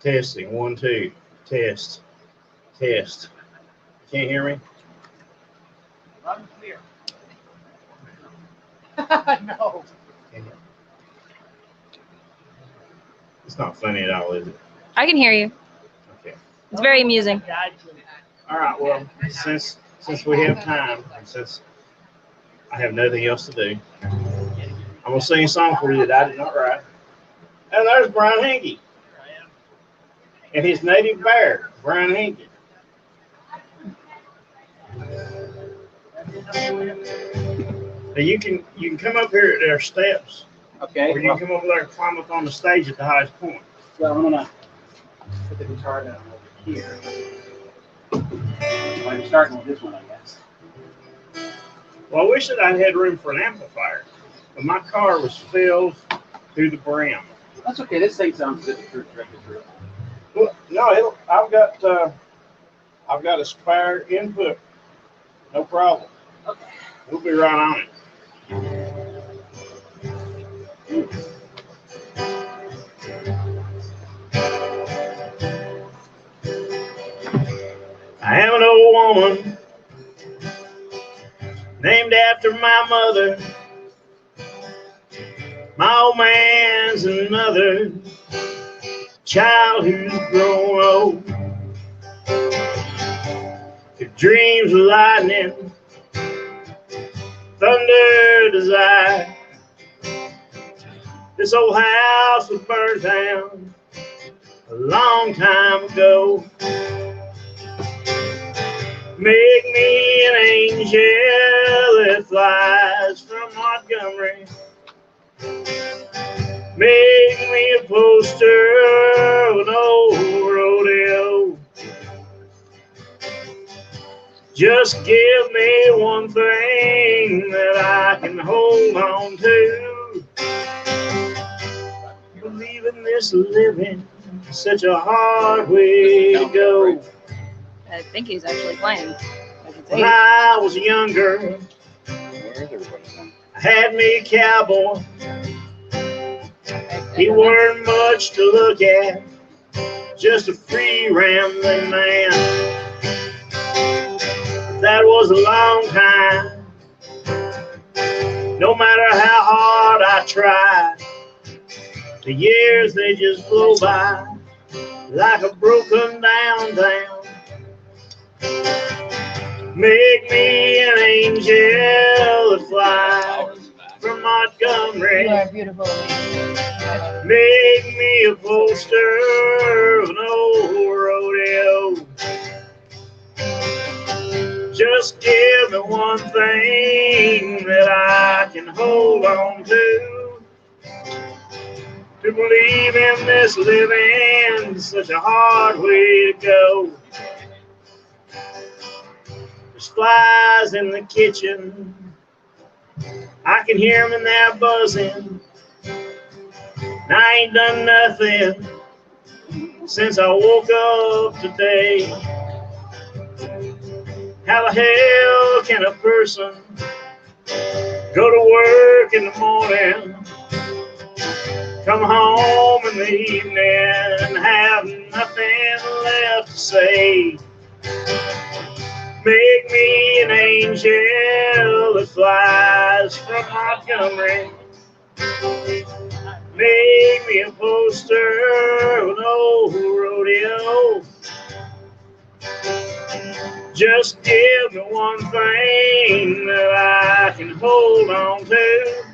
Testing. 1, 2. Test. Test. Can't hear me? Loud and clear. No. It's not funny at all, is it? I can hear you. Okay. It's very amusing. All right. Well, since we have time, and since I have nothing else to do, I'm gonna sing a song for you that I did not write. And there's Brian Henke and his native bear, Brian Henke. Now you can come up here at their steps, Okay. or you can come over there and climb up on the stage at the highest point. Well, I'm gonna put the guitar down over here. I'm starting with this one, I guess. Well, I wish that I had room for an amplifier, but my car was filled to the brim. That's okay. This thing sounds good to directed through. Well, no, I've got a spare input. No problem. Okay. We'll be right on it. I am an old woman named after my mother. My old man's another child who's grown old. Who dreams of lightning, thunder, desire. This old house was burned down a long time ago. Make me an angel that flies from Montgomery. Make me a poster of an old rodeo. Just give me one thing that I can hold on to. Believing this living is such a hard way to go. I think he's actually playing. When I was younger, I had me a cowboy. He weren't much to look at, just a free rambling man. That was a long time. No matter how hard I tried, the years they just blow by like a broken down town. Make me an angel that flies from Montgomery. You are beautiful. Make me a poster of an old rodeo. Just give me one thing that I can hold on to. To believe in this living is such a hard way to go. There's flies in the kitchen. I can hear them in there buzzing. And I ain't done nothing since I woke up today. How the hell can a person go to work in the morning, come home in the evening, and have nothing left to say? Make me an angel that flies from Montgomery. Make me a poster of an old rodeo. Just give me one thing that I can hold on to.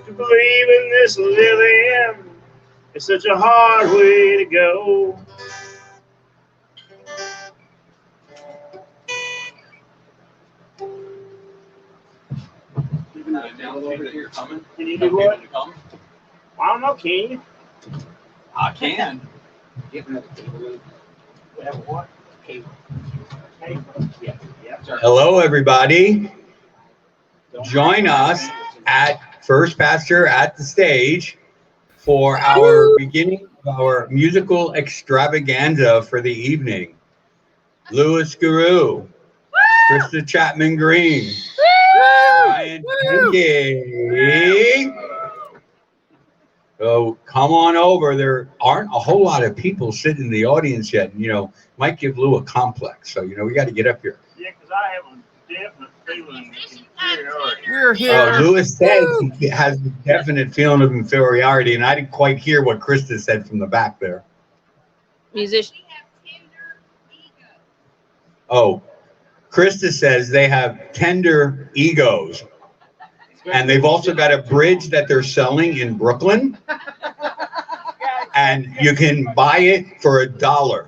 To believe in this living is such a hard way to go. Can you do what? I don't know, can you? I can. What? Hello, everybody. Join us at First Pastor at the Stage for our beginning of our musical extravaganza for the evening. Louis Garou, Krista Chapman Green, Ryan Henke. So come on over. There aren't a whole lot of people sitting in the audience yet. And, might give Lou a complex. So, we got to get up here. Yeah, because I have a definite feeling of inferiority. We're here. Lewis says he has a definite feeling of inferiority, and I didn't quite hear what Krista said from the back there. Musician. Oh, Krista says they have tender egos. And they've also got a bridge that they're selling in Brooklyn. And you can buy it for $1.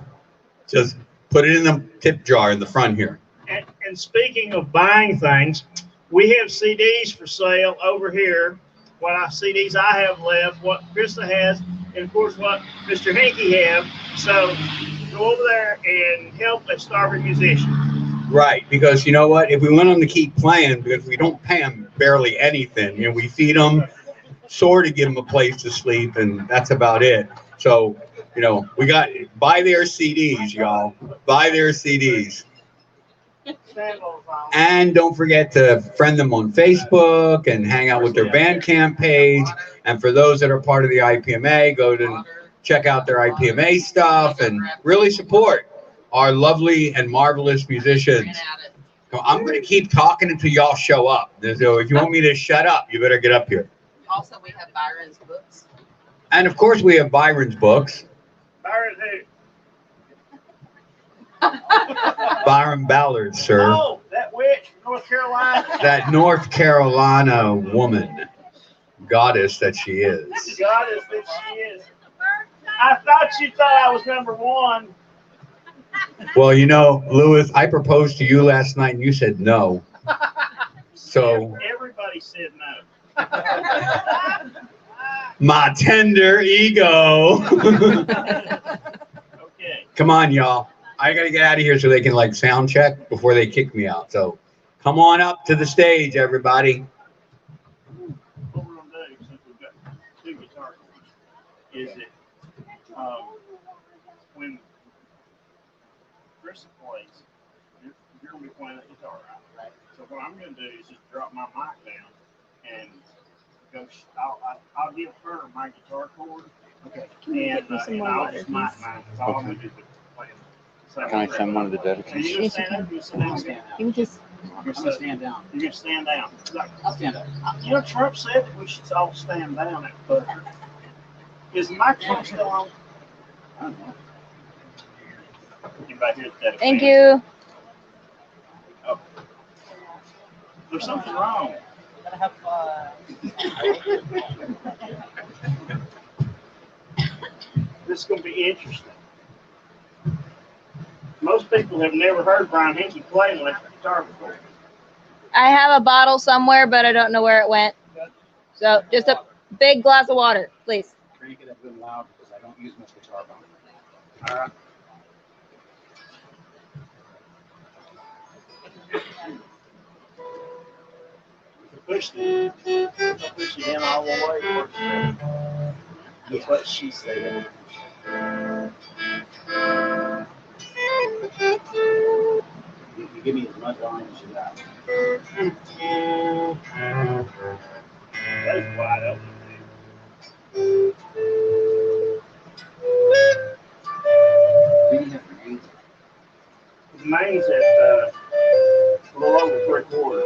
Just put it in the tip jar in the front here. And speaking of buying things, we have CDs for sale over here. What CDs I have left, what Krista has, and of course what Mr. Henke have. So go over there and help a starving musician. Right, because you know what? If we want them to keep playing, because we don't pay them barely anything, we feed them, sort of give them a place to sleep, and that's about it. So, we got buy their CDs, y'all. Buy their CDs. And don't forget to friend them on Facebook and hang out with their Bandcamp page. And for those that are part of the IPMA, go to check out their IPMA stuff and really support our lovely and marvelous musicians. So I'm going to keep talking until y'all show up. So if you want me to shut up, you better get up here. Also, we have Byron's books. And of course, we have Byron's books. Byron who? Byron Ballard, sir. Oh, that witch from North Carolina. That North Carolina woman, goddess that she is. Goddess that she is. I thought you thought I was number one. Well, Lewis, I proposed to you last night and you said no. So everybody said no. My tender ego. Okay. Come on, y'all. I got to get out of here so they can sound check before they kick me out. So come on up to the stage, everybody. What we're going to do, since we've got 2 guitar chords, is that when Krista plays, you're going to be playing that guitar, right? So what I'm going to do is just drop my mic down and go. I'll give her my guitar chord. Okay. And I'll just mic mine. That's all I'm going to do. Can I send one of the dedications? You stand up. You stand down. You just You're going to stand down. You're going to stand down. I'll stand up. Trump said that we should all stand down at buzzer. Is the microphone still on? I don't know. Anybody hear that? Thank you. Oh. There's something wrong. Gotta have This is going to be interesting. Most people have never heard Brian Henke play an electric guitar before. I have a bottle somewhere, but I don't know where it went. So just a big glass of water, please. Drink it up good and loud because I don't use much guitar bone. All right. Push it in all the way. That's what she said. You give me as much on as you got. That's wide open. Do you have names? The main's at a little over 3/4.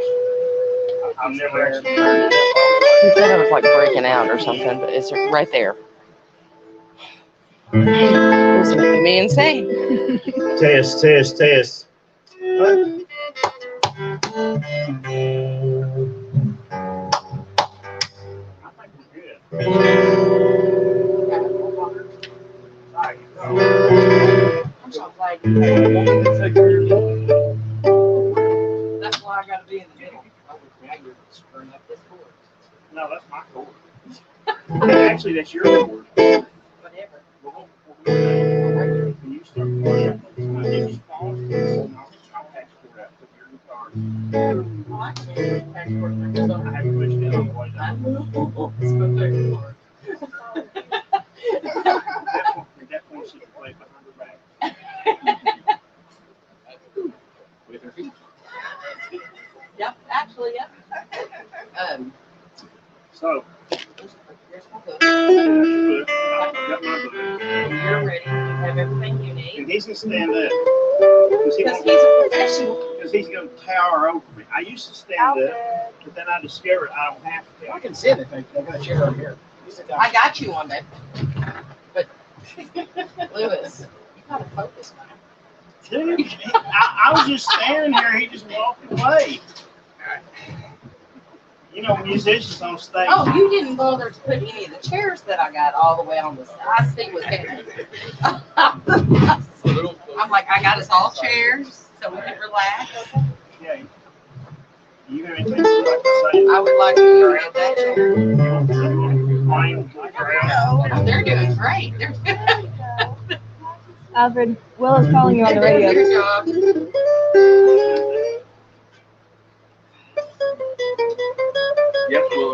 I've never actually turned it up. You thought I was breaking out or something, but it's right there. It was making me insane. Test. I'm so glad you That's why I gotta be in the middle. Now you're screwing up this chord. No, that's my chord. Actually, that's your chord. Whatever. When you start playing, I just pause this and I'll patch chord out with your guitar. I haven't pushed it all the way down. That point she can play behind her back. With her feet. Yep, actually, yep. So, Here's my book. he's gonna stand up. Because he's a professional. Because he's gonna tower over me. I used to stand up, but then I discovered I don't have to. I can sit if I got a chair over here. I got you on that. But Lewis, you gotta focus, man. Dude, I was just standing here. He just walked away. You know, musicians on stage. Oh, you didn't bother to put any of the chairs that I got all the way on the side. I see what's happening. I'm like, I got us all chairs so we can relax. Okay. You have anything you'd like to say? I would like to grab that chair. Fine. They're doing great. They're doing Alfred, Will is calling you on the radio. Good job. Yep, well,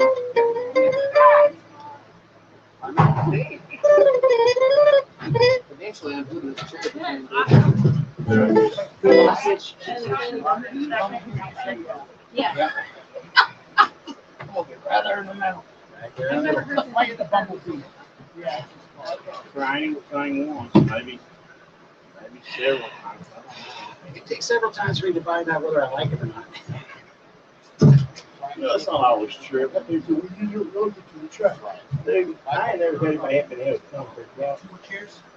Eventually, I'm putting this chair Yeah. I'm gonna get right there in the middle. I've never heard of like the bumblebee. Yeah. Trying once, maybe several times. It takes several times for me to find out whether I like it or not. No, that's not always true. Dude, I ain't never heard anybody happen to have a comfort. Well,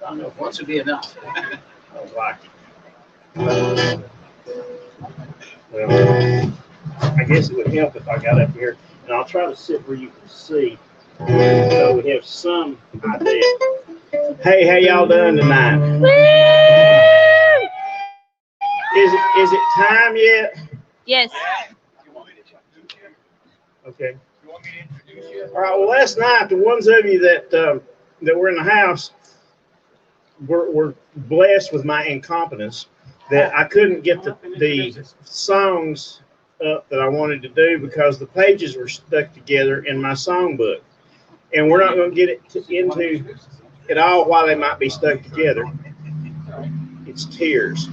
I know Once would be enough. I don't like it. Well, I guess it would help if I got up here, and I'll try to sit where you can see, so we have some idea. Hey, how y'all doing tonight? Is it time yet? Yes. Okay. All right. Well, last night, the ones of you that were in the house were blessed with my incompetence that I couldn't get the songs up that I wanted to do because the pages were stuck together in my songbook, and we're not going to get it into it all while they might be stuck together. It's tears.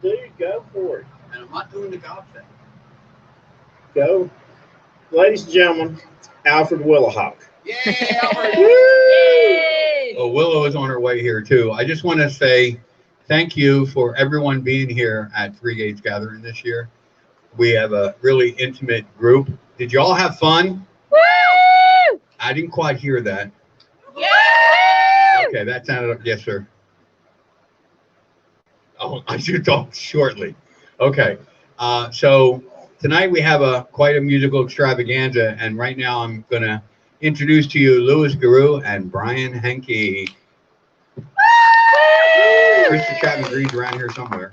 Dude, go for it. And I'm not doing the golf thing. Go. Ladies and gentlemen, Alfred Willahawk. Yeah, Albert. Well, Willow is on her way here too. I just want to say thank you for everyone being here at Three Gates Gathering this year. We have a really intimate group. Did you all have fun? Woo! I didn't quite hear that. Yeah! Okay, that sounded, yes, sir. Oh, I should talk shortly. Okay, so tonight we have quite a musical extravaganza, and right now I'm gonna introduce to you Louis Garou and Brian Henke. Krista Chapman Green's around here somewhere.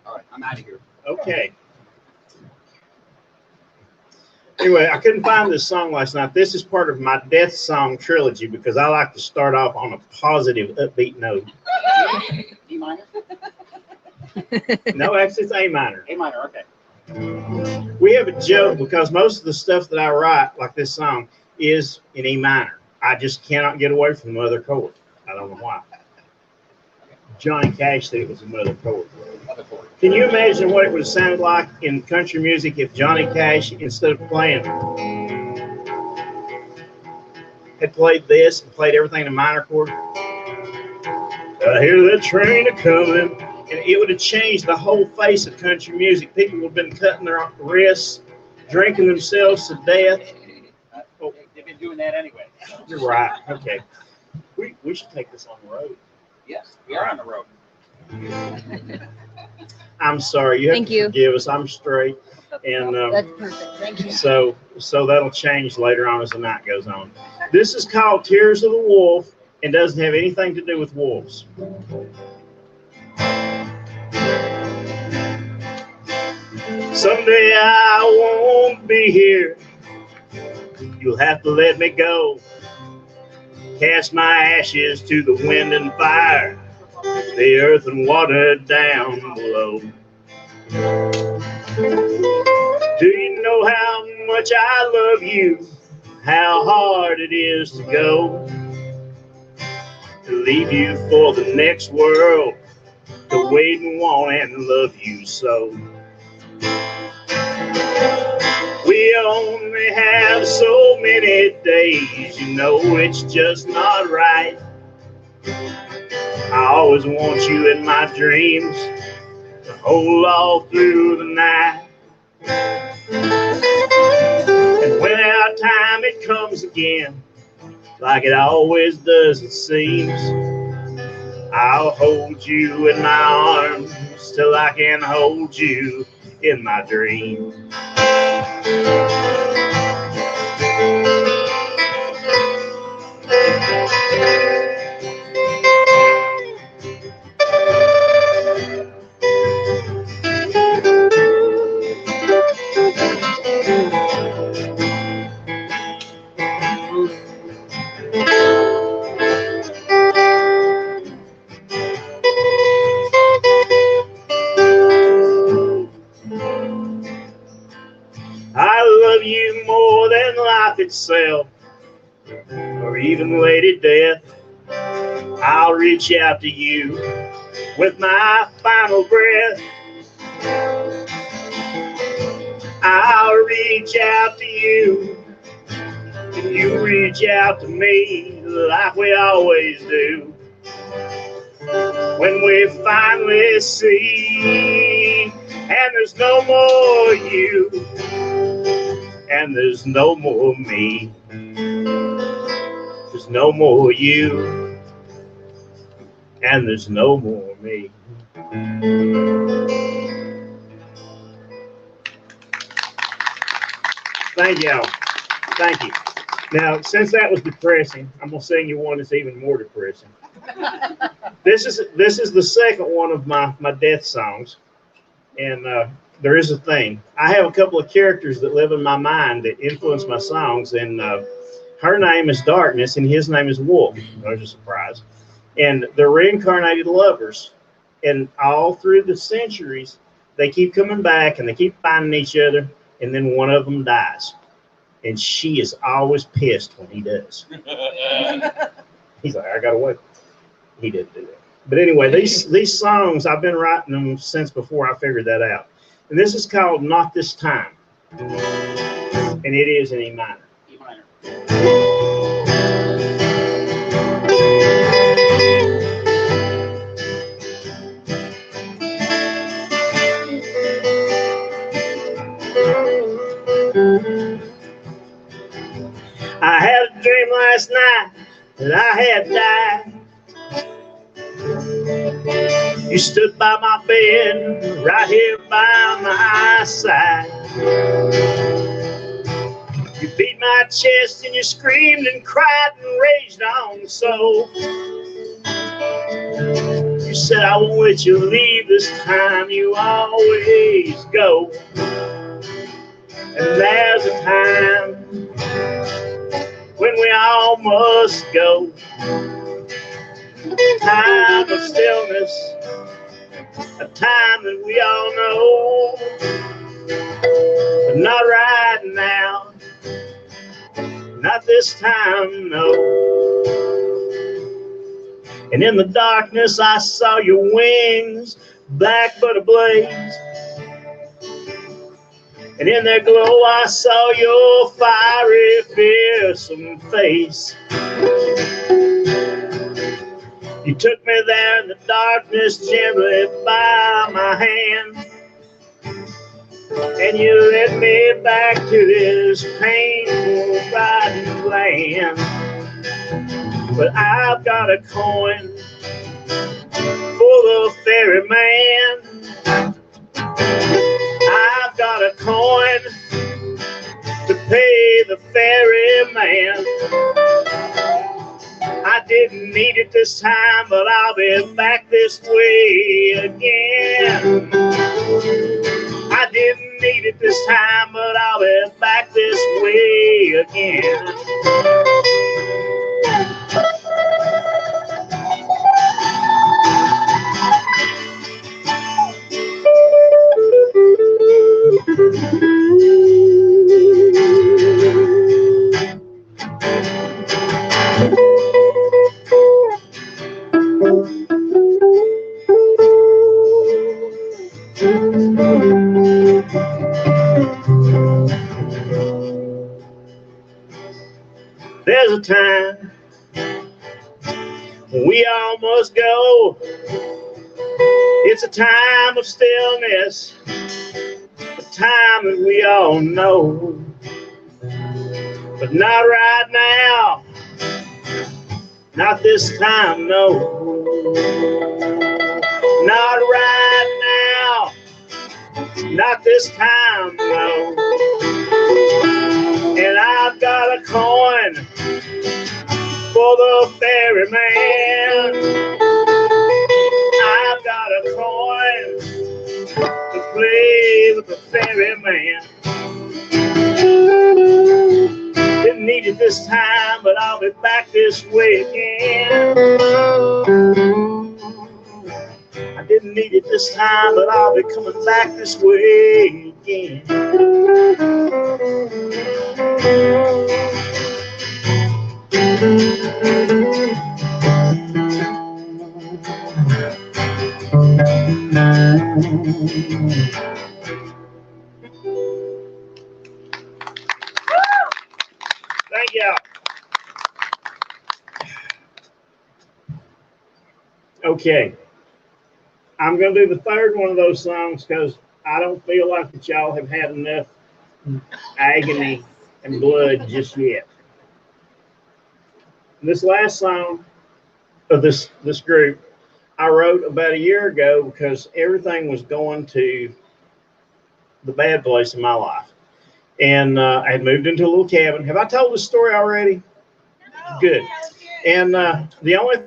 All right, I'm out of here. Okay. Anyway, I couldn't find this song last night. This is part of my Death Song trilogy because I like to start off on a positive, upbeat note. E minor? No, actually, it's A minor. A minor, okay. We have a joke because most of the stuff that I write, like this song, is in E minor. I just cannot get away from the other chord. I don't know why. Johnny Cash said it was another chord. Can you imagine what it would have sounded like in country music if Johnny Cash, instead of playing, had played this and played everything in a minor chord? I hear that train a-coming. And it would have changed the whole face of country music. People would have been cutting their wrists, drinking themselves to death. Oh, they've been doing that anyway. You're right. Okay. We should take this on the road. Yes, we are on the road. I'm sorry. You have Thank to you. forgive us. I'm straight. And That's perfect. Thank you. so that'll change later on as the night goes on. This is called Tears of the Wolf and doesn't have anything to do with wolves. Someday I won't be here. You'll have to let me go. Cast my ashes to the wind and fire, the earth and water down below. Do you know how much I love you? How hard it is to go, to leave you for the next world, to wait and want and love you so. We only have so so many days, you know it's just not right. I always want you in my dreams, to hold all through the night. And when our time it comes again, like it always does it seems, I'll hold you in my arms till I can hold you in my dreams. I love you more than life itself, or even Lady Death. I'll reach out to you with my final breath. I'll reach out to you, and you reach out to me like we always do. When we finally see, and there's no more you, and there's no more me. There's no more you, and there's no more me. Thank y'all. Thank you. Now, since that was depressing, I'm gonna sing you one that's even more depressing. This is the second one of my death songs, and there is a thing. I have a couple of characters that live in my mind that influence my songs, and her name is Darkness, and his name is Wolf. There's a surprise. And they're reincarnated lovers, and all through the centuries, they keep coming back, and they keep finding each other, and then one of them dies. And she is always pissed when he does. He's like, I got away. He didn't do that. But anyway, these songs, I've been writing them since before I figured that out. And this is called Not This Time. And it is in E minor. E minor. I had a dream last night that I had died. You stood by my bed, right here by my side. You beat my chest and you screamed and cried and raged on so. You said, I won't let you leave this time, you always go. And there's a time when we all must go. Time of stillness, a time that we all know, but not right now, not this time, no. And in the darkness I saw your wings, black but ablaze. And in their glow I saw your fiery, fearsome face. You took me there in the darkness gently by my hand, and you led me back to this painful riding land. But I've got a coin for the ferryman. I've got a coin to pay the ferryman. I didn't need it this time, but I'll be back this way again. I didn't need it this time, but I'll be back this way again. There's a time when we all must go. It's a time of stillness, a time that we all know. But not right now, not this time, no. Not right now, not this time, no. And I've got a coin for the ferryman. I've got a coin to play with the ferryman. Didn't need it this time, but I'll be back this way again. I didn't need it this time, but I'll be coming back this way again. Thank you. Okay. I'm going to do the third one of those songs because I don't feel like that y'all have had enough agony and blood just yet. This last song of this group I wrote about a year ago because everything was going to the bad place in my life. And I had moved into a little cabin. Have I told this story already? No. Good. And the only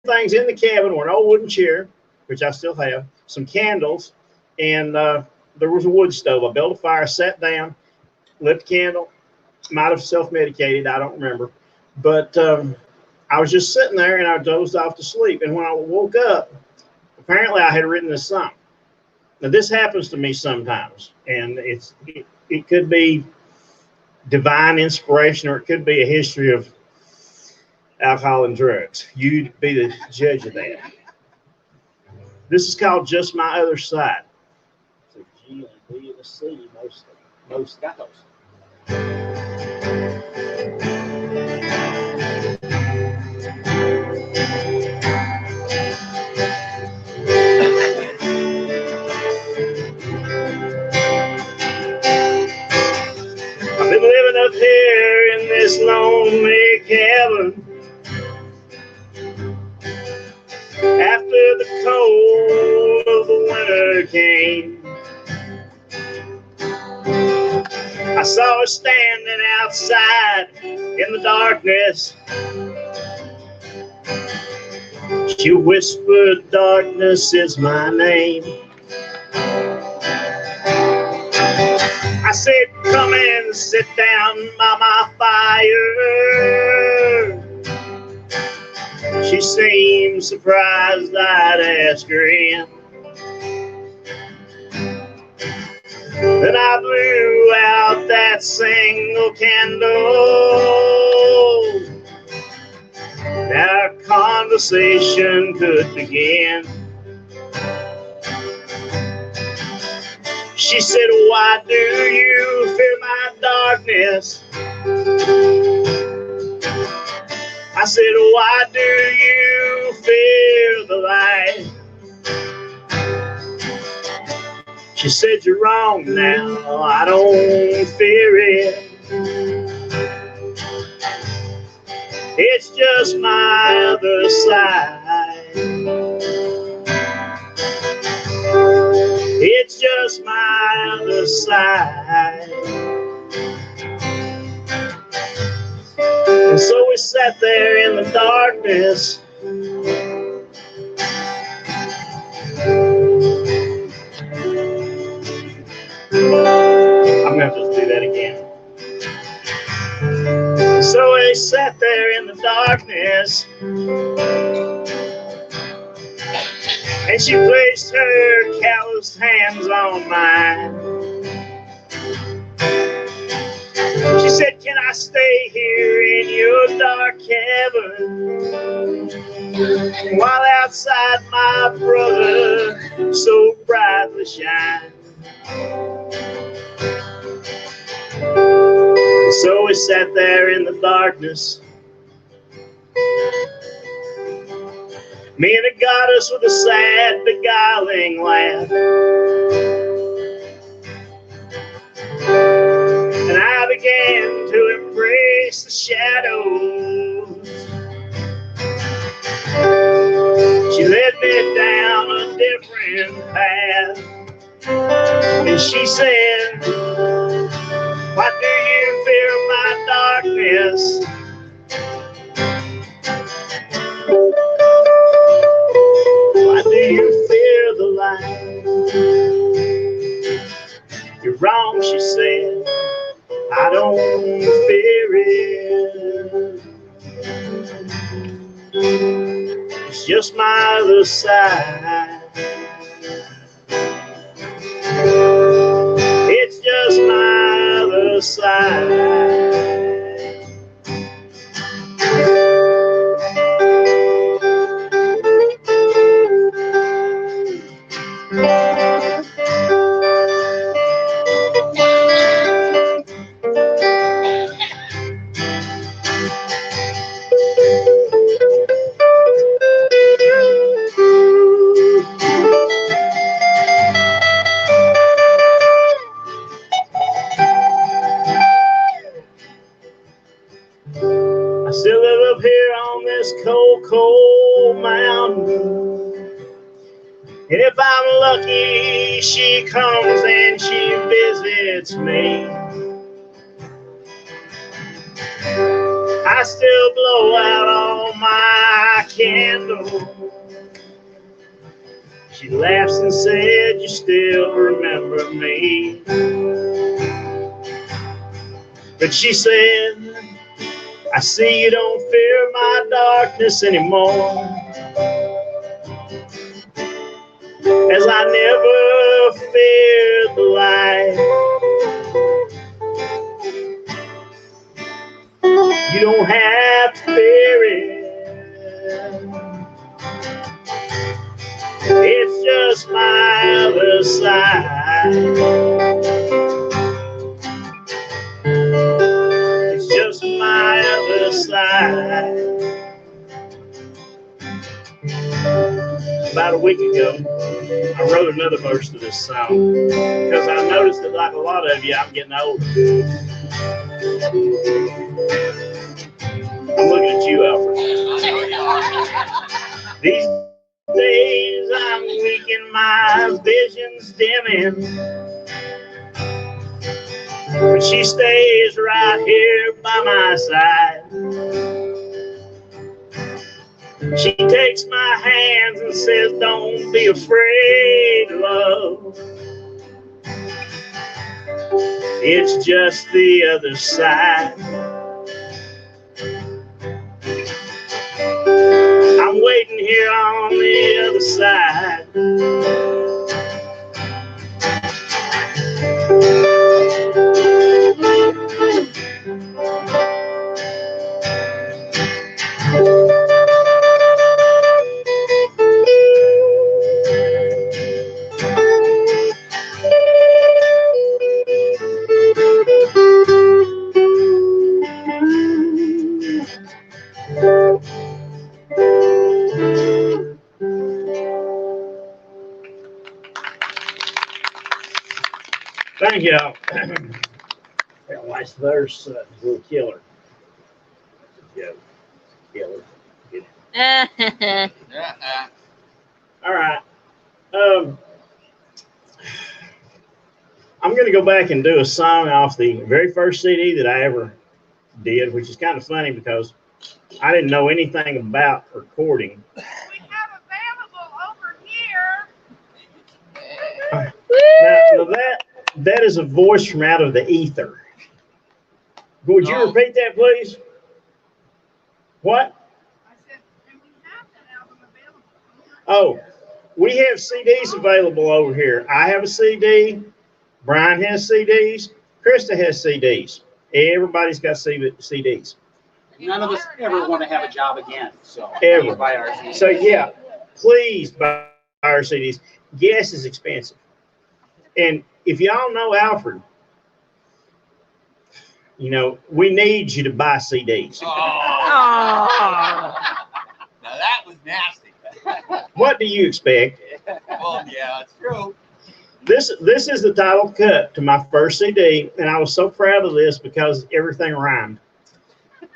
things in the cabin were an old wooden chair, which I still have, some candles, and there was a wood stove. I built a fire, sat down, lit the candle, might have self-medicated, I don't remember. But I was just sitting there and I dozed off to sleep. And when I woke up, apparently I had written this song. Now this happens to me sometimes, and it could be divine inspiration or it could be a history of alcohol and drugs. You'd be the judge of that. This is called Just My Other Side. It's a G and B and a C most guys. I've been living up here in this lonely cabin. After the cold of the winter came, I saw her standing outside in the darkness. She whispered, "Darkness is my name." I said, "Come and sit down by my fire." She seemed surprised I'd ask her in. Then I blew out that single candle. Our conversation could begin. She said, "Why do you fear my darkness?" I said, "Why do you fear the light?" She said, "You're wrong now, I don't fear it. It's just my other side. It's just my other side." And so we sat there in the darkness. I'm going to just do that again. So we sat there in the darkness, and she placed her calloused hands on mine. She said, "Can I stay here in your dark cabin while outside my brother so brightly shines?" So we sat there in the darkness. Me and the goddess with a sad, beguiling laugh. And I began to embrace the shadows. She led me down a different path. And she said, why do you fear my darkness? Why do you fear the light? You're wrong, she said. I don't fear it. It's just my other side. It's just my other side. I still live up here on this cold, cold mountain. And if I'm lucky, she comes and she visits me. I still blow out all my candles. She laughs and said, you still remember me. But she said, I see you don't fear my darkness anymore, as I never feared the light. You don't have to fear it. It's just my other side. It's just my other side. About a week ago, I wrote another verse to this song because I noticed that, like a lot of you, I'm getting older. I'm looking at you, Alfred. These days I'm weak and my vision's dimming, but she stays right here by my side. She takes my hands and says, don't be afraid, love. It's just the other side. I'm waiting here on the other side. Thank y'all. That last verse will kill her. Yeah, kill her. All right. I'm going to go back and do a song off the very first CD that I ever did, which is kind of funny because I didn't know anything about recording. We have available over here. Now that is a voice from out of the ether. Would you repeat that, please? What? I said, and we have that album available. Oh, we have CDs available over here. I have a CD. Brian has CDs. Krista has CDs. Everybody's got CDs. None of us ever want to have a job again, so Ever. buy our CDs. So yeah, please buy our CDs. Gas is expensive. And if y'all know Alfred, You know, we need you to buy CDs. Oh. Now that was nasty. What do you expect? Well, yeah, it's true. This is the title cut to my first CD, and I was so proud of this because everything rhymed.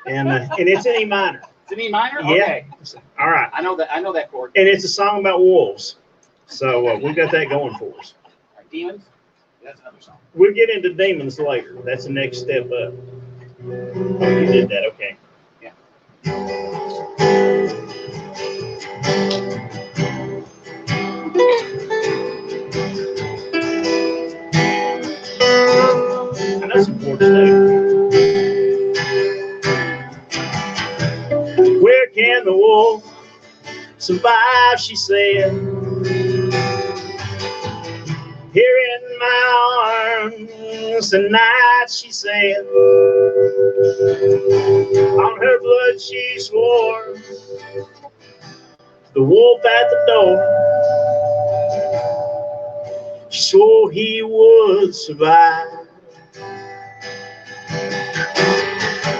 And it's in E minor. It's an E minor? Yeah. Okay. All right. I know that chord. And it's a song about wolves. So we got that going for us. All right, Demons? That's another song. We'll get into demons later. That's the next step up. Oh, you did that. Okay. Yeah. I know some chords too. Where can the wolf survive, she said. Here in my arms tonight, she said. On her blood she swore. The wolf at the door. She swore he would survive.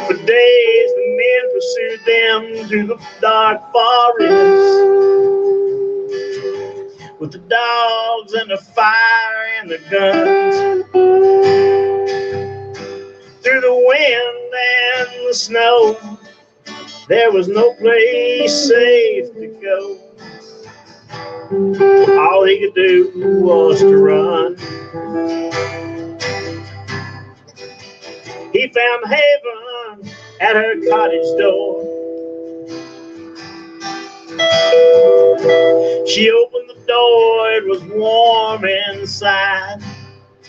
For days the men pursued them through the dark forest, with the dogs and the fire and the guns. Through the wind and the snow, there was no place safe to go. All he could do was to run. He found heaven at her cottage door. She opened the door, it was warm inside.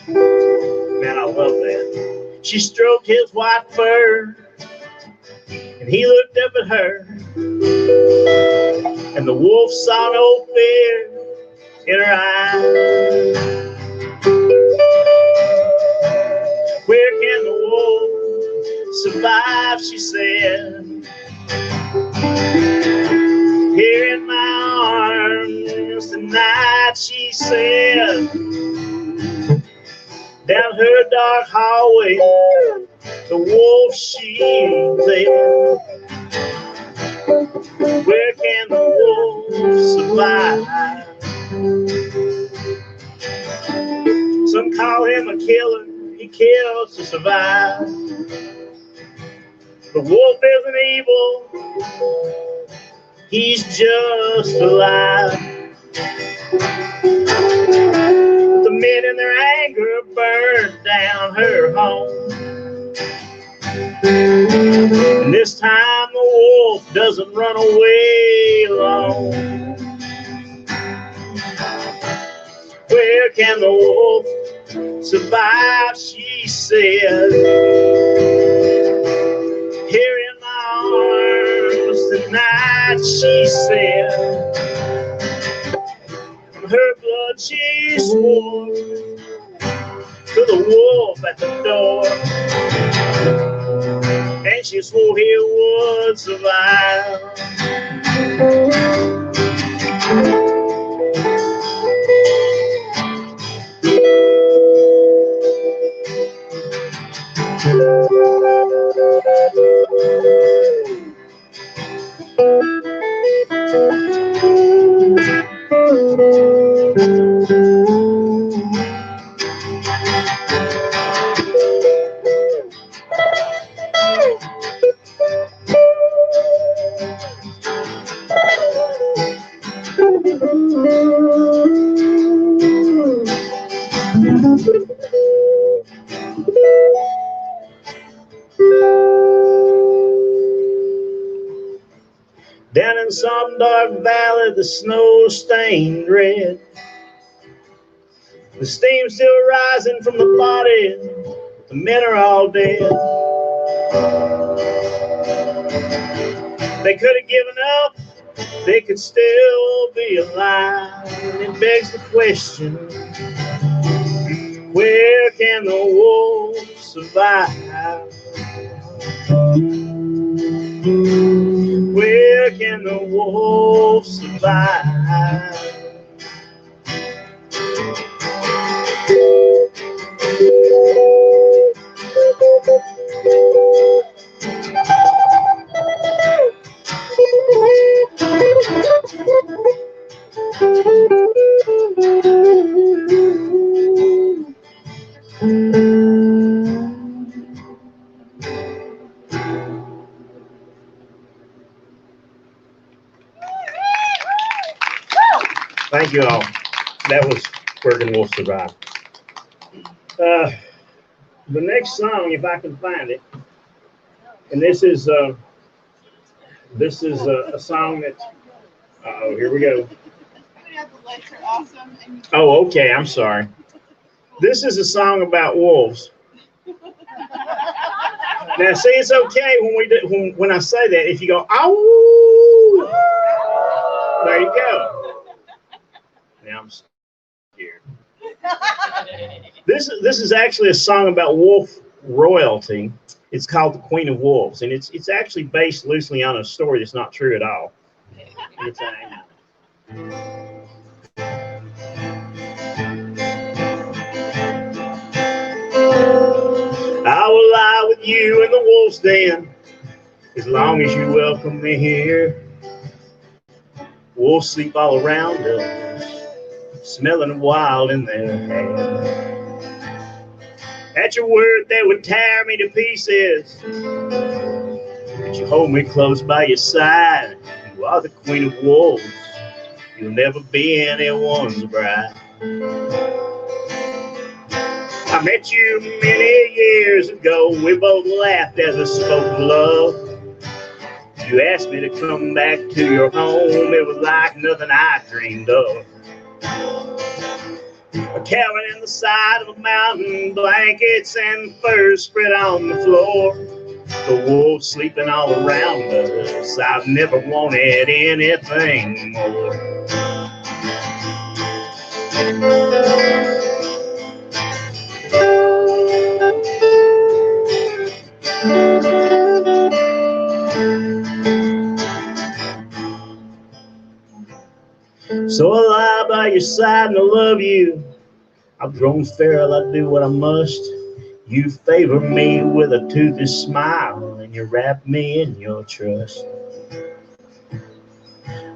Man, I love that. She stroked his white fur, and he looked up at her, and the wolf saw no fear in her eyes. Where can the wolf survive, she said. Here in my arms tonight, she said. Down her dark hallway, the wolf she led. Where can the wolf survive? Some call him a killer, he kills to survive. The wolf isn't evil, he's just alive. The men in their anger burned down her home. And this time the wolf doesn't run away alone. Where can the wolf survive, she said. Here in my arms tonight, she said. From her blood she swore to the wolf at the door. And she swore he would survive. Down in some dark valley, the snow stained red. The steam still rising from the bodies. The men are all dead. They could have given up. They could still be alive. And it begs the question, where can the wolf survive? Where can the wolf survive? Thank you all. That was Where Can Wolves Survive? The next song, if I can find it, and this is a song that. Oh, here we go. Oh, okay. I'm sorry. This is a song about wolves. Now, see, it's okay when I say that. If you go, "Ow!" There you go. Now I'm scared. This is actually a song about wolf royalty. It's called The Queen of Wolves, and it's actually based loosely on a story that's not true at all. I will lie with you in the wolf's den as long as you welcome me here. Wolves sleep all around us, smelling wild in their hair. At your word, they would tear me to pieces, but you hold me close by your side. You are the queen of wolves. You'll never be anyone's bride. I met you many years ago. We both laughed as we spoke of love. You asked me to come back to your home. It was like nothing I dreamed of. A cabin in the side of a mountain, blankets and furs spread on the floor. The wolves sleeping all around us. I've never wanted anything more. So I lie by your side and I love you. I've grown feral, I do what I must. You favor me with a toothless smile, and you wrap me in your trust.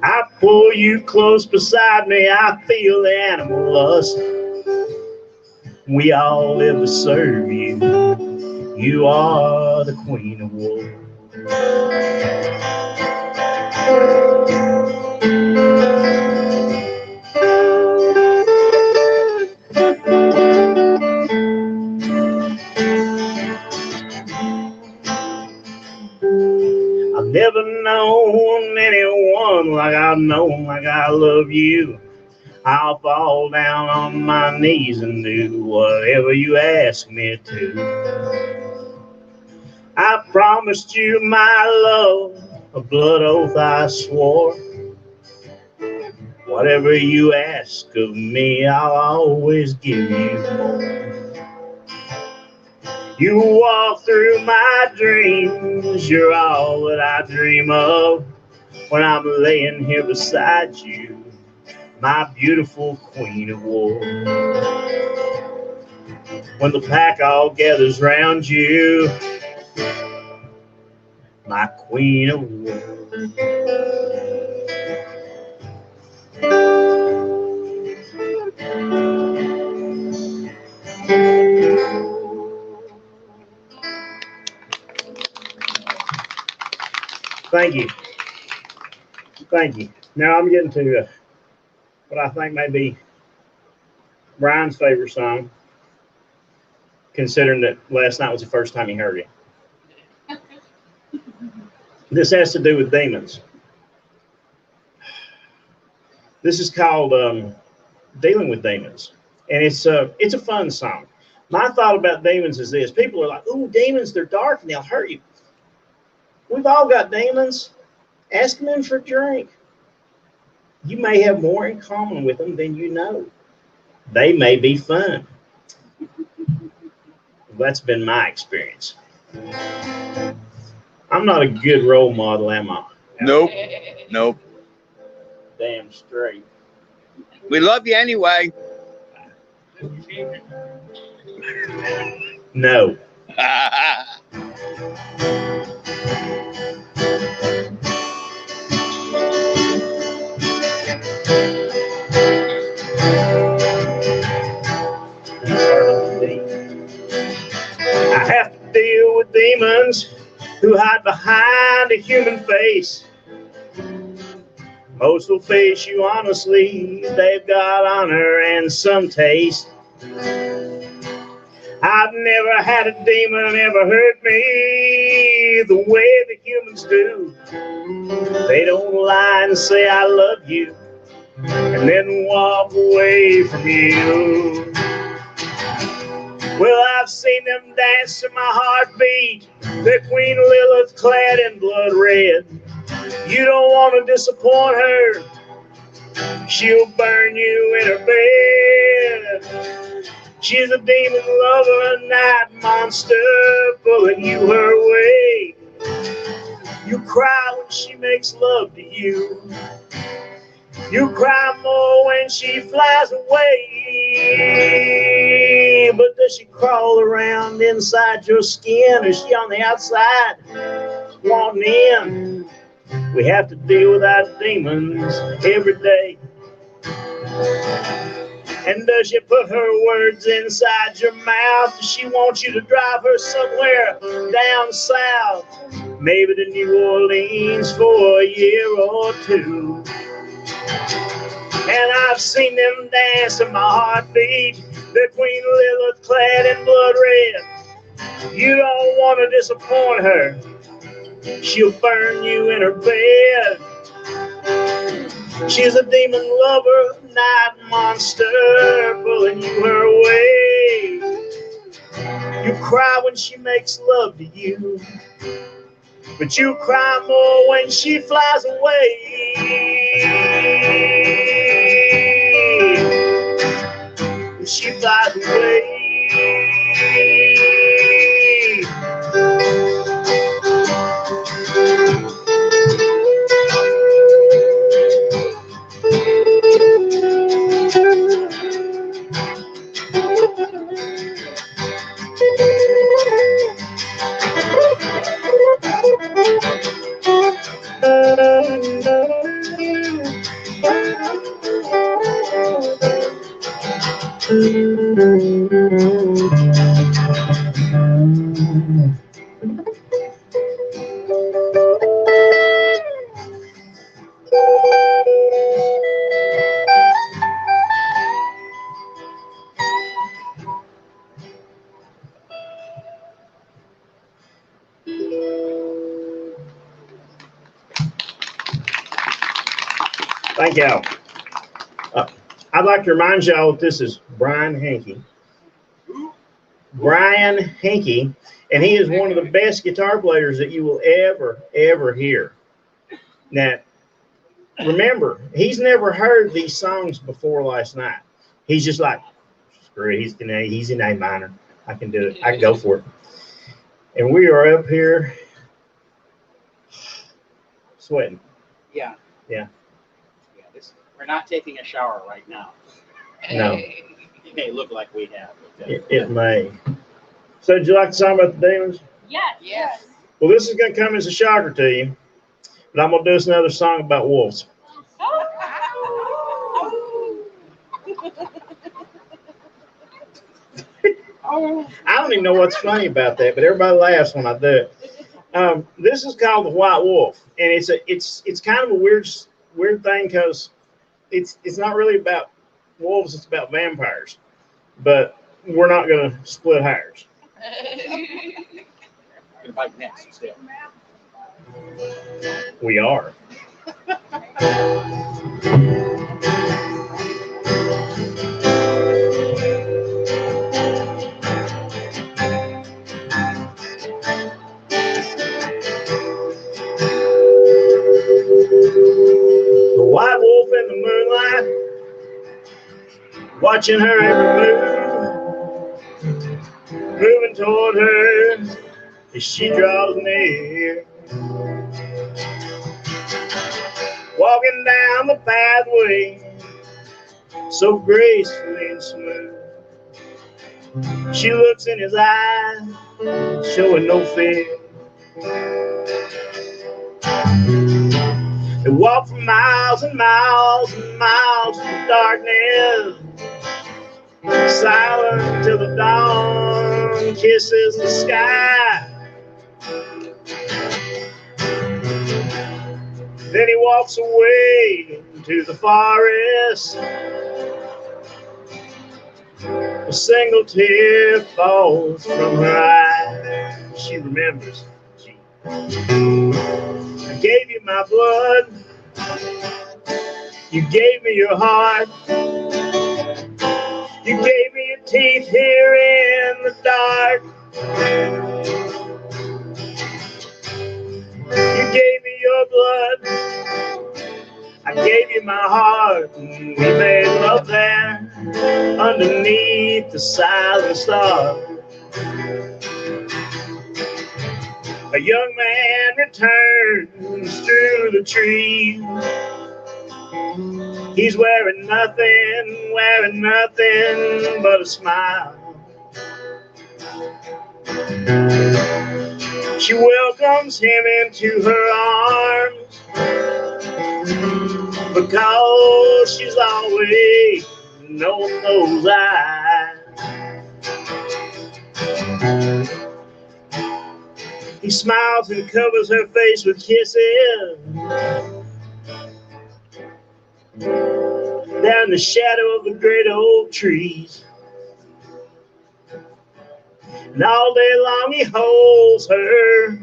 I pull you close beside me, I feel the animal lust. We all live to serve you. You are the queen of wolves. I've never known anyone like I've known, like I love you. I'll fall down on my knees and do whatever you ask me to. I promised you my love, a blood oath I swore. Whatever you ask of me, I'll always give you more. You walk through my dreams, you're all that I dream of. When I'm laying here beside you, my beautiful queen of wolves. When the pack all gathers round you, my queen of wolves. Thank you. Thank you. Now I'm getting to what I think may be Brian's favorite song, considering that last night was the first time he heard it. This has to do with demons. This is called Dealing with Demons, and it's a fun song. My thought about demons is this: people are like, "Ooh, demons, they're dark and they'll hurt you." We've all got demons. Ask them in for a drink. You may have more in common with them than you know. They may be fun. That's been my experience. I'm not a good role model, am I? Nope. Nope. Damn straight. We love you anyway. No. I have to deal with demons who hide behind a human face. Most will face you honestly. They've got honor and some taste. I've never had a demon ever hurt me the way the humans do. They don't lie and say I love you and then walk away from you. Well, I've seen them dance to my heartbeat, the Queen Lilith clad in blood red. You don't want to disappoint her. She'll burn you in her bed. She's a demon lover, a night monster, pulling you her way. You cry when she makes love to you. You cry more when she flies away. But does she crawl around inside your skin, or is she on the outside wanting in? We have to deal with our demons every day. And does she put her words inside your mouth? Does she want you to drive her somewhere down south? Maybe to New Orleans for a year or two. And I've seen them dance to my heartbeat, the Queen Lilith clad in blood red. You don't want to disappoint her. She'll burn you in her bed. She's a demon lover, night monster, pulling you her way. You cry when she makes love to you, but you cry more when she flies away. When she flies away. Thank y'all. I'd like to remind y'all that this is Brian Henke. Brian Henke, and he is one of the best guitar players that you will ever hear. Now, remember, he's never heard these songs before last night. He's just like, screw it, he's in A minor. I can do it. I can go for it. And we are up here sweating. Yeah. Yeah. We're not taking a shower right now. No. It may look like we have. But, It may. So, did you like the song about the demons? Yes. Yes. Well, this is going to come as a shocker to you, but I'm going to do us another song about wolves. I don't even know what's funny about that, but everybody laughs when I do it. This is called the White Wolf, and it's kind of a weird thing because it's not really about wolves; it's about vampires. But we're not going to split hairs. Gonna bite next instead. We are. The white wolf in the moonlight, watching her every move, moving toward her as she draws near, walking down the pathway so gracefully and smooth. She looks in his eyes, showing no fear. They walk for miles and miles and miles in the darkness, silent till the dawn kisses the sky. Then he walks away into the forest. A single tear falls from her eye. She remembers. I gave you my blood. You gave me your heart. You gave me your teeth here in the dark. You gave me your blood. I gave you my heart. We made love there underneath the silent star. A young man returns through the trees. He's wearing nothing but a smile. She welcomes him into her arms because she's always known those eyes. He smiles and covers her face with kisses. There in the shadow of the great oak trees. And all day long he holds her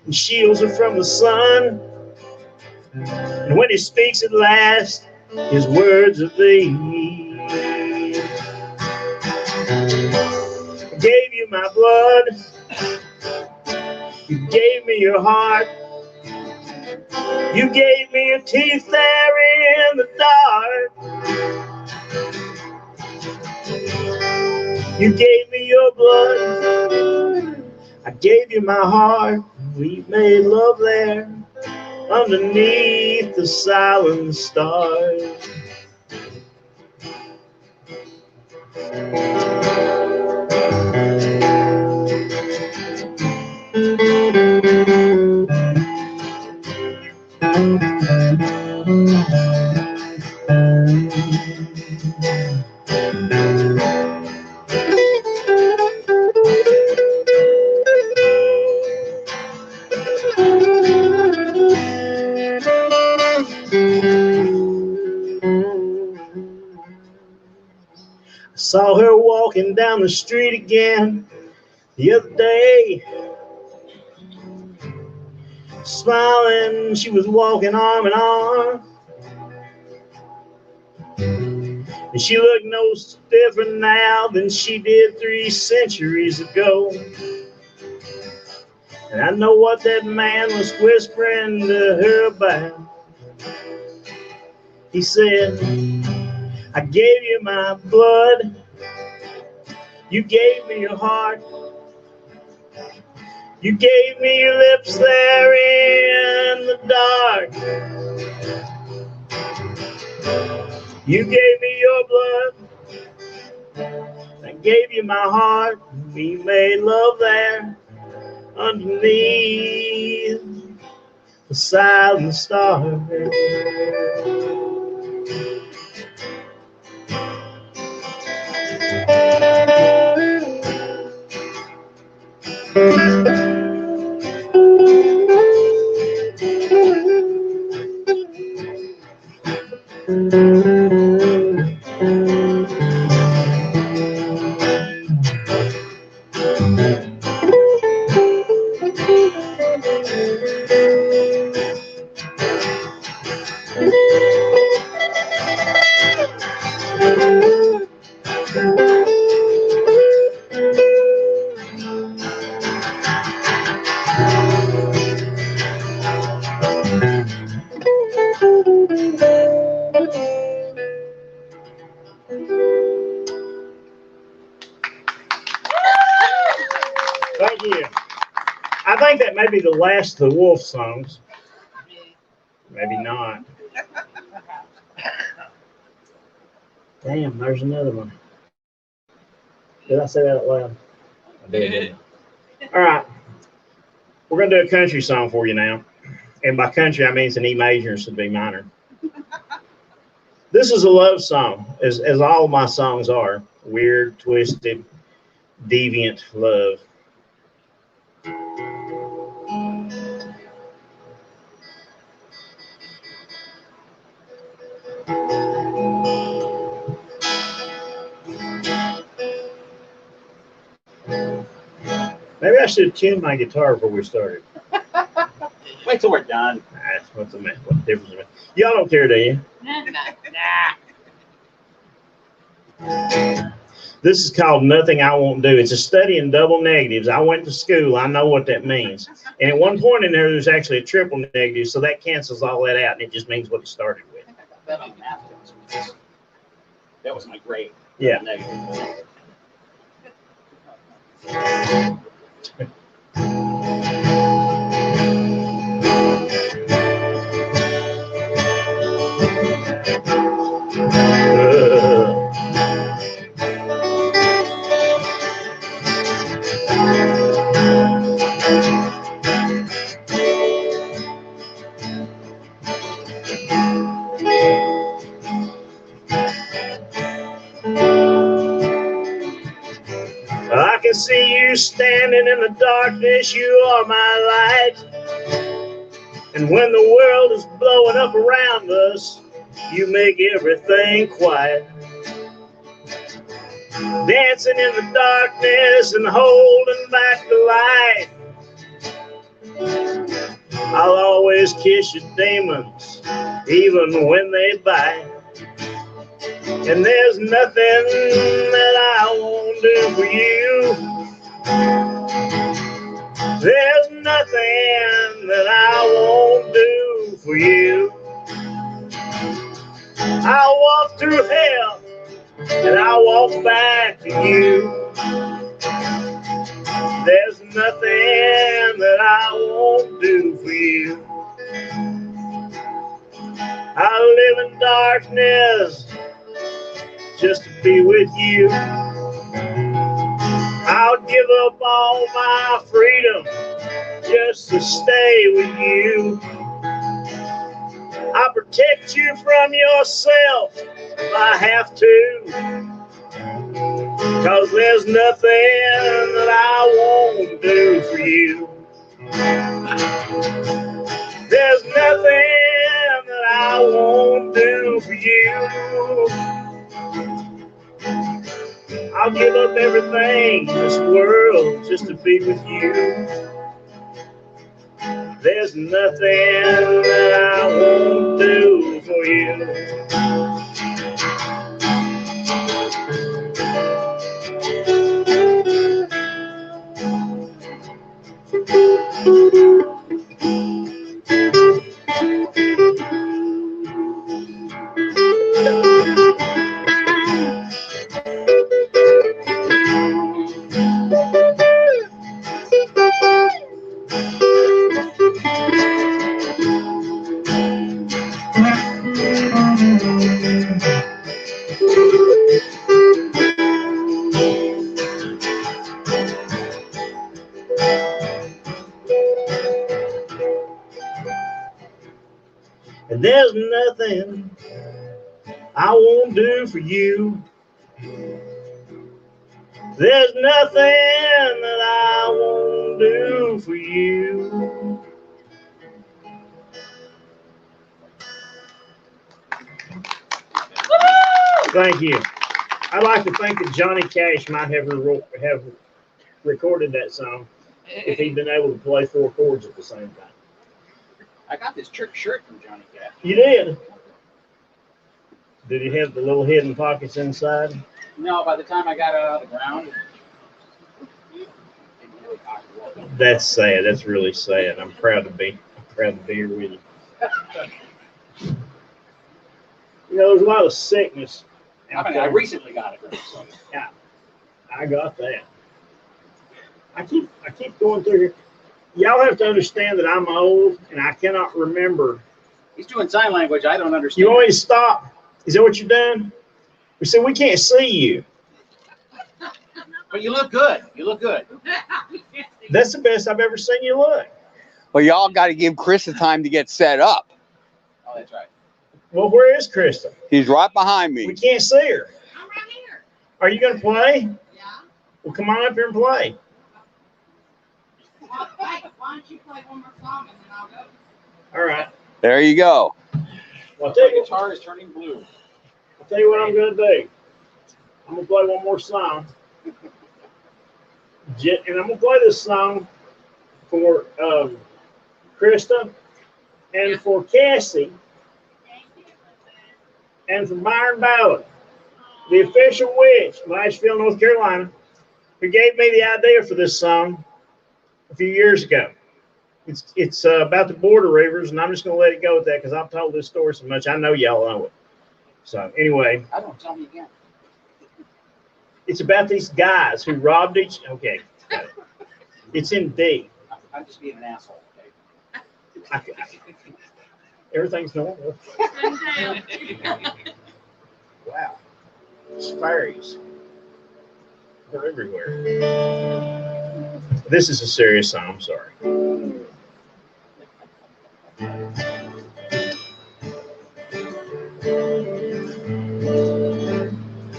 and shields her from the sun. And when he speaks at last, his words are these. I gave you my blood. You gave me your heart. You gave me your teeth there in the dark. You gave me your blood. I gave you my heart. We made love there underneath the silent stars. I saw her walking down the street again the other day. Smiling, she was walking arm in arm. And she looked no different now than she did 3 centuries ago. And I know what that man was whispering to her about. He said, I gave you my blood. You gave me your heart. You gave me your lips there in the dark. You gave me your blood. I gave you my heart. We made love there underneath the silent stars. Thank you. I think that may be the last of the Wolf songs. Maybe not. Damn, there's another one. Did I say that out loud? I did. All right. We're going to do a country song for you now. And by country, I mean it's an E major instead of B minor. This is a love song, as all my songs are. Weird, twisted, deviant love. I should have tuned my guitar before we started. Wait till we're done. That's what's the matter. What difference? Y'all don't care, do you? Nah. This is called Nothing I Won't Do. It's a study in double negatives. I went to school. I know what that means. And at one point in there, there's actually a triple negative, so that cancels all that out, and it just means what it started with. I got that on math. That was my grade. Yeah. Negative. I can see you standing in the darkness. You are my light. And when the world is blowing up around us, you make everything quiet. Dancing in the darkness and holding back the light. I'll always kiss your demons, even when they bite. And there's nothing that I won't do for you. There's nothing that I won't do for you. I'll walk through hell and I'll walk back to you. There's nothing that I won't do for you. I live in darkness just to be with you. I'll give up all my freedom just to stay with you. I'll protect you from yourself if I have to. 'Cause there's nothing that I won't do for you. There's nothing that I won't do for you. I'll give up everything in this world just to be with you. There's nothing that I won't do for you. And there's nothing I won't do for you. There's nothing that I won't do for you. Thank you. I'd like to think that Johnny Cash might have recorded that song if he'd been able to play 4 chords at the same time. I got this church shirt from Johnny Cash. You did? Did he have the little hidden pockets inside? No, by the time I got it out of the ground. That's sad. That's really sad. I'm proud to be here with you. You know, there's a lot of sickness. I recently got it. So. Yeah, I got that. I keep going through here. Y'all have to understand that I'm old and I cannot remember. He's doing sign language. I don't understand. You want me to stop? Is that what you're doing? We said we can't see you. But you look good. You look good. That's the best I've ever seen you look. Well, y'all got to give Krista time to get set up. Oh, that's right. Well, where is Krista? He's right behind We me. can't see her. I'm right here. Are you going to play? Yeah. Well, come on up here and play. Well, why don't you play one more song and then I'll go? All right. There you go. Well, I'll tell The you, guitar is turning blue. I'll tell you what I'm going to do. I'm going to play one more song. And I'm gonna play this song for Krista and for Cassie and for Byron Ballard, the official witch of Asheville, North Carolina, who gave me the idea for this song a few years ago. It's about the border rivers, and I'm just gonna let it go with that because I've told this story so much. I know y'all know it. So anyway, I don't tell me again. it's about these guys who robbed each. Okay, it's in D. I'm just being an asshole. Okay? Everything's normal. Wow, it's fairies. They're everywhere. This is a serious song. I'm sorry.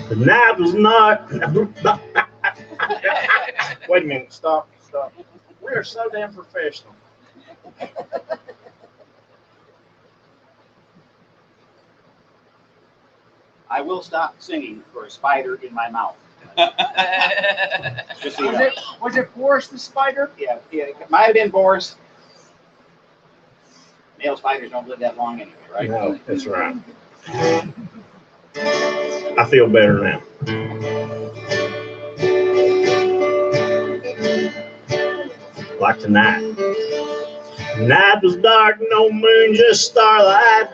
The night was not. Wait a minute. Stop. We are so damn professional. I will stop singing for a spider in my mouth. Just so you know. Was it Boris the spider? Yeah, it might have been Boris. Male spiders don't live that long anyway, right? No, that's right. I feel better now. Like tonight. Night was dark, no moon, just starlight.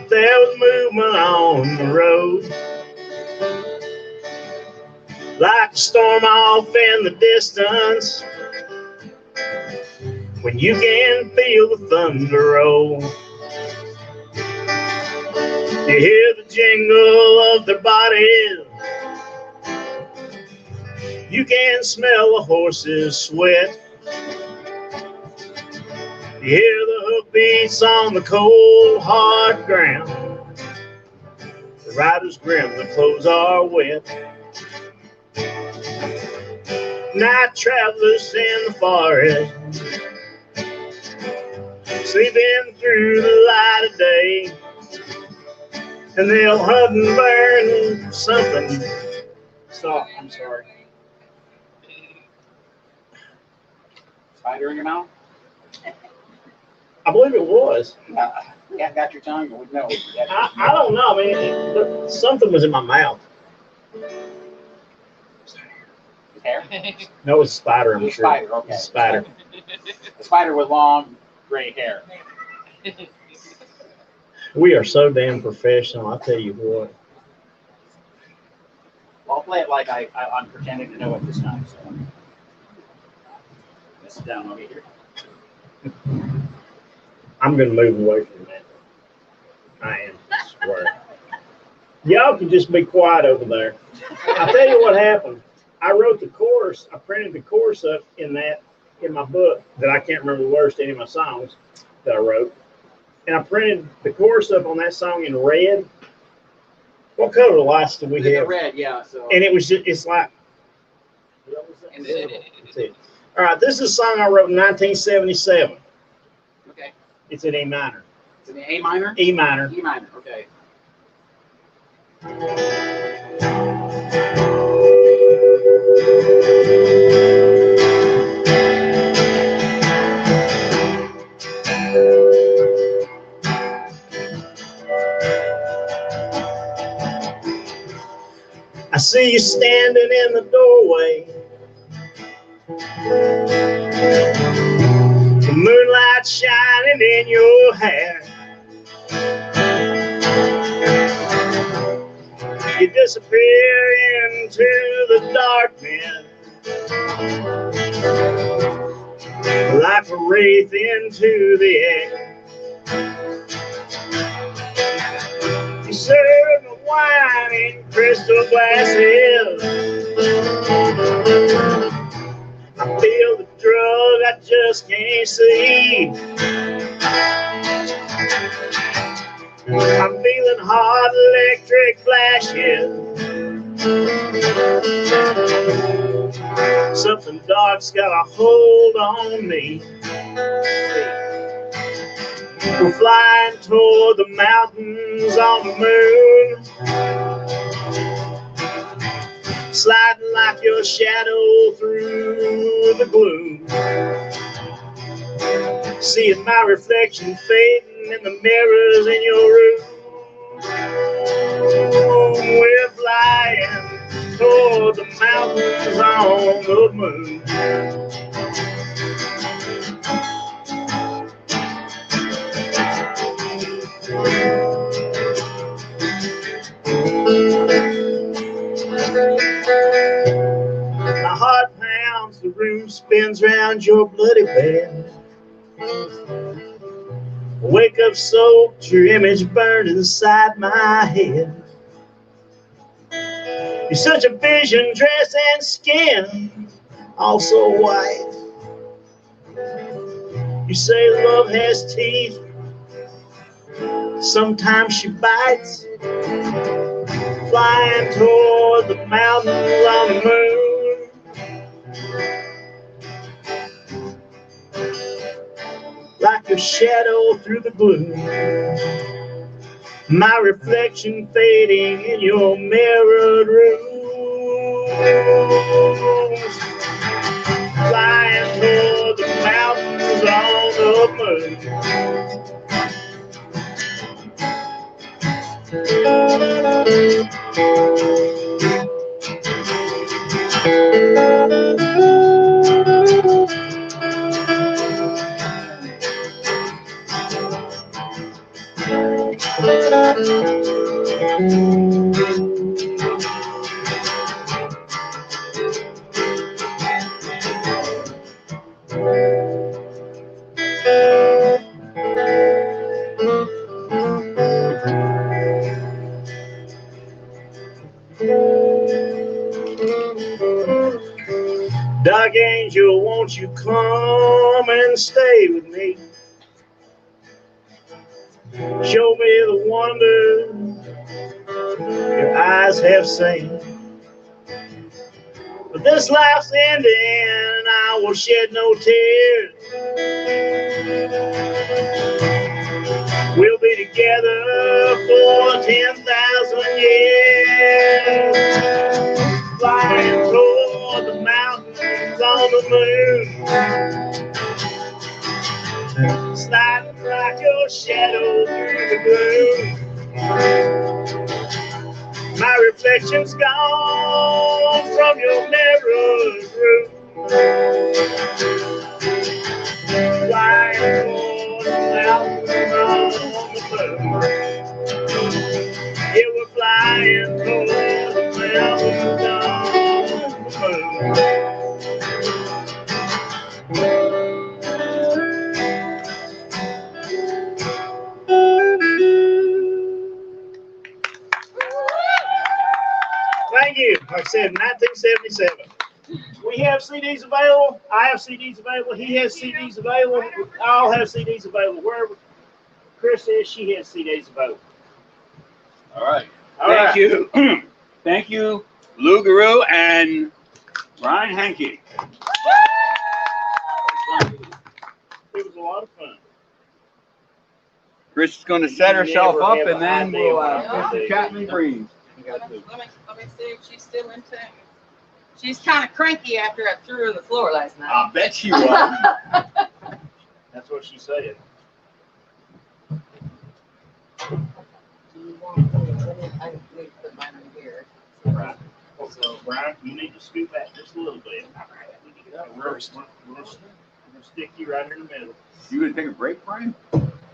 There was movement on the road, like a storm off in the distance, when you can feel the thunder roll. You hear the jingle of their bodies, you can smell the horses' sweat. You hear the hoofbeats on the cold, hard ground. The riders grim, the clothes are wet. Night travelers in the forest, sleeping through the light of day. And they'll hunt and burn something. Stop, I'm sorry. Spider in your mouth? I believe it was. Yeah, got your tongue, but no. I don't know, man. Something was in my mouth. Hair? No, it's a spider, I'm sure. Spider, okay. It's a spider. A spider with long gray hair. We are so damn professional, I'll tell you what. I'll play it like I'm pretending to know it this time. So. Let's sit down over here. I'm going to move away from that. I am, I swear. Y'all can just be quiet over there. I'll tell you what happened. I wrote the chorus. I printed the chorus up in my book that I can't remember the words to any of my songs that I wrote. And I printed the chorus up on that song in red. What color lights do we have? Red, yeah. So. And it was just, it's like. That's it. All right, this is a song I wrote in 1977. Okay. It's in A minor. It's in A minor? E minor. E minor, okay. I see you standing in the doorway. The moonlight shining in your hair. You disappear into the darkness like a wraith into the air. You serve me wine in crystal glasses. I feel the drug I just can't see. I'm feeling hot electric flashes. Something dark's got a hold on me. We're flying toward the mountains on the moon. sliding like your shadow through the gloom. Seeing my reflection fading in the mirrors in your room. We're flying toward the mountains on the moon. My heart pounds, the room spins round your bloody bed. Wake up soaked, your image burned inside my head. You're such a vision, dress and skin, all so white. You say love has teeth, sometimes she bites. Flying toward the mountains on the moon. Like your shadow through the gloom. My reflection fading in your mirrored room. Flying toward the mountains on the moon. Dark angel, won't you come and stay with me? Show me the wonder your eyes have seen. But this life's ending, and I will shed no tears. We'll be together for 10,000 years. Flying toward the mountains on the moon. Sliding like your shadow through the gloom. My reflection's gone from your mirror's room. Flying toward the mountains on the moon. Yeah, we're flying toward the mountains on the Thank you. Like I said, 1977. We have CDs available. I have CDs available. He has CDs available. We all have CDs available. Wherever Chris is, she has CDs available. All right. All Thank right. you. Thank you, Lou Garou and Ryan Henke. It was a lot of fun. Chris is going to set herself Never up, have and then an idea we'll what I'm Mr. gonna do. Chapman Greens. Let me see if she's still in town. She's kind of cranky after I threw her on the floor last night. I bet she was. That's what she said. Do you want me to put mine in here? Right. So, Brian, you need to scoot back just a little bit. We're gonna stick you right in the middle. You going to take a break, Brian?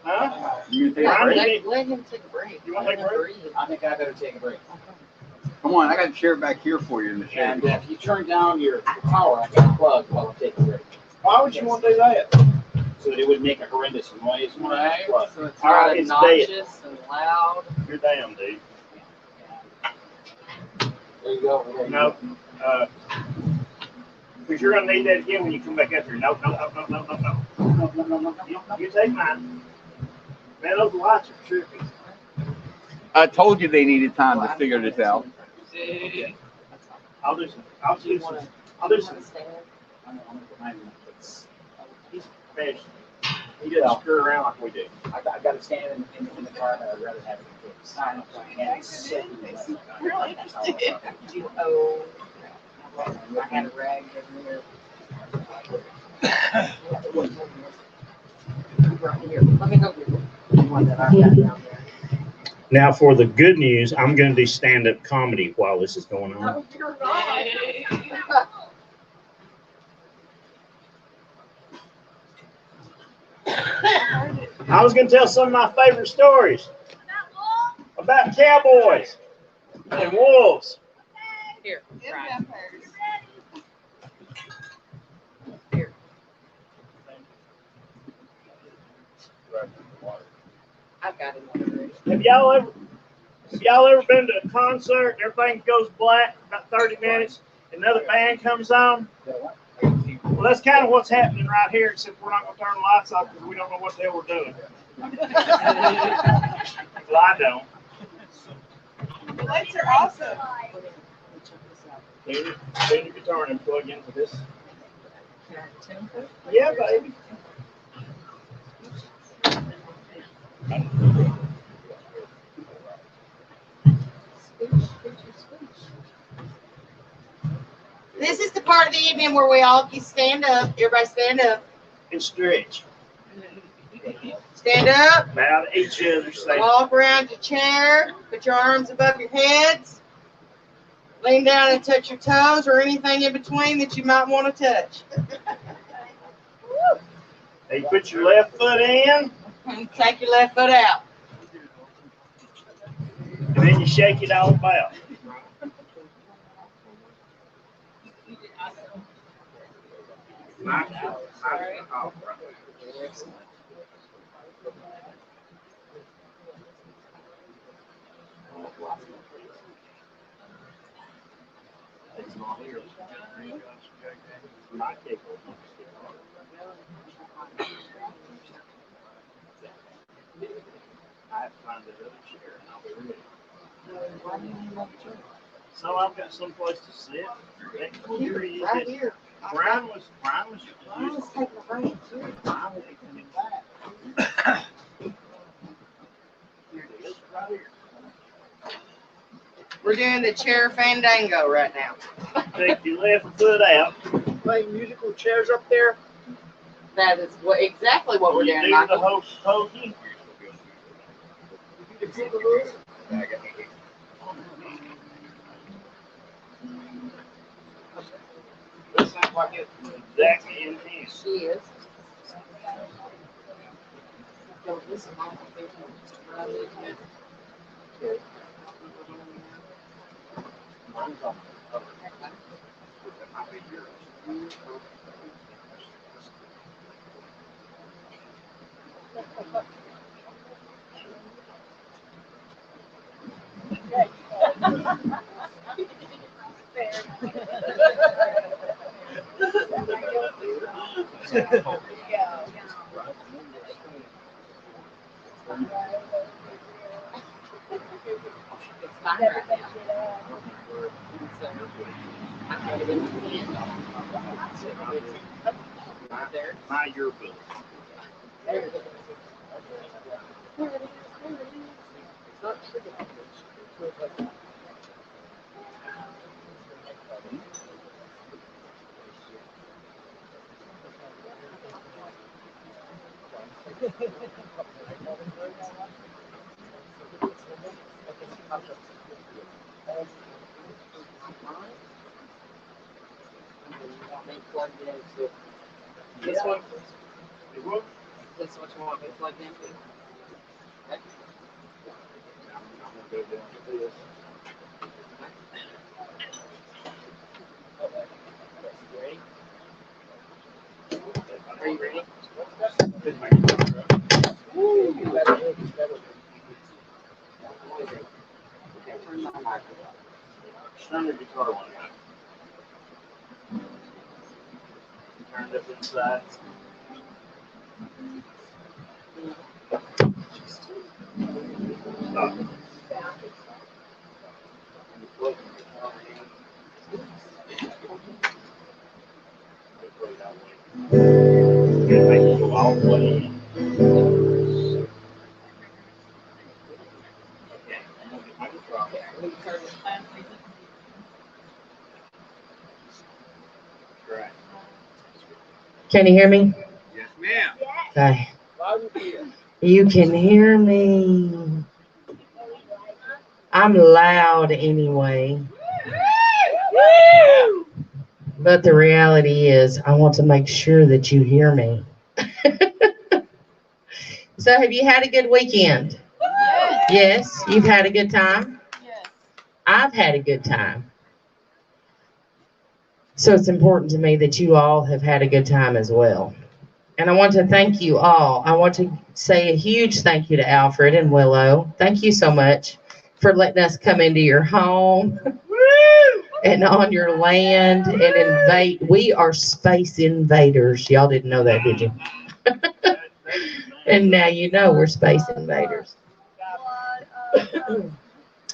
Huh? You going to take a break? Let him take a break. You want to take a break? I think I better take a break. Come on, I got a chair back here for you in the shade. And if you turn down your power, I got a plug while I'm taking a break. Why would you want to do that? So that it would make a horrendous noise when I Right, plug. so it's All right, not it's obnoxious and loud. You're damn, dude. There you go. There you No. go. Because you're going to need that again when you come back up here. No. You take mine. Man, those lights are trippy. I told you they needed time to figure this out. I'll do some. I'm gonna stand. I'm gonna put mine in. It's- He's professional. He doesn't screw around like we do. I got to stand in the car, but I'd rather have it in the sign up. And sit in the left. Really interested. Oh. I had a rag in there. Right here. Let me go get the one that I got down there. Now for the good news, I'm going to do stand-up comedy while this is going on. Oh, you're right. I was going to tell some of my favorite stories about cowboys and wolves. Here, right. I've got it already. Have y'all ever been to a concert? Everything goes black for about 30 minutes. Another band comes on. Well, that's kind of what's happening right here, except we're not going to turn the lights off because we don't know what the hell we're doing. Well, I don't. The lights are awesome. Tune your guitar and plug into this. Yeah, baby. This is the part of the evening where we all can stand up. Everybody stand up. And stretch. Stand up. Bow to each other. Say, Walk around your chair. Put your arms above your heads. Lean down and touch your toes or anything in between that you might want to touch. hey, put your left foot in. And take your left foot out. And then you shake it all about. So I've got someplace to sit. Right here. Brian was taking a break too. We're doing the chair fandango right now. Take your left foot out. Play musical chairs up there. That is exactly what we're You doing, do the Michael. hokey pokey. This sounds like it's exactly in here. She is. So this is my favorite. Mine's on the cover. That might be yours. My your book. This one. It will. This is what you want me to plug into. Okay. I'm gonna go down to this. Ready? Are you ready? Turn the guitar one out. Turn it inside. Stop. Good, make it go all the way in. Okay, I'm gonna get my guitar. Can you hear me? Yes, ma'am. Okay. You can hear me. I'm loud anyway. But the reality is, I want to make sure that you hear me. So, have you had a good weekend? Yes. You've had a good time? Yes. I've had a good time. So, it's important to me that you all have had a good time as well. And I want to thank you all. I want to say a huge thank you to Alfred and Willow. Thank you so much for letting us come into your home and on your land and invade. We are space invaders. Y'all didn't know that, did you? And now you know we're space invaders.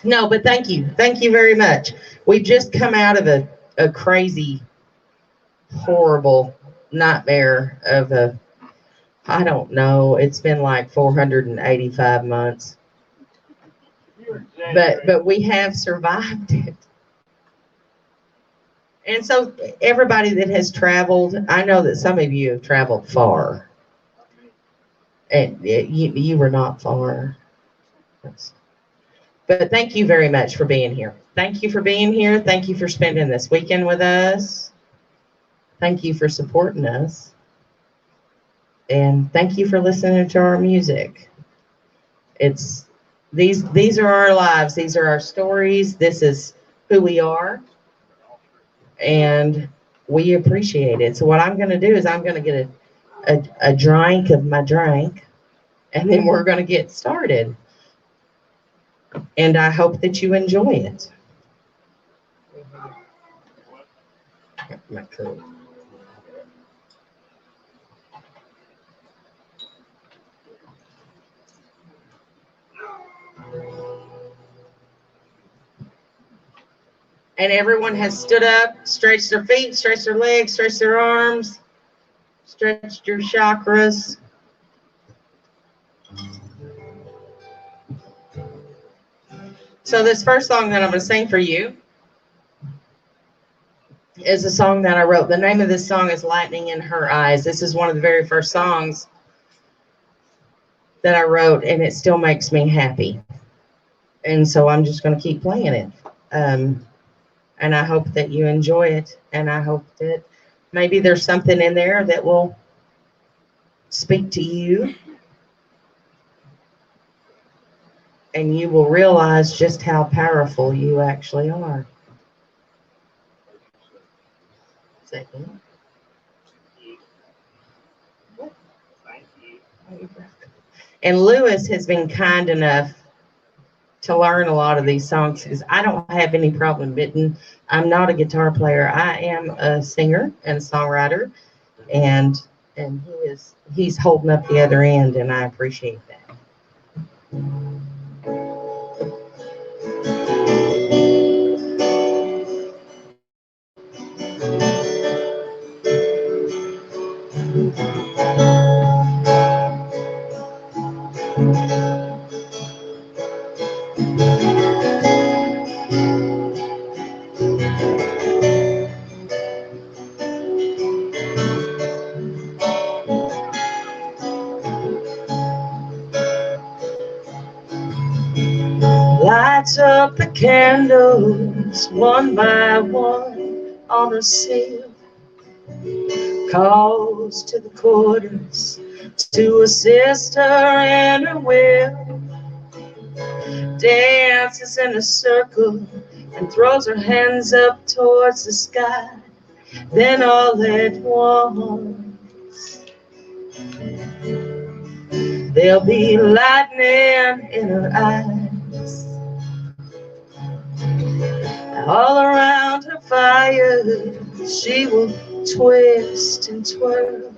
No, but thank you. Thank you very much. We've just come out of a crazy, horrible nightmare of I don't know. It's been like 485 months. But we have survived it. And so everybody that has traveled, I know that some of you have traveled far. And you were not far. But thank you very much for being here. Thank you for being here. Thank you for spending this weekend with us. Thank you for supporting us. And thank you for listening to our music. It's these are our lives. These are our stories. This is who we are. And we appreciate it. So what I'm going to do is I'm going to get a drink of my drink, and then we're going to get started. And I hope that you enjoy it. My coat. And everyone has stood up, stretched their feet, stretched their legs, stretched their arms, stretched your chakras. So this first song that I'm going to sing for you is a song that I wrote. The name of this song is Lightning in Her Eyes. This is one of the very first songs that I wrote, and it still makes me happy. And so I'm just going to keep playing it. And I hope that you enjoy it. And I hope that maybe there's something in there that will speak to you. And you will realize just how powerful you actually are. Second. Thank you. And Lewis has been kind enough to learn a lot of these songs because I don't have any problem admitting I'm not a guitar player. I am a singer and a songwriter, and he's holding up the other end, and I appreciate that. Lights up the candles one by one on a sill. Calls to the quarters to a sister and her will. Dances in a circle and throws her hands up towards the sky. Then all at once there'll be lightning in her eyes. All around her fire she will twist and twirl.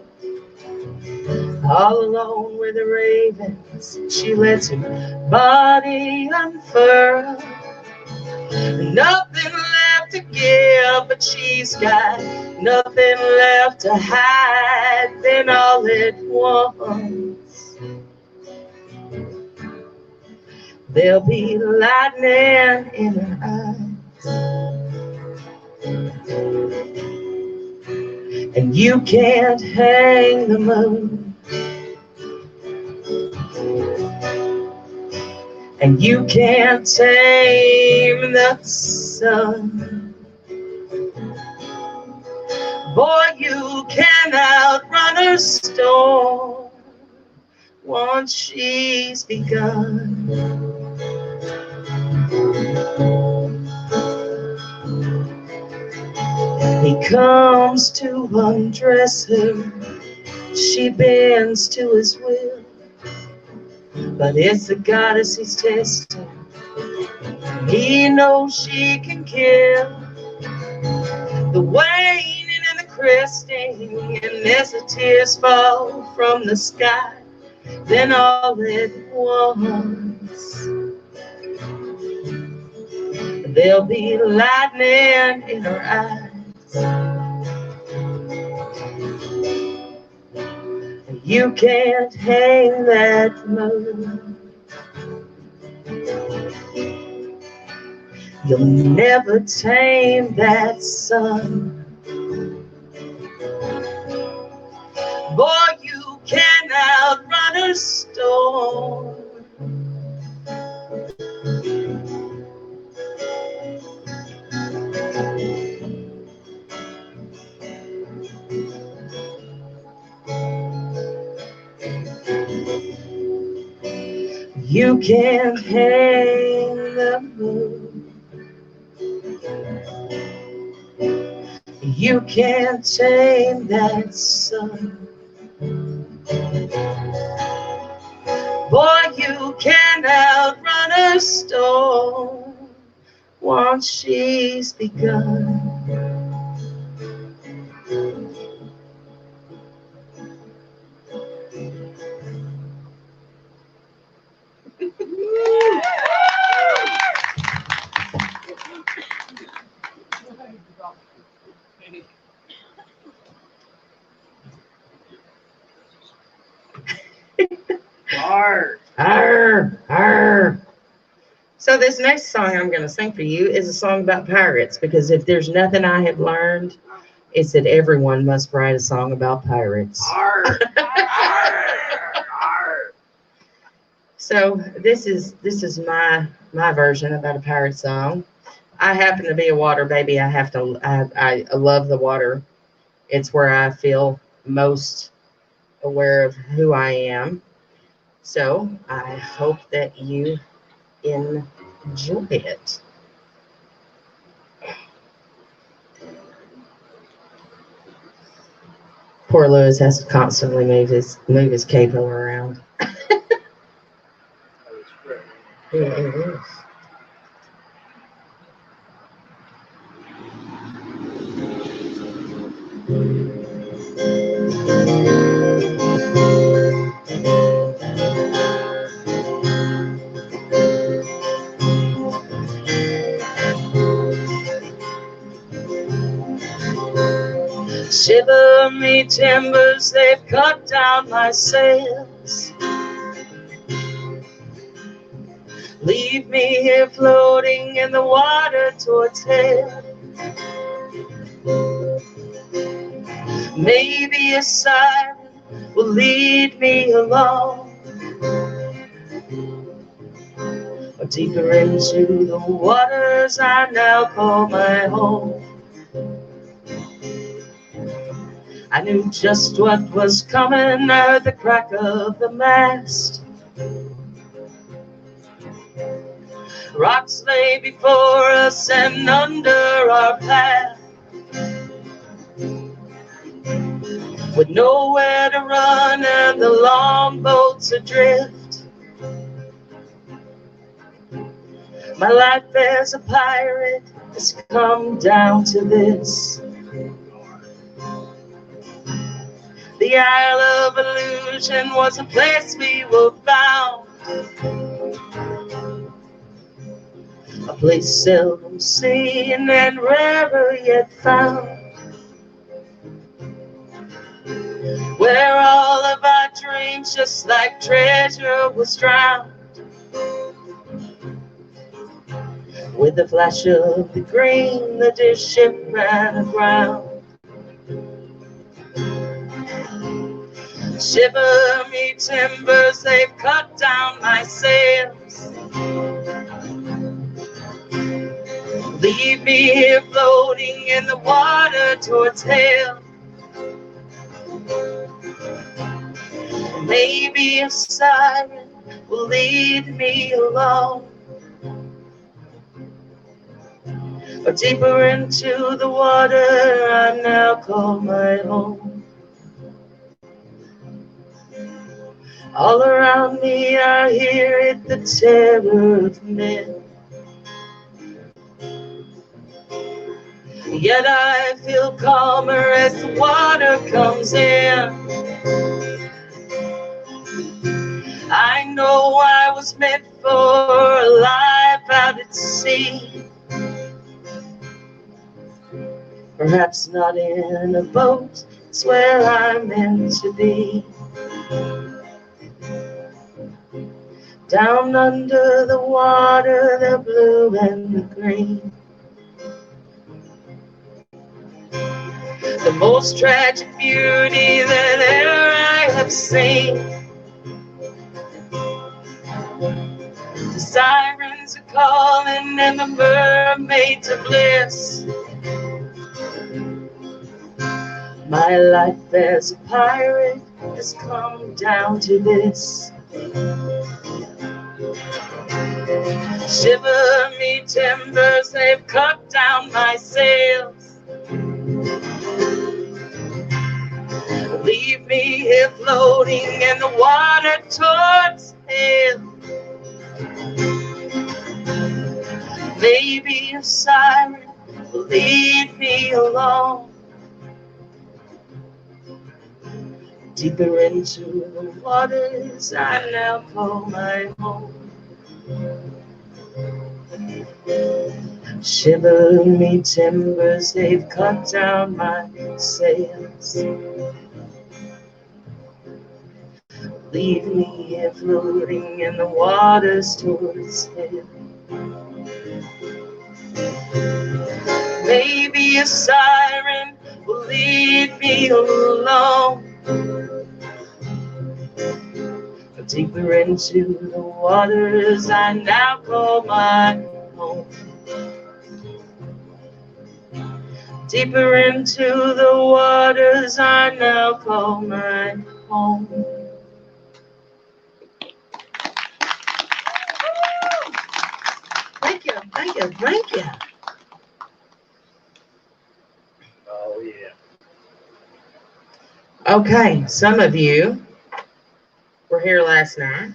All alone with the ravens she lets her body unfurl. Nothing left to give, but she's got nothing left to hide. Then all at once there'll be lightning in her eyes. And you can't hang the moon, and you can't tame the sun. Boy, you can outrun a storm once she's begun. He comes to undress her, she bends to his will, but it's the goddess he's testing. He knows she can kill. The waning and the cresting, and as the tears fall from the sky, then all at once there'll be lightning in her eyes. You can't hang that moon, you'll never tame that sun. Boy, you can outrun a storm. You can't hang the moon, you can't tame that sun. Boy, you can outrun a storm once she's begun. Arr. Arr, arr. So this next song I'm going to sing for you is a song about pirates, because if there's nothing I have learned, it's that everyone must write a song about pirates. Arr. Arr. Arr. So this is my version about a pirate song. I happen to be a water baby. I love the water. It's where I feel most aware of who I am. So I hope that you enjoy it. Poor Lewis has to constantly move his capo around. Yeah, it is. Shiver me timbers, they've cut down my sails. Leave me here floating in the water towards hell. Maybe a siren will lead me along, or deeper into the waters I now call my home. I knew just what was coming, I heard the crack of the mast. Rocks lay before us and under our path, with nowhere to run and the longboats adrift. My life as a pirate has come down to this. The Isle of Illusion was a place we were bound, a place seldom seen and rarer yet found, where all of our dreams, just like treasure, was drowned. With the flash of the green, the dear ship ran aground. Shiver me timbers, they've cut down my sails. Leave me here floating in the water towards hell. Maybe a siren will lead me along, or deeper into the water I now call my home. All around me I hear it, the terror of men. Yet I feel calmer as the water comes in. I know I was meant for a life out at sea. Perhaps not in a boat, it's where I'm meant to be. Down under the water, the blue and the green. The most tragic beauty that ever I have seen. The sirens are calling and the mermaids are bliss. My life as a pirate has come down to this. Shiver me timbers, they've cut down my sails. Leave me here floating in the water towards hell. Maybe a siren will lead me along, deeper into the waters I now call my home. Shiver me timbers, they've cut down my sails. Leave me here floating in the waters towards hell. Maybe a siren will lead me along, deeper into the waters I now call my home. Deeper into the waters I now call my home. Thank you, thank you, thank you. Oh, yeah. Okay, some of you were here last night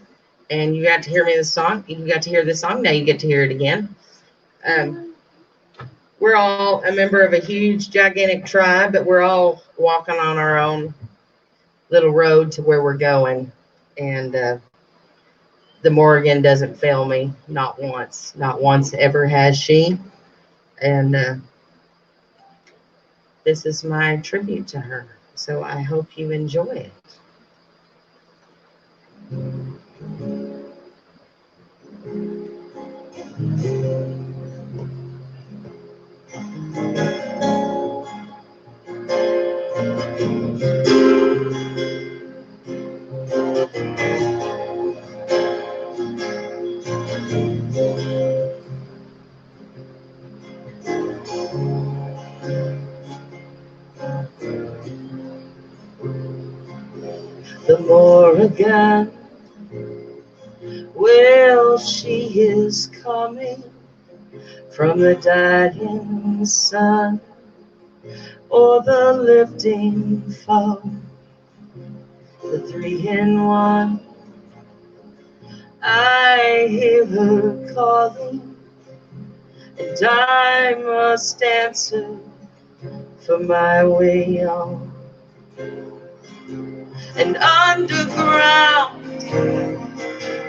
and you got to hear me the song. You got to hear the song, now you get to hear it again. We're all a member of a huge, gigantic tribe, but we're all walking on our own little road to where we're going. And the Morgan doesn't fail me, not once ever has she. And this is my tribute to her. So I hope you enjoy it. The Morgan, well, she is coming from the dying sun or the lifting foam, the 3 in 1. I hear her calling, and I must answer for my way on. And underground,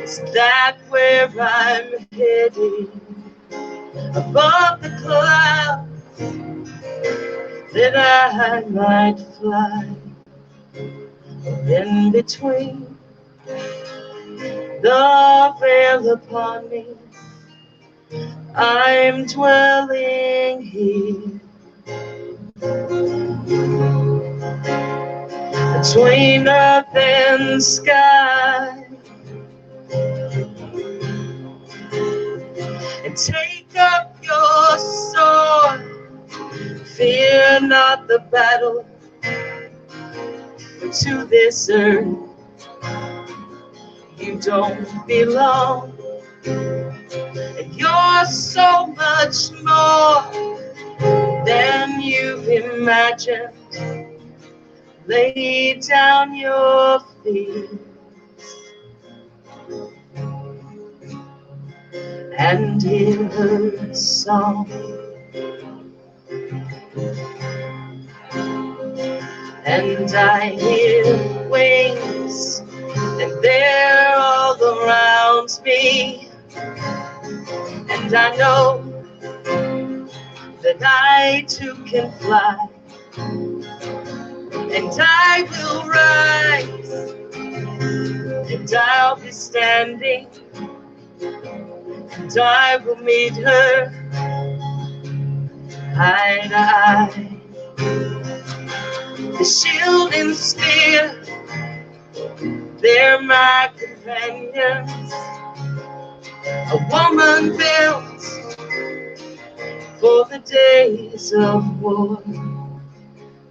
is that where I'm heading? Above the clouds, that I might fly. In between, the veil upon me, I'm dwelling here. between earth and sky, and take up your sword. Fear not the battle, for to this earth you don't belong. And you're so much more than you've imagined. Lay down your fears and hear her song. And I hear wings, and they're all around me. And I know that I too can fly. And I will rise, and I'll be standing, and I will meet her eye to eye. The shield and spear, they're my companions. A woman built for the days of war.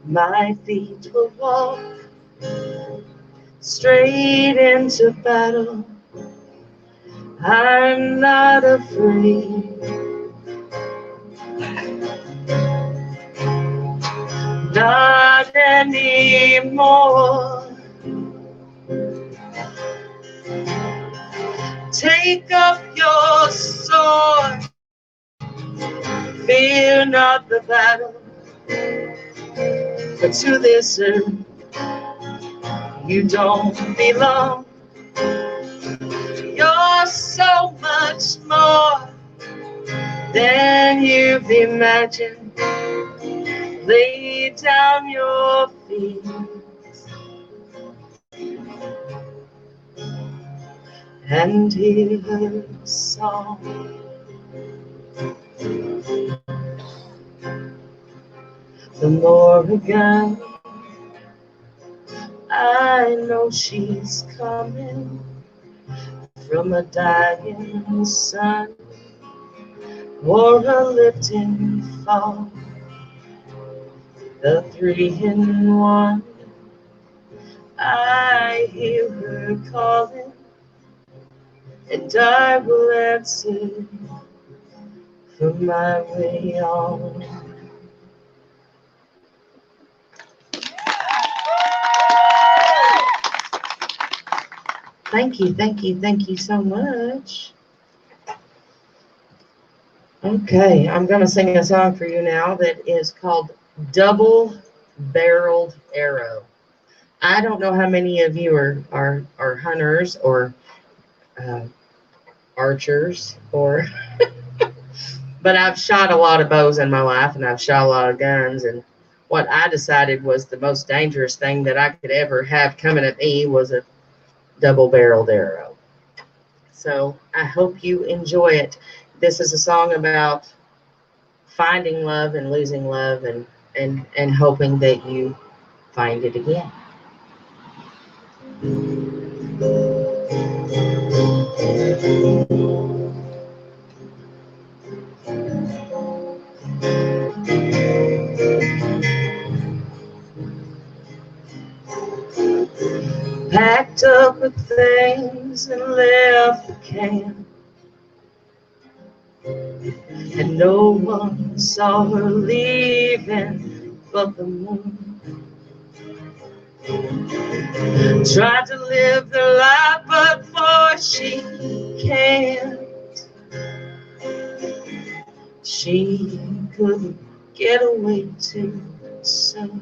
My feet will walk straight into battle. I'm not afraid. Not anymore. Take up your sword. Fear not the battle, for to this earth you don't belong. You're so much more than you've imagined. Lay down your feet and hear her song. The more again, I know she's coming from a dying sun or a lifting fall. The 3 in 1, I hear her calling, and I will answer from my way on. Thank you, thank you, thank you so much. Okay, I'm going to sing a song for you now that is called Double Barreled Arrow. I don't know how many of you are hunters or archers, or but I've shot a lot of bows in my life, and I've shot a lot of guns, and what I decided was the most dangerous thing that I could ever have coming at me was a double-barreled arrow. So I hope you enjoy it. This is a song about finding love and losing love, and hoping that you find it again. Packed up with things and left the camp, and no one saw her leaving but the moon. Tried to live the life, but for she can't. She couldn't get away too soon.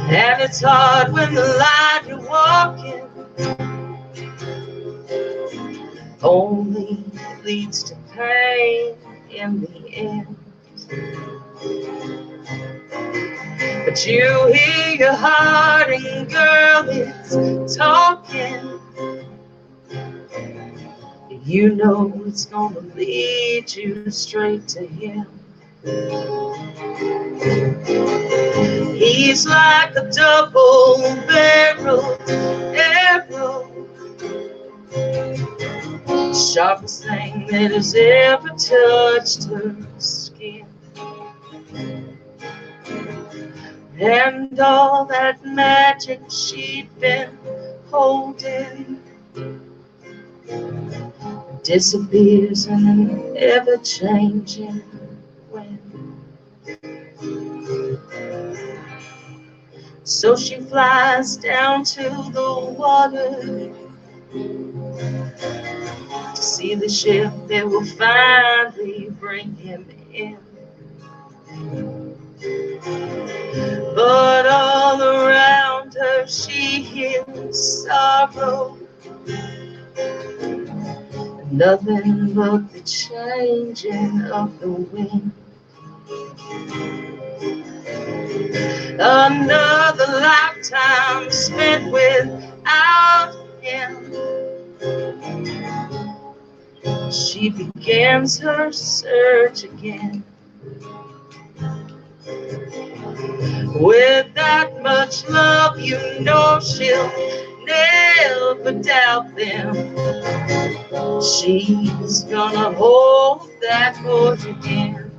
And it's hard when the line you're walking only leads to pain in the end. But you hear your heart, and girl, it's talking. You know it's gonna lead you straight to him. He's like a double-barreled arrow, sharpest thing that has ever touched her skin. And all that magic she'd been holding disappears in an ever-changing wind. So she flies down to the water to see the ship that will finally bring him in. But all around her she hears sorrow, nothing but the changing of the wind. Another lifetime spent without him. She begins her search again. With that much love, you know she'll never doubt them. She's gonna hold that horse again.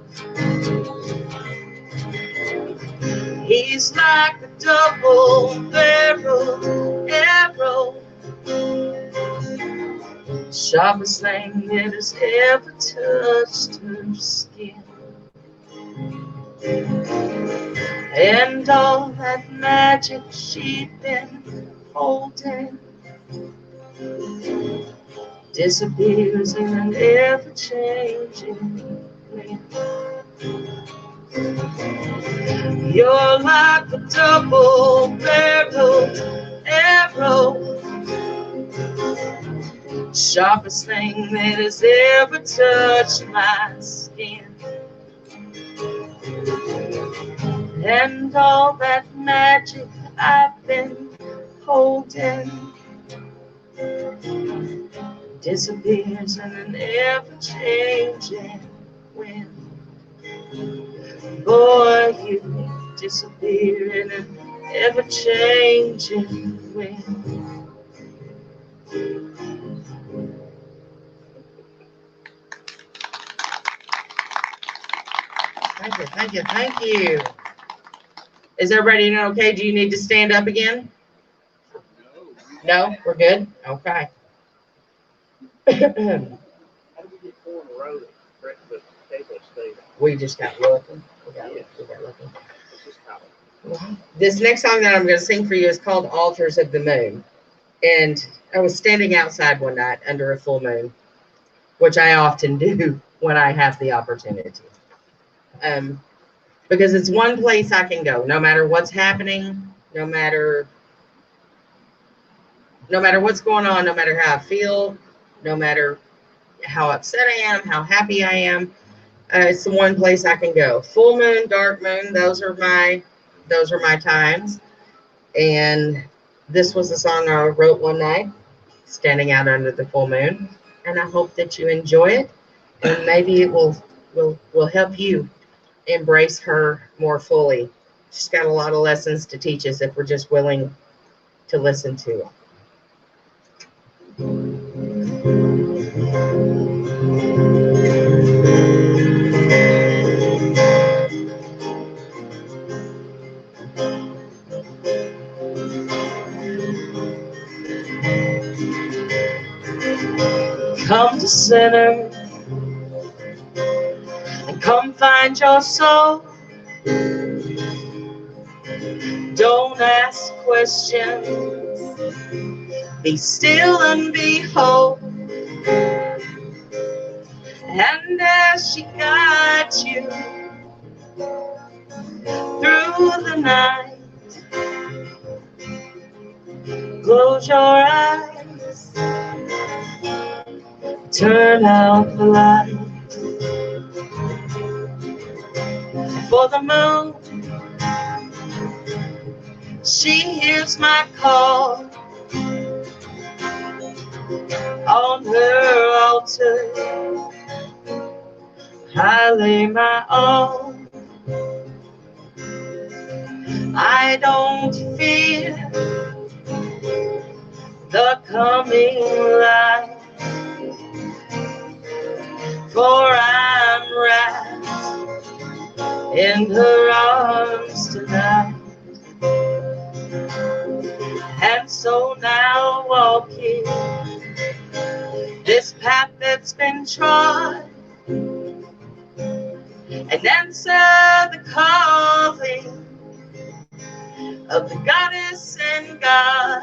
He's like a double-barreled arrow, sharpest thing that has ever touched her skin. And all that magic she'd been holding disappears in an ever-changing wind. You're like a double-barreled arrow, sharpest thing that has ever touched my skin. And all that magic I've been holding disappears in an ever-changing wind. Boy, you disappear in an ever-changing wind. Thank you, thank you, thank you. Is everybody doing okay? Do you need to stand up again? No, we're good? Okay. How did we get 4 in a row that the table stayed on? We just got lucky. We got lucky. It's just how This next song that I'm going to sing for you is called Altars of the Moon. And I was standing outside one night under a full moon, which I often do when I have the opportunity. Because it's one place I can go, no matter what's happening, no matter what's going on, no matter how I feel, no matter how upset I am, how happy I am. It's the one place I can go. Full moon, dark moon, those are my times. And this was a song I wrote one night, standing out under the full moon. And I hope that you enjoy it, and maybe it will help you embrace her more fully. She's got a lot of lessons to teach us if we're just willing to listen to her. Come to center and come find your soul. Don't ask questions. Be still and behold. And as she guides you through the night, close your eyes, turn out the light. For the moon, she hears my call. On her altar, I lay my all. I don't fear the coming light, for I'm wrapped in her arms tonight. And so now walking this path that's been trod, and answer the calling of the goddess and God.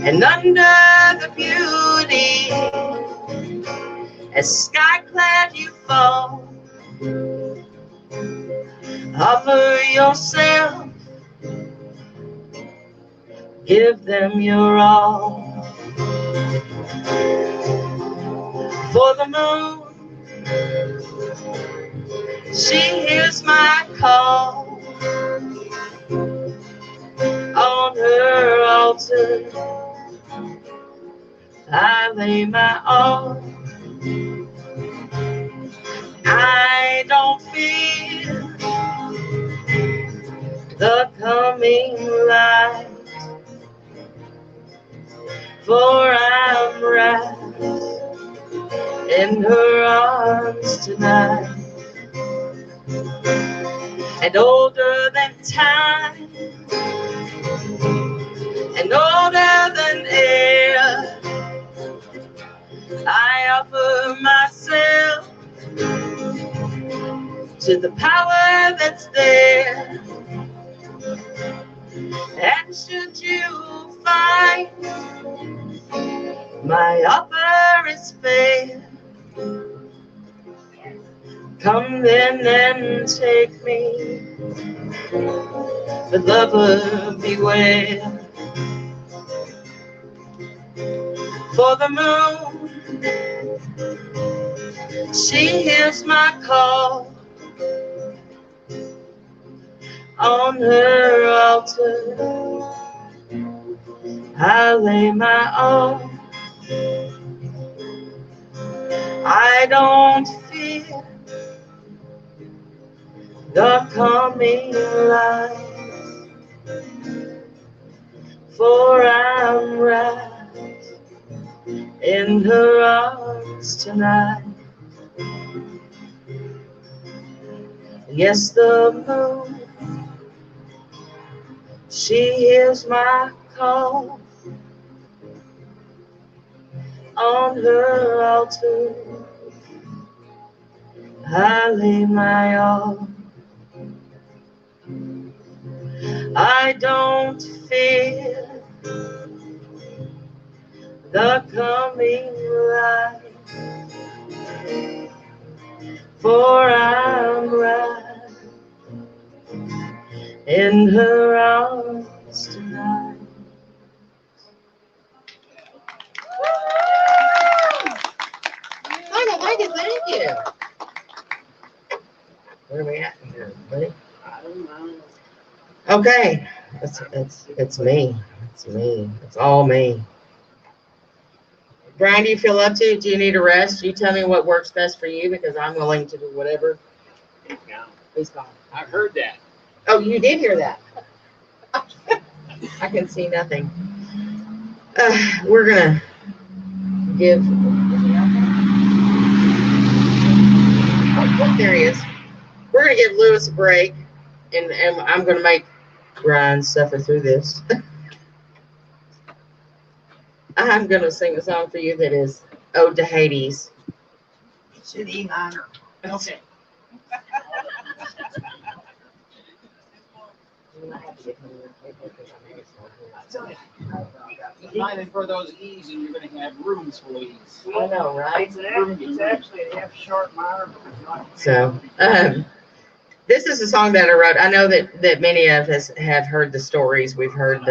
And under the beauty, as sky-clad you fall, offer yourself, give them your all. For the moon, she hears my call. On her altar, I lay my all. I don't fear the coming light, for I'm wrapped in her arms tonight. And older than time, and older than air, I offer myself to the power that's there. And should you find my offer is fair, come then and take me, but lover beware. For the moon, she hears my call. On her altar, I lay my all. I don't fear the coming light, for I'm wrapped in her arms tonight. Yes, the moon, she hears my call. On her altar, I lay my all. I don't fear the coming light, for I'm wrapped in her arms tonight. I like it, thank you. Where are we at here, buddy? I don't know. Okay, it's me. It's me. It's all me. Brian, do you feel up to it? Do you need a rest? You tell me what works best for you, because I'm willing to do whatever. Yeah. Please call. I heard that. Oh, you did hear that. I can see nothing. We're gonna give. Oh, there he is. We're gonna give Lewis a break, and I'm gonna make Brian suffer through this. I'm gonna sing a song for you that is Ode to Hades. It's in E minor. Okay. Trying for those E's, and you're going to have rooms full of E's. I know, right? It's actually an F sharp minor. So, this is a song that I wrote. I know that many of us have heard the stories. We've heard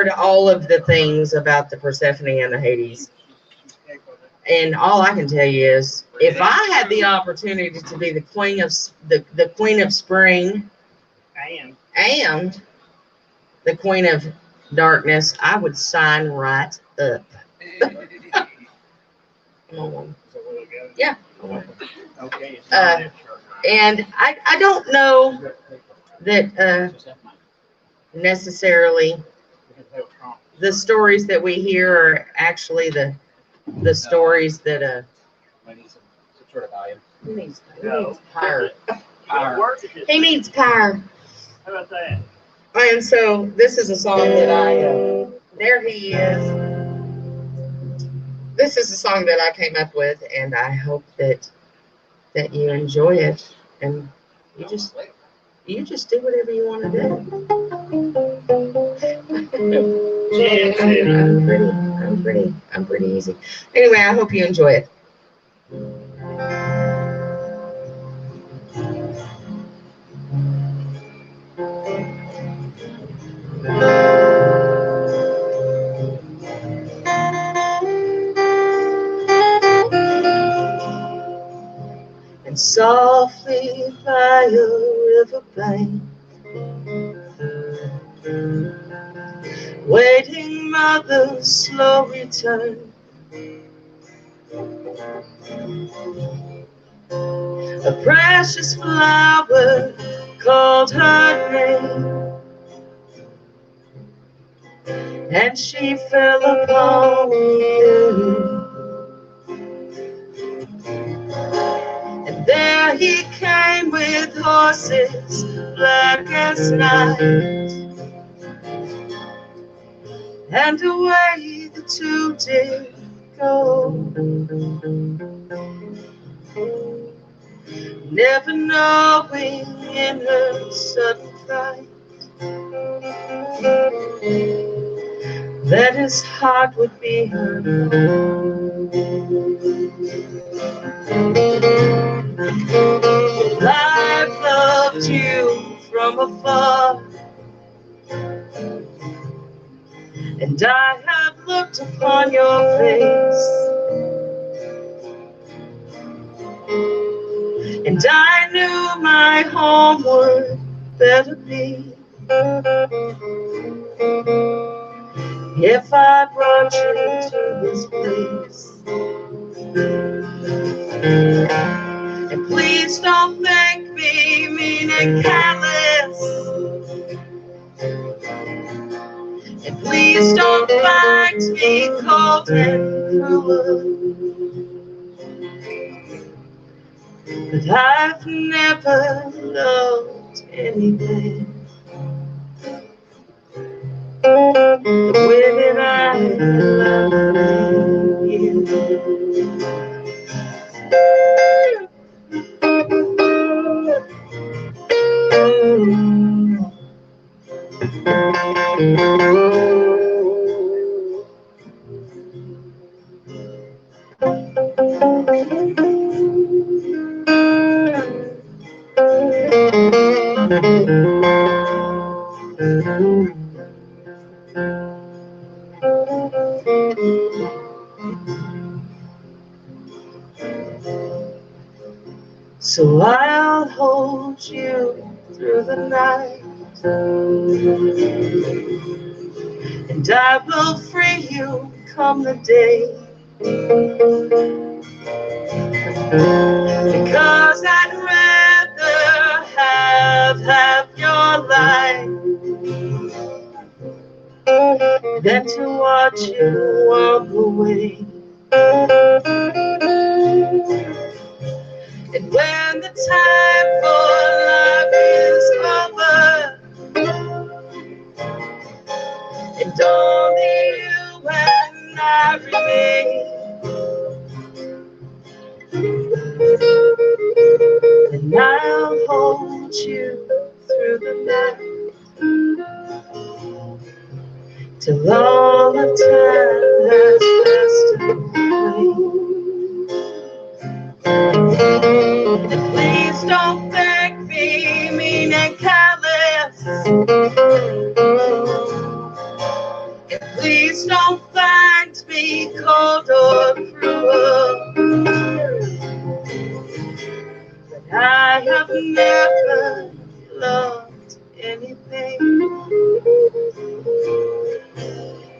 all of the things about the Persephone and the Hades. And all I can tell you is, if I had the opportunity to be the queen of the queen of spring and the queen of darkness, I would sign right up. Come on. Yeah. Okay. It's not that shirt. And I don't know that necessarily the stories that we hear are actually the stories that Sort of volume. he needs power. He needs power. How about that? And so this is a song that there he is. This is a song that I came up with, and I hope that you enjoy it, and you just do whatever you want to do. I'm pretty easy. Anyway, I hope you enjoy it. And softly by a riverbank, waiting mother's slow return, a precious flower called her name, and she fell upon him. And there he came with horses black as night, and away the two did go, never knowing in her sudden fright that his heart would be her own. I've loved you from afar, and I have looked upon your face, and I knew my home would better be if I brought you to this place. And please don't think me mean and callous, and please don't find me cold and cruel, but I've never loved anything the way that I love you. So I'll hold you through the night, and I will free you come the day, because I'd rather have your life than to watch you walk away. And when the time for love is over, and only you and I remain, then I'll hold you through the night, till all the time has passed away. And please don't think me mean and callous, and please don't find me cold or cruel, but I have never loved anything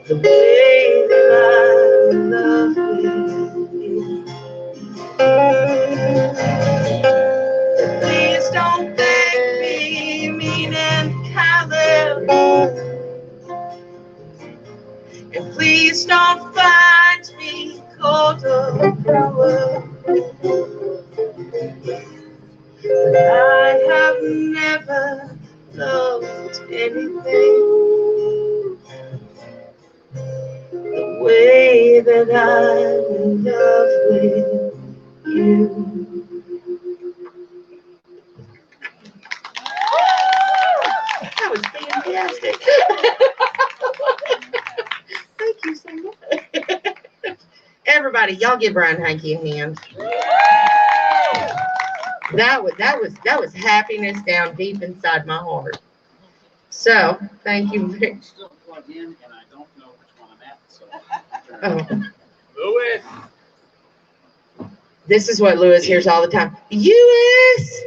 the way that I love you. And please don't find me cold or cruel. I have never loved anything the way that I'm in love with you. That was fantastic. Thank you so much. Everybody, y'all give Brian Henke a hand. That was happiness down deep inside my heart. So thank you. I'm still plugged in, and I don't know which one I'm at. So. Oh, Louis. this is what Lewis hears all the time. US.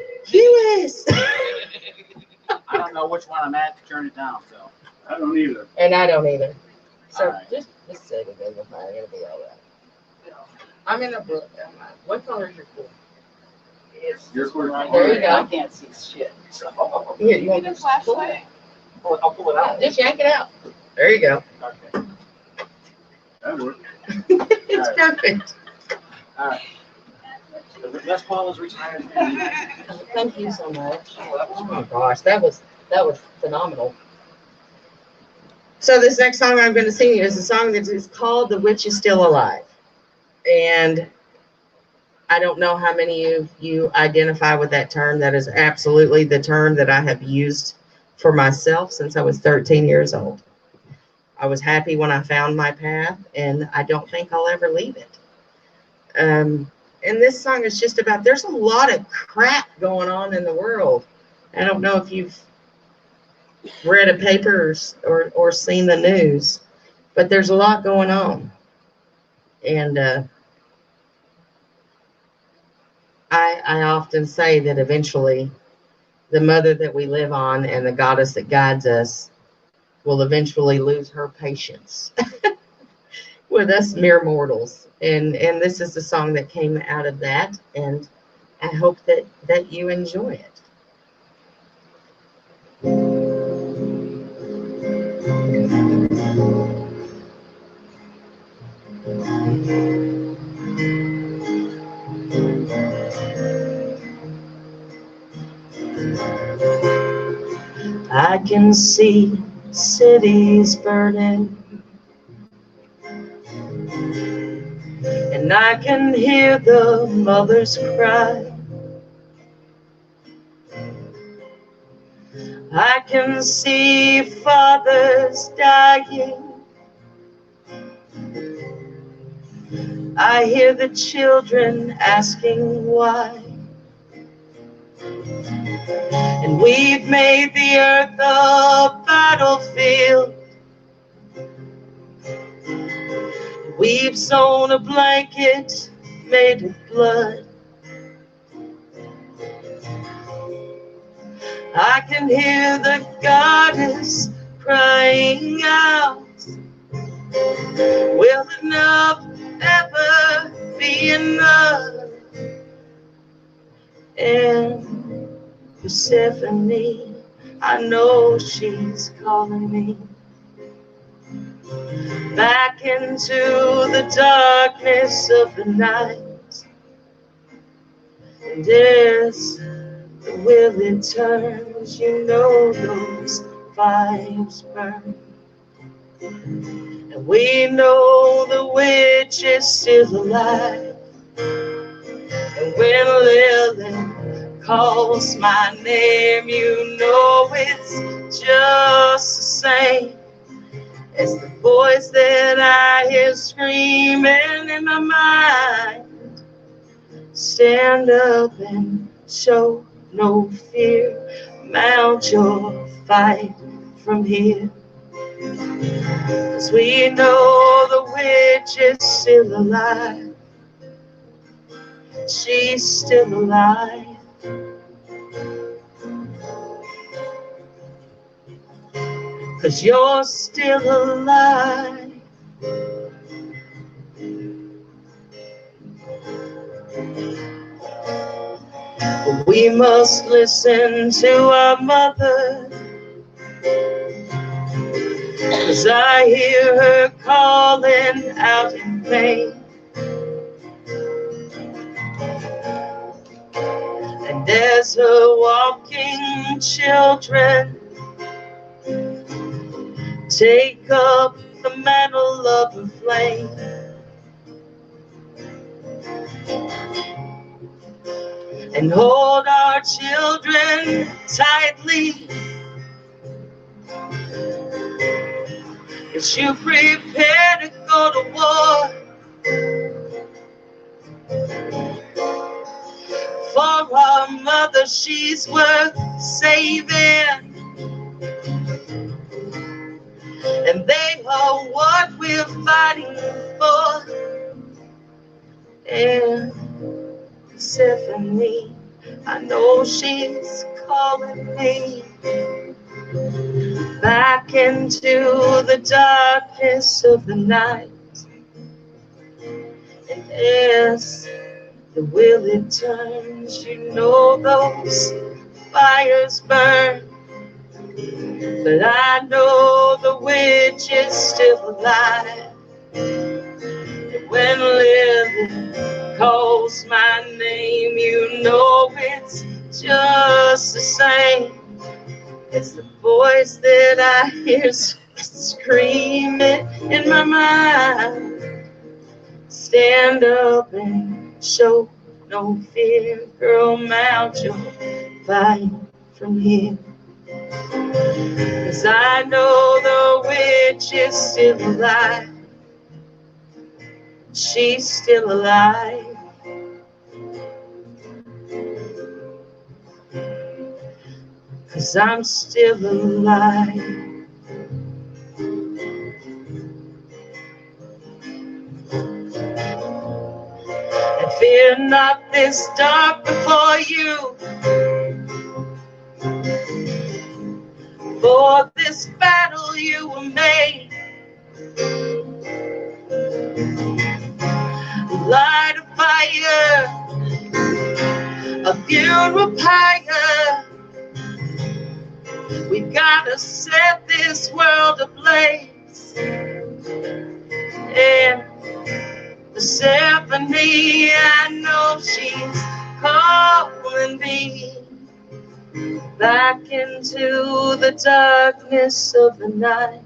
I don't know which one I'm at to turn it down. So. I don't either. And I don't either. So All right. just say the thing with mine. It'll be all right. I'm in a book. What color is your pool? It's Your this one right There here. you go. I can't see shit. So. Here, you want this flashlight? I'll pull it out. Just yank it out. There you go. Okay. That worked. It's All right. perfect. All right. Les Paul is retired. Thank you so much. Oh my gosh, that was phenomenal. So this next song I'm going to sing you is a song that is called "The Witch Is Still Alive," and I don't know how many of you identify with that term. That is absolutely the term that I have used for myself since I was 13 years old. I was happy when I found my path, and I don't think I'll ever leave it. And this song is just about, there's a lot of crap going on in the world. I don't know if you've read a paper or seen the news, but there's a lot going on. And I often say that eventually the mother that we live on and the goddess that guides us will eventually lose her patience with us mere mortals. And this is the song that came out of that, and I hope that you enjoy it. I can see cities burning, and I can hear the mothers cry. I can see fathers dying. I hear the children asking why. And we've made the earth a battlefield. We've sewn a blanket made of blood. I can hear the goddess crying out. Will enough ever be enough? And Persephone, I know she's calling me back into the darkness of the night. And as the wheel turns, you know those fires burn. And we know the witch is still alive. And when Lilith calls my name, you know it's just the same as the voice that I hear screaming in my mind. Stand up and show no fear. Mount your fight from here. 'Cause we know the witch is still alive. She's still alive. 'Cause you're still alive. But we must listen to our mother 'Cause I hear her calling out in pain. And as her walking children take up the mantle of a flame, and hold our children tightly as you prepare to go to war. For our mother, she's worth saving, and they are what we're fighting for. And except for me, I know she's calling me back into the darkness of the night. And as the wheel it turns, you know those fires burn. But I know the witch is still alive. And when Lily calls my name, you know it's just the same. It's the voice that I hear screaming in my mind. Stand up and show no fear, girl, mount your fight from here. 'Cause I know the witch is still alive. She's still alive. 'Cause I'm still alive. And fear not this dark before you, for this battle you were made. Light a fire, a purifier. We gotta set this world ablaze. And Stephanie, I know she's calling me back into the darkness of the night.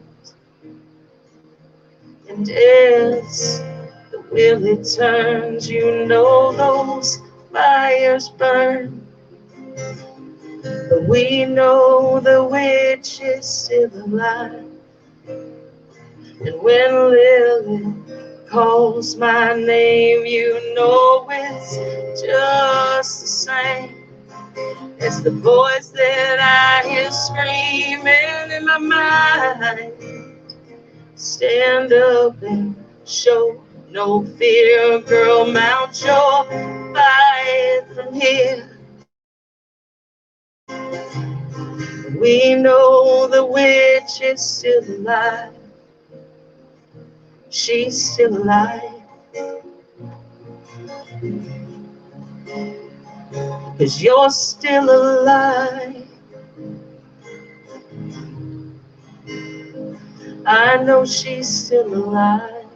And as the wheel it turns, you know those fires burn. But we know the witch is still alive. And when Lily calls my name, you know it's just the same. It's the voice that I hear screaming in my mind. Stand up and show no fear, girl, mount your fight from here. We know the witch is still alive. She's still alive. 'Cause you're still alive. I know she's still alive.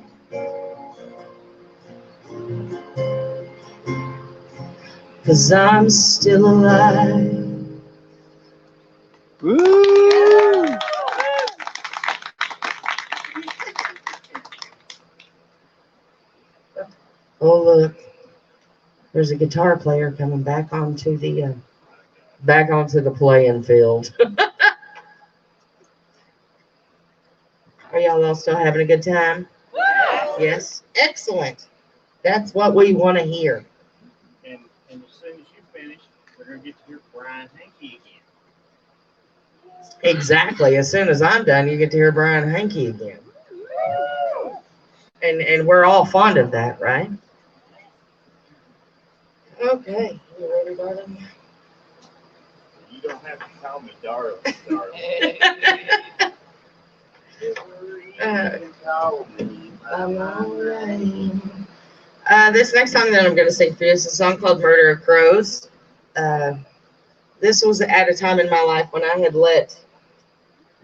'Cause I'm still alive. Woo! Oh, look, there's a guitar player coming back onto the playing field. Are y'all all still having a good time? Yes, excellent. That's what we want to hear. And as soon as you finish, we're going to get to hear Brian Henke again. Exactly. As soon as I'm done, you get to hear Brian Henke again. And we're all fond of that, right? Okay. You ready, darling? You don't have to call me darling, darling. I'm alright. This next song that I'm going to sing for you is a song called Murder of Crows. This was at a time in my life when I had let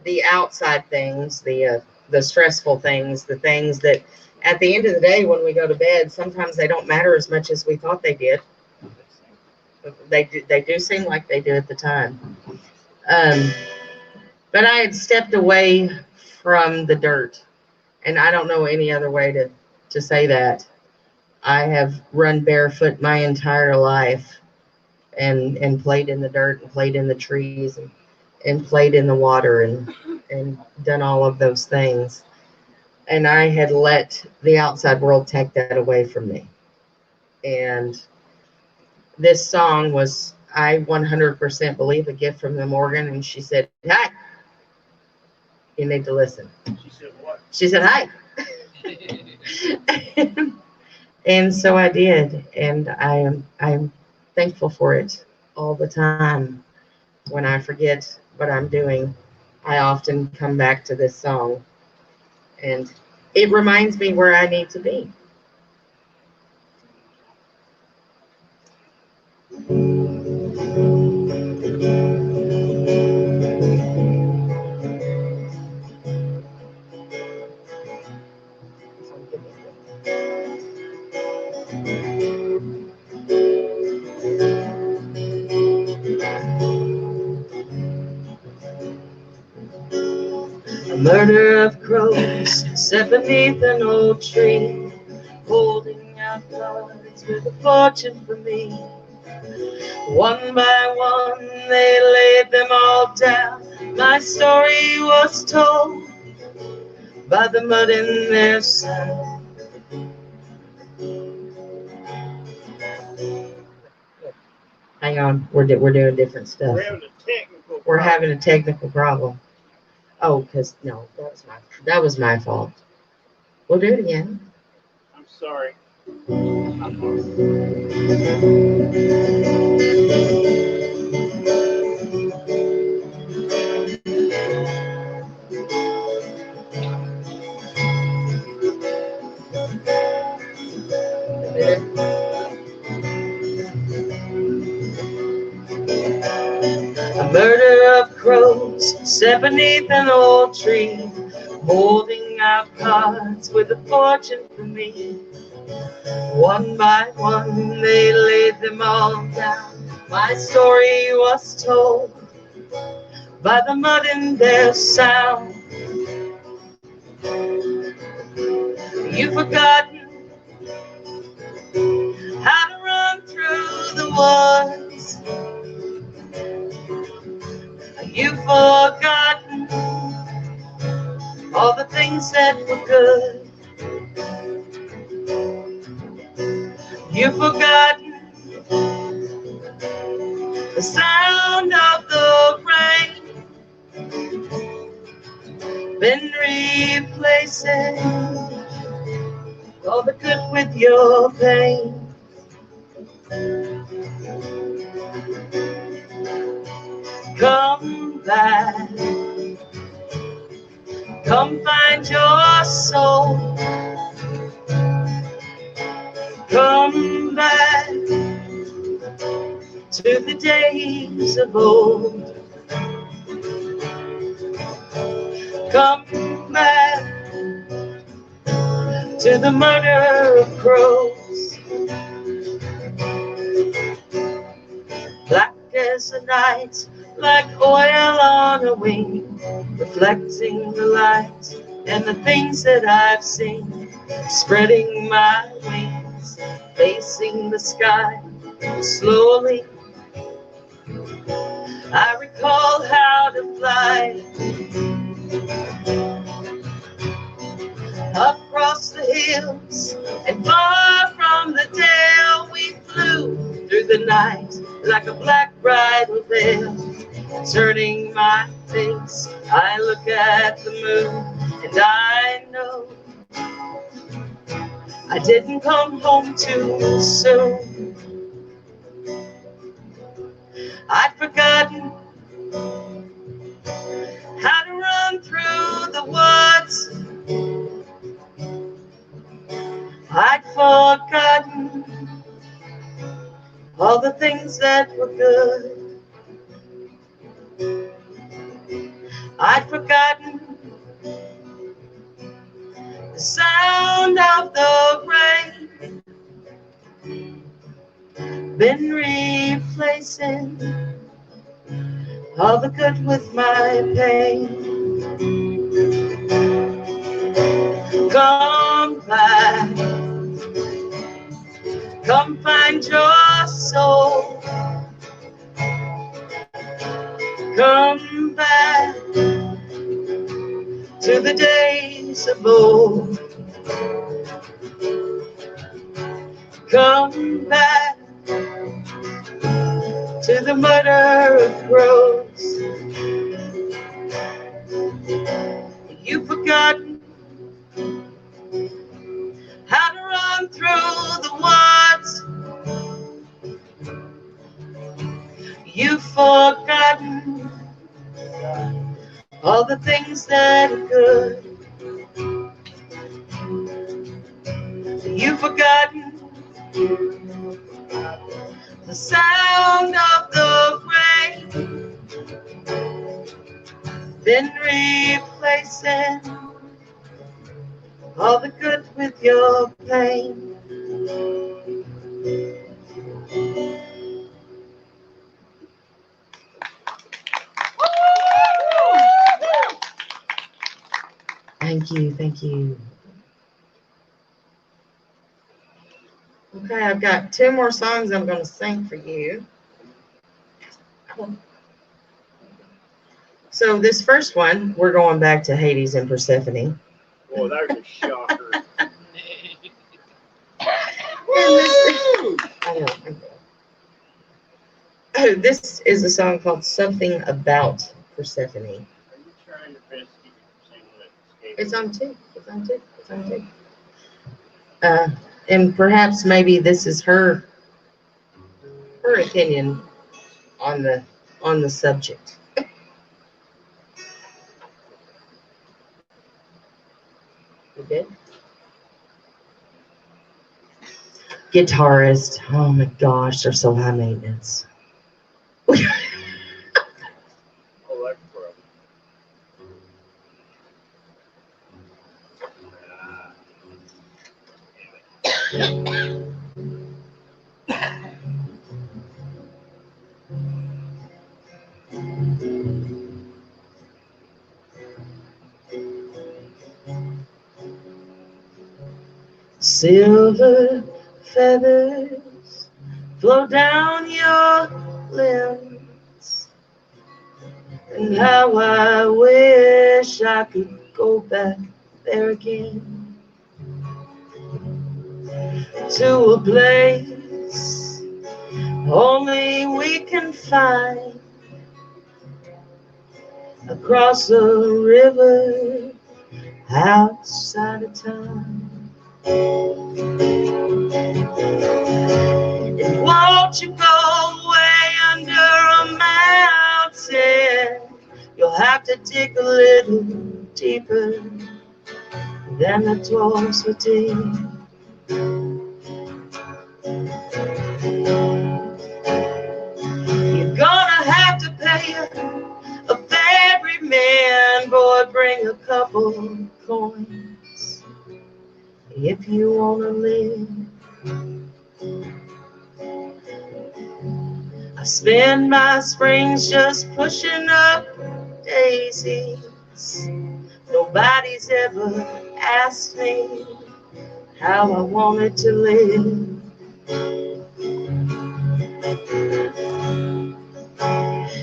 the outside things, the stressful things, the things that at the end of the day, when we go to bed, sometimes they don't matter as much as we thought they did. They do seem like they do at the time. But I had stepped away from the dirt, and I don't know any other way to say that. I have run barefoot my entire life and played in the dirt and played in the trees and played in the water and done all of those things. And I had let the outside world take that away from me. And this song was, I 100% believe, a gift from the Morgan. And she said, "Hi, you need to listen." She said what? She said, "Hi." And so I did. And I'm thankful for it all the time. When I forget what I'm doing, I often come back to this song. And it reminds me where I need to be. A murder of crows set beneath an old tree, holding out cards with a fortune for me. One by one they laid them all down. My story was told by the mud in their sound. Hang on, we're doing different stuff. We're having a technical We're having a technical problem. Oh, because no, that was my fault. We'll do it again. I'm sorry. A murder of crows set beneath an old tree, holding out cards with a fortune for me. One by one they laid them all down. My story was told by the mud in their sound. You've forgotten how to run through the woods. You've forgotten all the things that were good. You've forgotten the sound of the rain, been replacing all the good with your pain. Come back, come find your soul. Come back to the days of old. Come back to the murder of crows. Black as the night, like oil on a wing, reflecting the light and the things that I've seen. Spreading my wings, facing the sky, slowly I recall how to fly. Across the hills and far from the dale, we flew through the night like a black bridal veil. Turning my face, I look at the moon, and I know I didn't come home too soon. I'd forgotten how to run through the woods. I'd forgotten all the things that were good. I'd forgotten the sound of the rain, been replacing all the good with my pain. Come back, come find your soul. Come back to the days of old. Come back to the murder of crows. You've forgotten how to run through the woods. You've forgotten all the things that are good. You've forgotten the sound of the rain, been replacing all the good with your pain. Thank you, thank you. Okay, I've got 2 more songs I'm going to sing for you. So this first one, we're going back to Hades and Persephone. Boy, there's a shocker. This is a song called Something About Persephone. Are you trying your best to keep it from singing It's on 2. It's on 2. It's on 2. And perhaps maybe this is her opinion on the subject. You good? Guitarist. Oh my gosh, they're so high maintenance. Oh, that's problem. Silver feathers flow down your limbs, and how I wish I could go back there again, to a place only we can find, across a river outside of time. And won't you go way under a mountain? You'll have to dig a little deeper than the dwarves would dig. You're gonna have to pay a ferryman, boy, bring a couple coins if you wanna live. I spend my springs just pushing up daisies. Nobody's ever asked me how I wanted to live.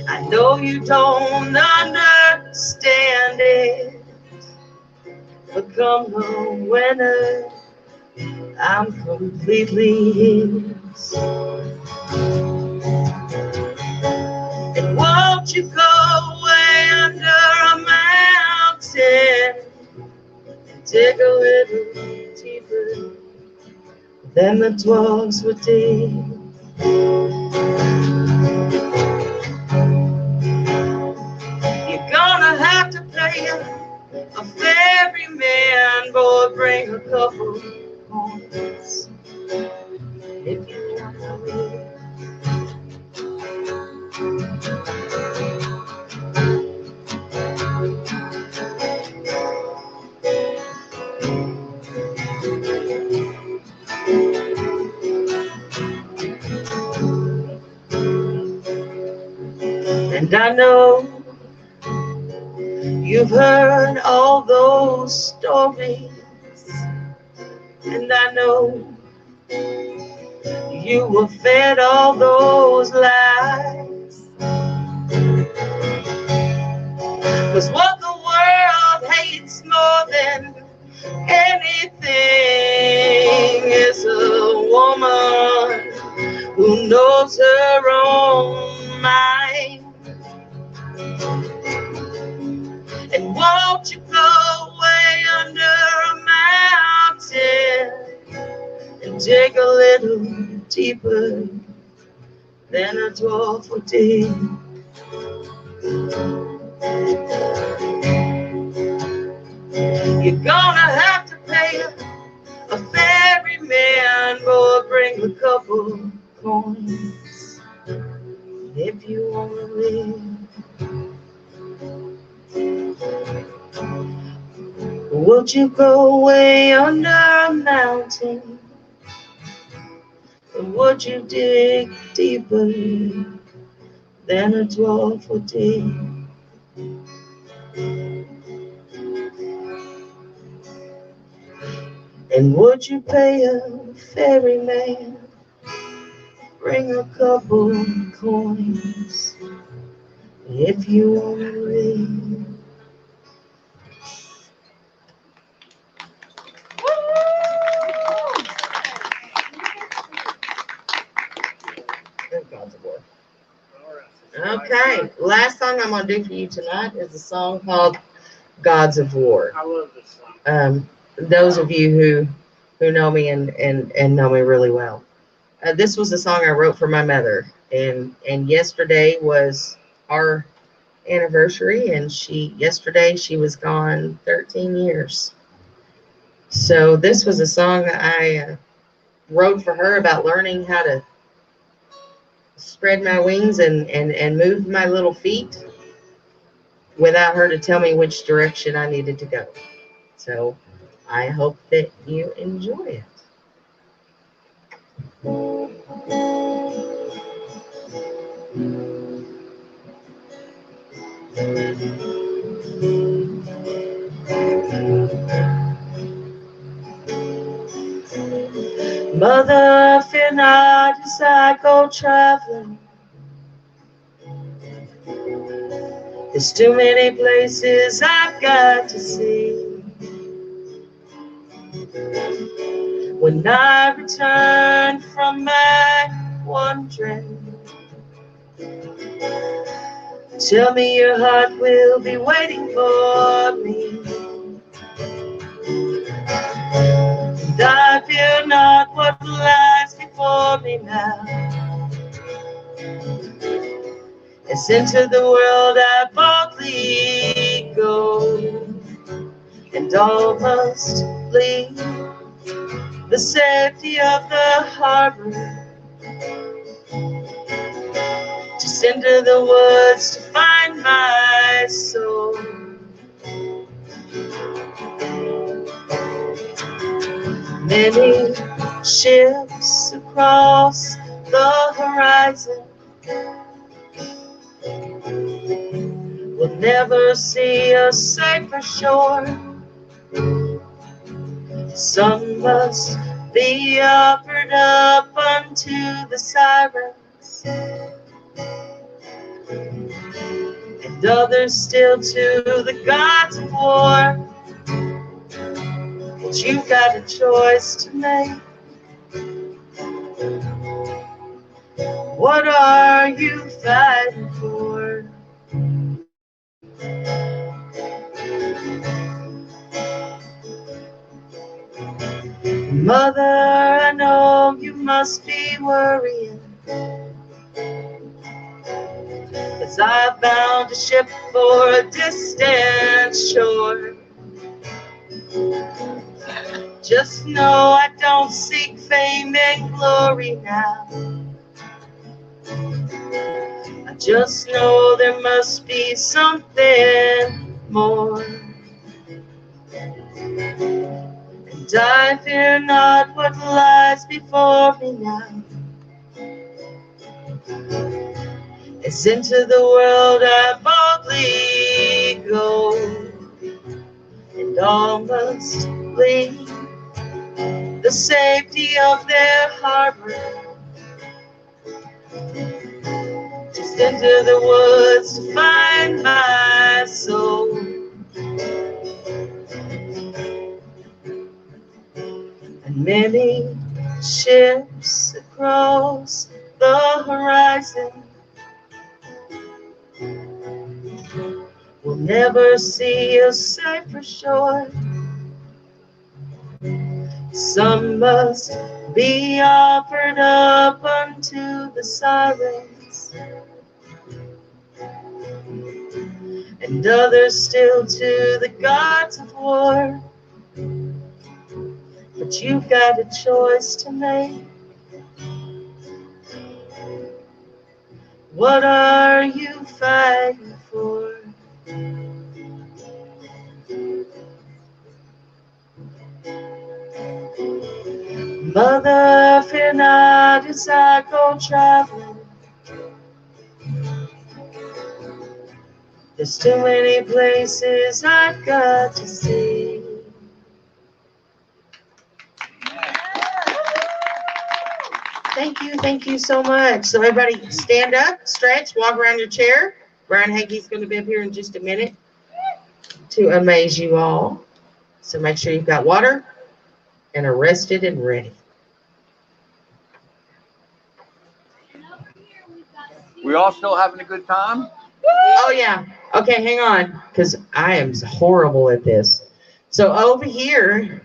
I know you don't understand it, but come the winter, I'm completely his. And won't you go way under a mountain and dig a little deeper than the dwarves would dig? You're gonna have to pay a ferryman, boy, bring a couple coins if you wanna live. And I know you've heard all those stories, and I know you were fed all those lies. 'Cause what the world hates more than anything is a woman who knows her own mind. And won't you go way under a mountain and dig a little deeper than a dwarf would dig? You're gonna have to pay a ferryman, boy, bring a couple coins if you wanna live. Would you go way under a mountain? Or would you dig deeper than a dwarf would dig? And would you pay a ferryman, bring a couple coins if you wanna live? Okay, last song I'm gonna do for you tonight is a song called "Gods of War." I love this song. Those of you who know me and know me really well, this was a song I wrote for my mother, and yesterday was our anniversary, and yesterday she was gone 13 years. So this was a song I wrote for her about learning how to spread my wings and move my little feet without her to tell me which direction I needed to go. So I hope that you enjoy it. Mother, fear not as I go traveling. There's too many places I've got to see. When I return from my wandering, tell me your heart will be waiting for me. And I fear not what lies before me now. As into the world I boldly go, and all must leave the safety of the harbor, just into the woods to find my soul. Many ships across the horizon will never see a safer shore. Some must be offered up unto the sirens, and others still to the gods of war. But you've got a choice to make. What are you fighting for? Mother, I know you must be worrying, 'cause I bound a ship for a distant shore. Just know I don't seek fame and glory now. I just know there must be something more. And I fear not what lies before me now. As into the world I boldly go, and all must leave the safety of their harbor, just into the woods to find my soul. And many ships across the horizon will never see a safer shore. Some must be offered up unto the sirens, and others still to the gods of war. But you've got a choice to make. What are you fighting for? Mother, fear not as I go traveling. There's too many places I've got to see. Thank you so much. So everybody stand up, stretch, walk around your chair. Brian Henke's going to be up here in just a minute to amaze you all. So make sure you've got water and are rested and ready. We all still having a good time? Oh yeah. Okay, hang on, because I am horrible at this. So over here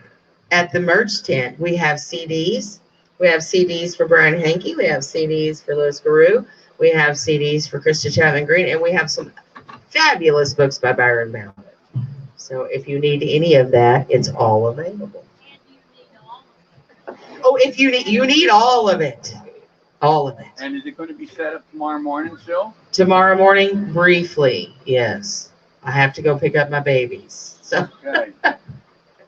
at the merch tent, we have CDs. We have CDs for Brian Henke. We have CDs for Garou. We have CDs for Krista, Chapman Green, and we have some fabulous books by Byron Ballard. So if you need any of that, it's all available. Oh, if you need all of it. All of it. And is it going to be set up tomorrow morning still? Tomorrow morning, briefly, yes. I have to go pick up my babies. So. Okay.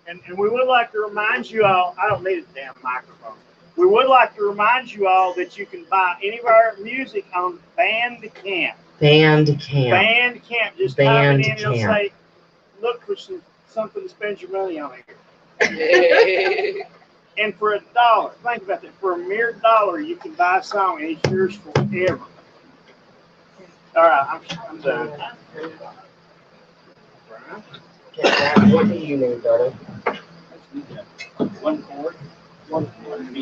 And we would like to remind you all, I don't need a damn microphone. We would like to remind you all that you can buy any of our music on Bandcamp. Bandcamp. Bandcamp. Just type it in, it'll say, look for something to spend your money on here. And for $1, think about that, for a mere $1, you can buy a song and it's yours forever. All right, I'm done. What do you need, brother? One cord, one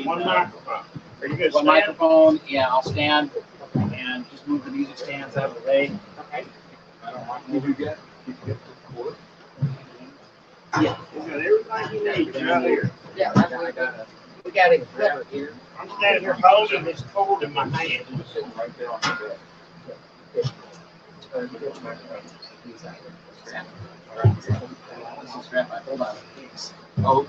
microphone. Are you good? One microphone, yeah, I'll stand and just move the music stands out of the way. Okay. I don't want Did you get the cord? Yeah. You got everything you need right here. Yeah, I got we got it. it here. I'm standing here holding this cord in my hand. It's sitting right there on the bed. Hold on. Oh.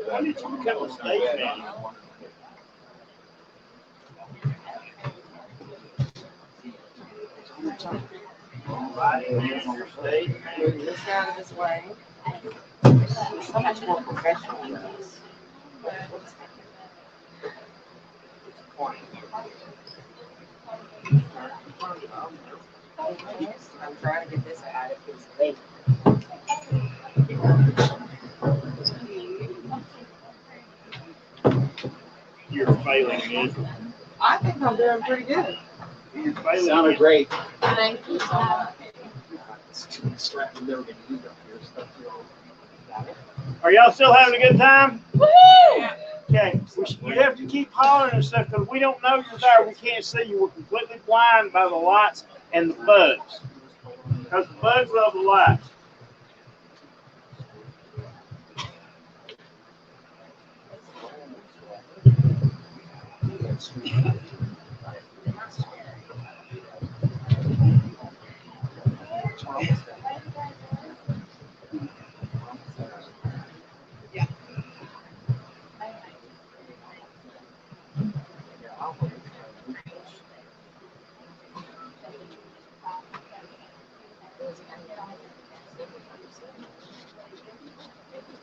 Why did you become a stage manager? Move this out of this way. So much more professional in this. I'm trying to get this out of his way. You're failing miserably. I think I'm doing pretty good. You're failing. Sounded great. Thank you so much. Are y'all still having a good time? Okay. We have to keep hollering and stuff because we don't know you're there. We can't see you. We're completely blind by the lights and the bugs. Because the bugs love the lights.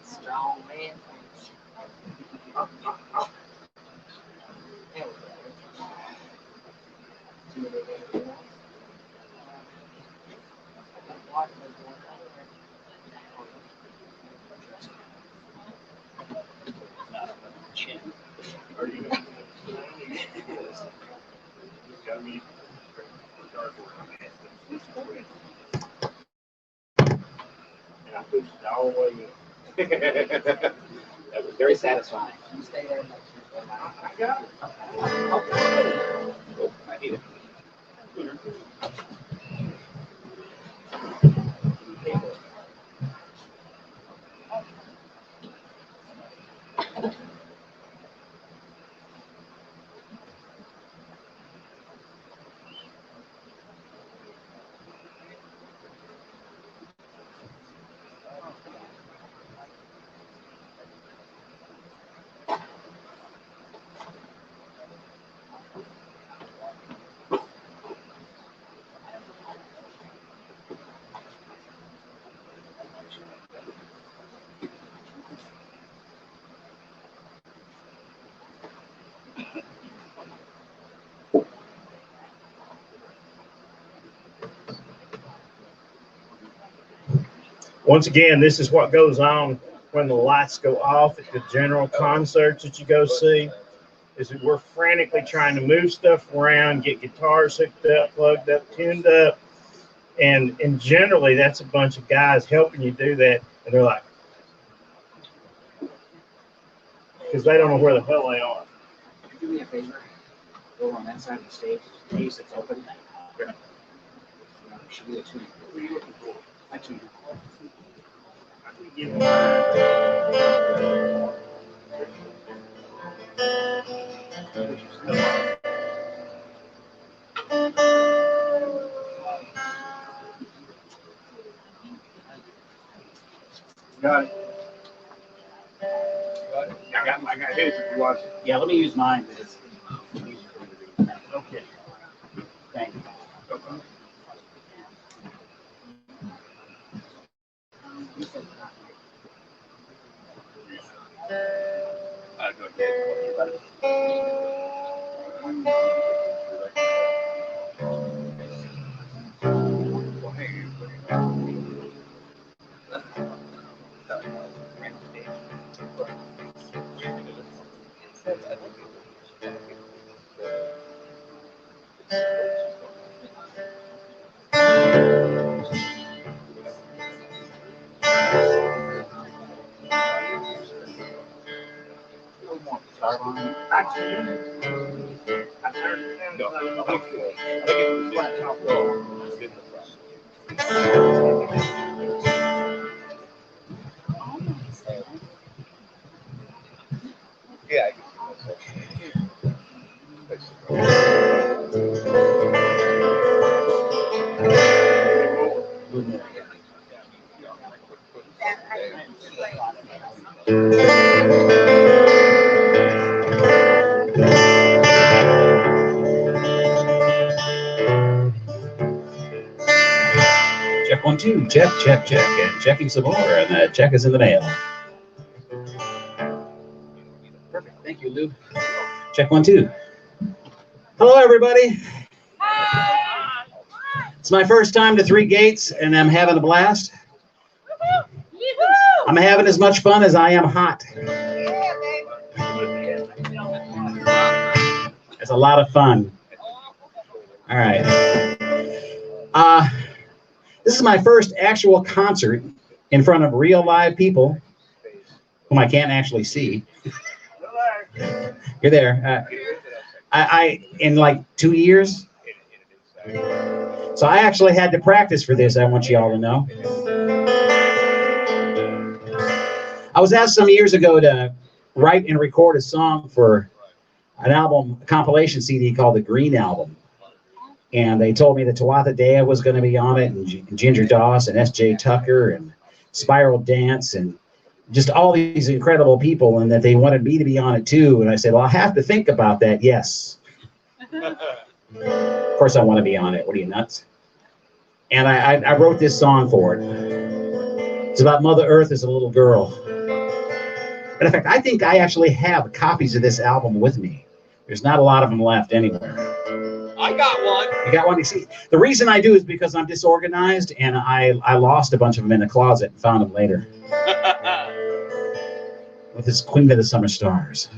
Strong man. There we go. I pushed it all the way in. That was very satisfying. I got it. Oh, I need it. Once again, this is what goes on when the lights go off at the general concerts that you go see. Is that we're frantically trying to move stuff around, get guitars hooked up, plugged up, tuned up, and generally that's a bunch of guys helping you do that, and they're like, because they don't know where the hell they are. Could you do me a favor? Go on that side of the stage, in case it's open. Should be a two. What are you looking for? I two. I can give you mine. Got it. I got his if you watch it. Yeah, let me use mine. Because it's easier for me to read. Okay. Thank you. Go ahead. Actually, I turned it down. No, No, I think it was flat top row. It's in the front. Yeah, I Check 1 2. Check, and checking some more, and that check is in the mail. Perfect. Thank you, Lou. Check 1 2. Hello, everybody. It's my first time to Three Gates, and I'm having a blast. I'm having as much fun as I am hot. It's a lot of fun. All right. This is my first actual concert in front of real live people whom I can't actually see. You're there. I in like 2 years. So I actually had to practice for this, I want you all to know. I was asked some years ago to write and record a song for an album, a compilation CD called the Green Album. And they told me that Tawatha Dea was going to be on it, and Ginger Doss, and S.J. Tucker, and Spiral Dance, and just all these incredible people, and that they wanted me to be on it too. And I said, well, I have to think about that, yes. Of course I want to be on it. What are you, nuts? And I wrote this song for it. It's about Mother Earth as a little girl. And in fact, I think I actually have copies of this album with me. There's not a lot of them left anywhere. I got one. You got one? You see, the reason I do is because I'm disorganized, and I lost a bunch of them in a closet and found them later. With this Queen of the Summer Stars.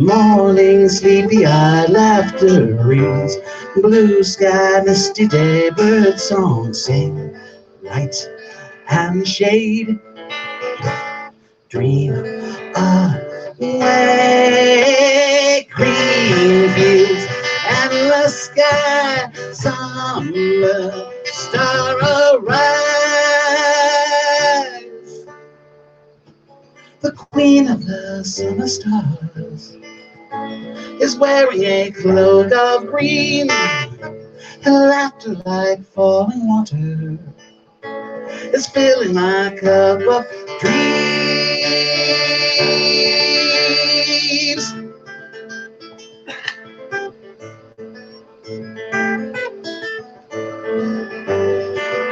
Morning, sleepy-eyed laughter rings. Blue sky, misty day, bird song sing. Light and shade, dream away. Green fields and the sky, summer star arise. The queen of the summer stars is wearing a cloak of green. Her laughter like falling water is filling my cup of dreams.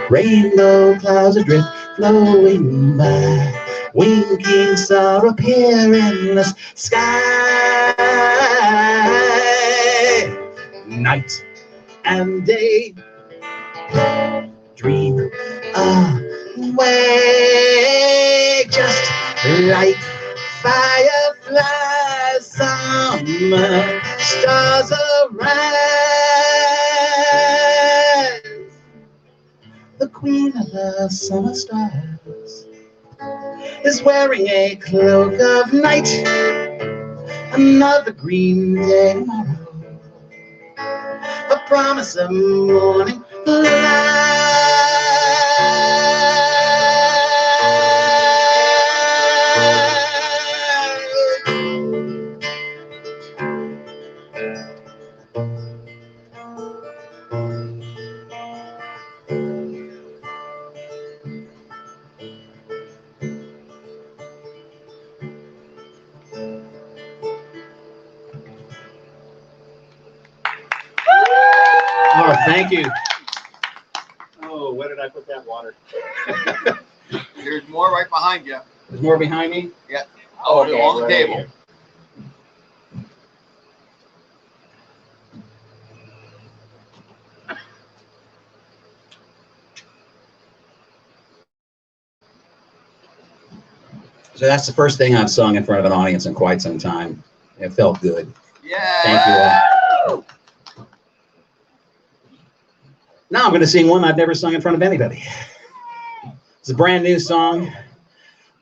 Rainbow clouds adrift, flowing by. Winking star appear in the sky. Night and day, dream away. Just like fireflies, summer stars arise. The queen of the summer stars is wearing a cloak of night. Another green day tomorrow, a promise of morning light. Oh, thank you. Oh, where did I put that water? There's more right behind you. There's more behind me? Yeah. Oh, okay, on the right table. here. So that's the first thing I've sung in front of an audience in quite some time. It felt good. Yeah. Thank you all. Now I'm going to sing one I've never sung in front of anybody. It's a brand new song.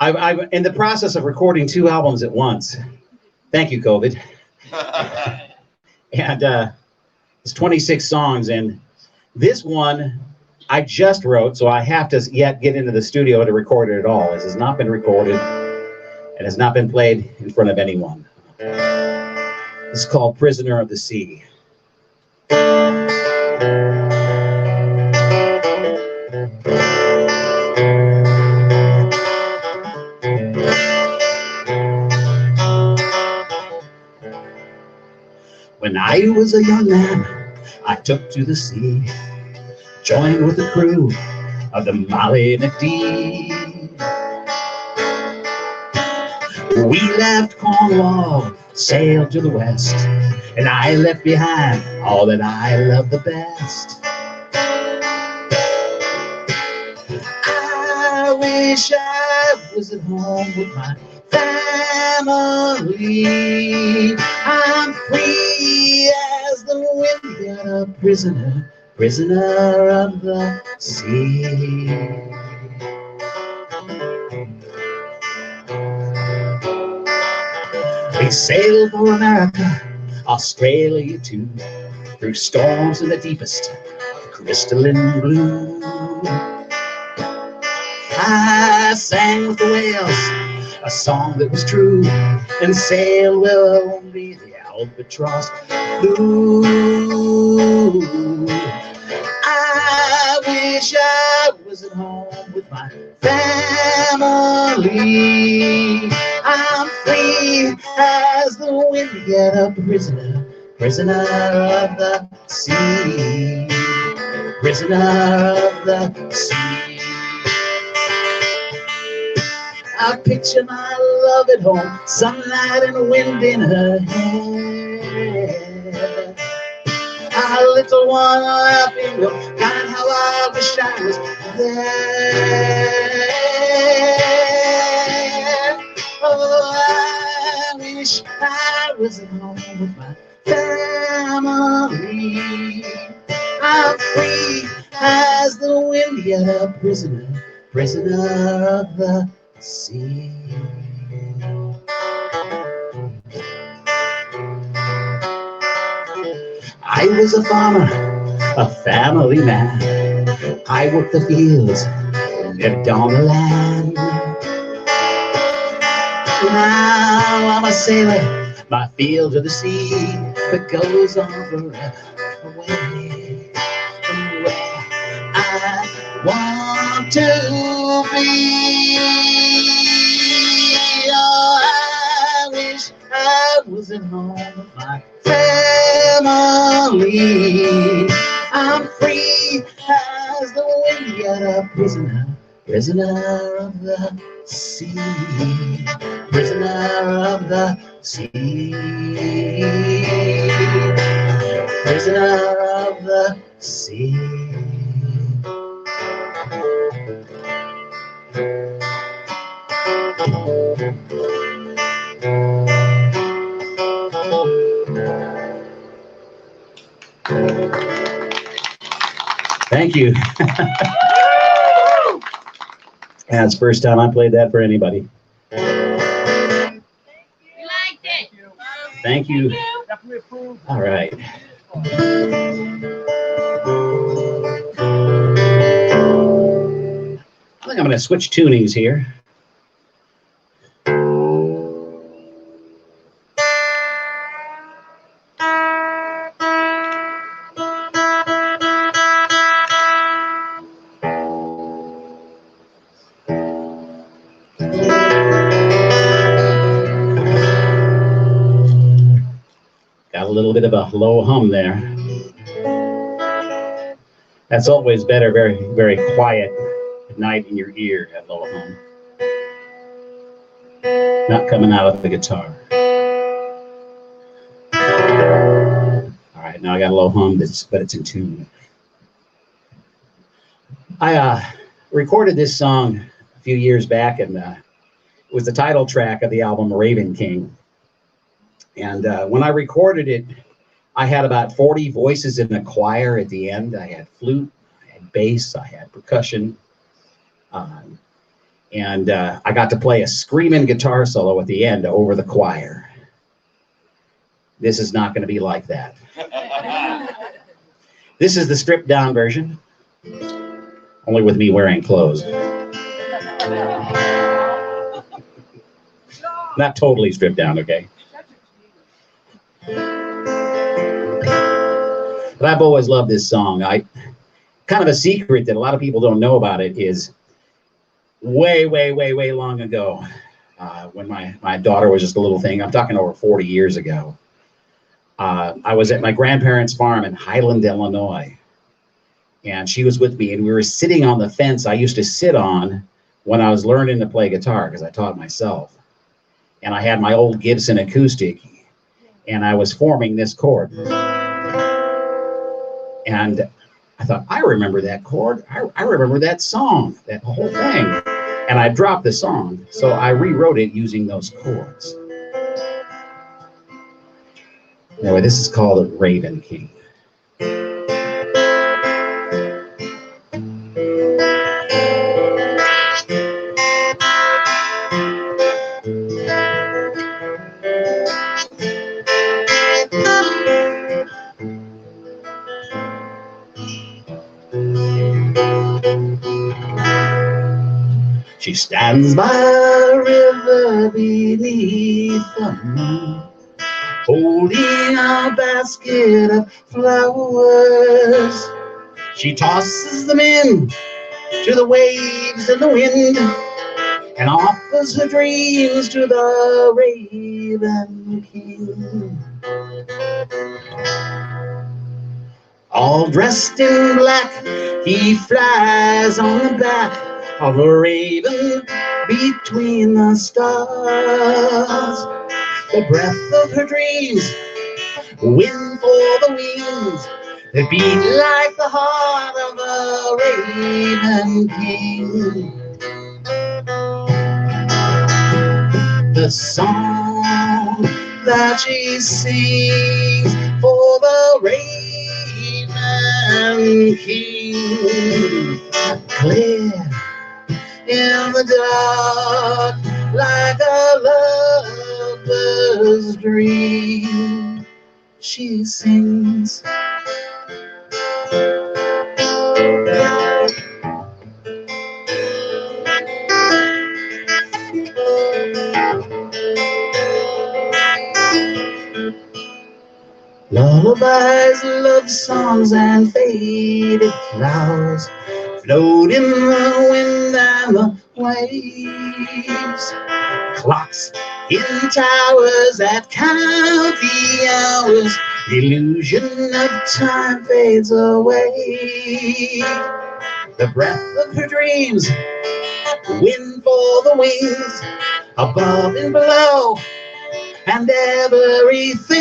I'm in the process of recording 2 albums at once. Thank you, COVID. And it's 26 songs, and this one I just wrote, so I have to yet get into the studio to record it at all. This has not been recorded and has not been played in front of anyone. It's called Prisoner of the Sea. When I was a young man, I took to the sea, joined with the crew of the Molly McD. We left Cornwall, sailed to the west, and I left behind all that I love the best. I wish I was at home with my family. I'm free as the wind, yet a prisoner, prisoner of the sea. We sailed for America, Australia too, through storms in the deepest crystalline blue. I sang with the whales a song that was true, and sailed where only the albatross flew. I wish I was at home with my family. I'm free as the wind, yet a prisoner, prisoner of the sea, prisoner of the sea. I picture my love at home, sunlight and wind in her hair. Our little one laughing, God, how I wish I was there. Oh, I wish wish I was at home with my family. I'm free as the wind, yet a prisoner, prisoner of the sea. I was a farmer, a family man. I worked the fields, lived on the land. Now I'm a sailor, my fields are the sea that goes on forever away from where I want to be. Oh, I wish I was at home with my family. I'm free as the wind, yet a prisoner, prisoner of the sea, prisoner of the sea, prisoner of the sea. Thank you. That's the first time I played that for anybody. We liked it. Thank you. All right. I think I'm going to switch tunings here. Got a little bit of a low hum there. That's always better, very, very quiet at night in your ear, that low hum. Not coming out of the guitar. All right, now I got a low hum, but it's in tune. I recorded this song a few years back, and it was the title track of the album Raven King. And when I recorded it, I had about 40 voices in the choir at the end. I had flute, I had bass, I had percussion. And I got to play a screaming guitar solo at the end over the choir. This is not going to be like that. This is the stripped down version, only with me wearing clothes. Not totally stripped down, okay? But I've always loved this song. Kind of a secret that a lot of people don't know about it is way long ago, when my daughter was just a little thing. I'm talking over 40 years ago. I was at my grandparents' farm in Highland, Illinois, and she was with me, and we were sitting on the fence I used to sit on when I was learning to play guitar, because I taught myself. And I had my old Gibson acoustic, and I was forming this chord. And I thought, I remember that chord. I remember that song, that whole thing. And I dropped the song, so I rewrote it using those chords. Anyway, this is called Raven King. She stands by a river beneath the moon, holding a basket of flowers. She tosses them in to the waves and the wind, and offers her dreams to the Raven King. All dressed in black, he flies on the back of a raven between the stars. The breath of her dreams, wind for the wings, that beat like the heart of a Raven King. The song that she sings for the Raven King. Clear in the dark, like a lover's dream, she sings. Lullabies, love songs, and faded clouds float in the wind and the waves. Clocks in towers that count the hours, the illusion of time fades away. The breath of her dreams, wind for the wings, above and below, and everything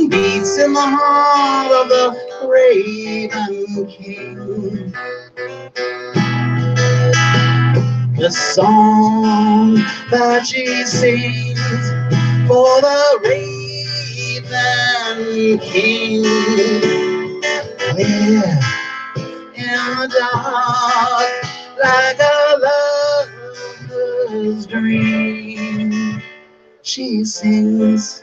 beats in the heart of the Raven King. The song that she sings for the Raven King. Clear in the dark, like a lover's dream, she sings.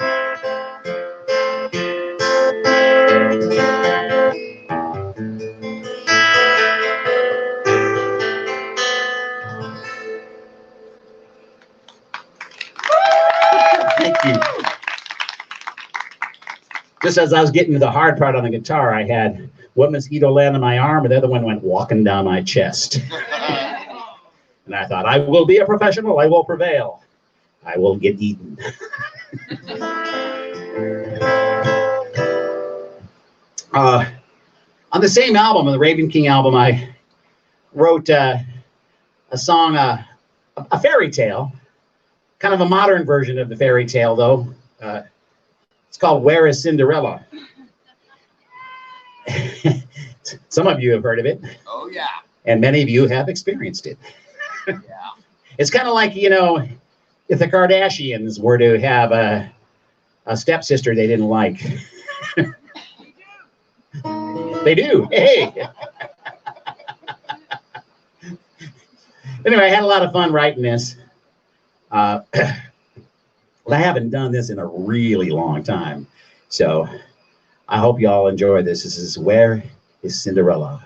Thank you. Just as I was getting to the hard part on the guitar, I had one mosquito land on my arm, and the other one went walking down my chest. And I thought, I will be a professional, I will prevail. I will get eaten. On the same album, the Raven King album, I wrote a song, a fairy tale, kind of a modern version of the fairy tale, though. It's called Where is Cinderella? Some of you have heard of it. Oh, yeah. And many of you have experienced it. Yeah. It's kind of like, you know, if the Kardashians were to have a stepsister they didn't like. They do. Hey. Anyway, I had a lot of fun writing this. Well, I haven't done this in a really long time. So I hope you all enjoy this. This is Where is Cinderella?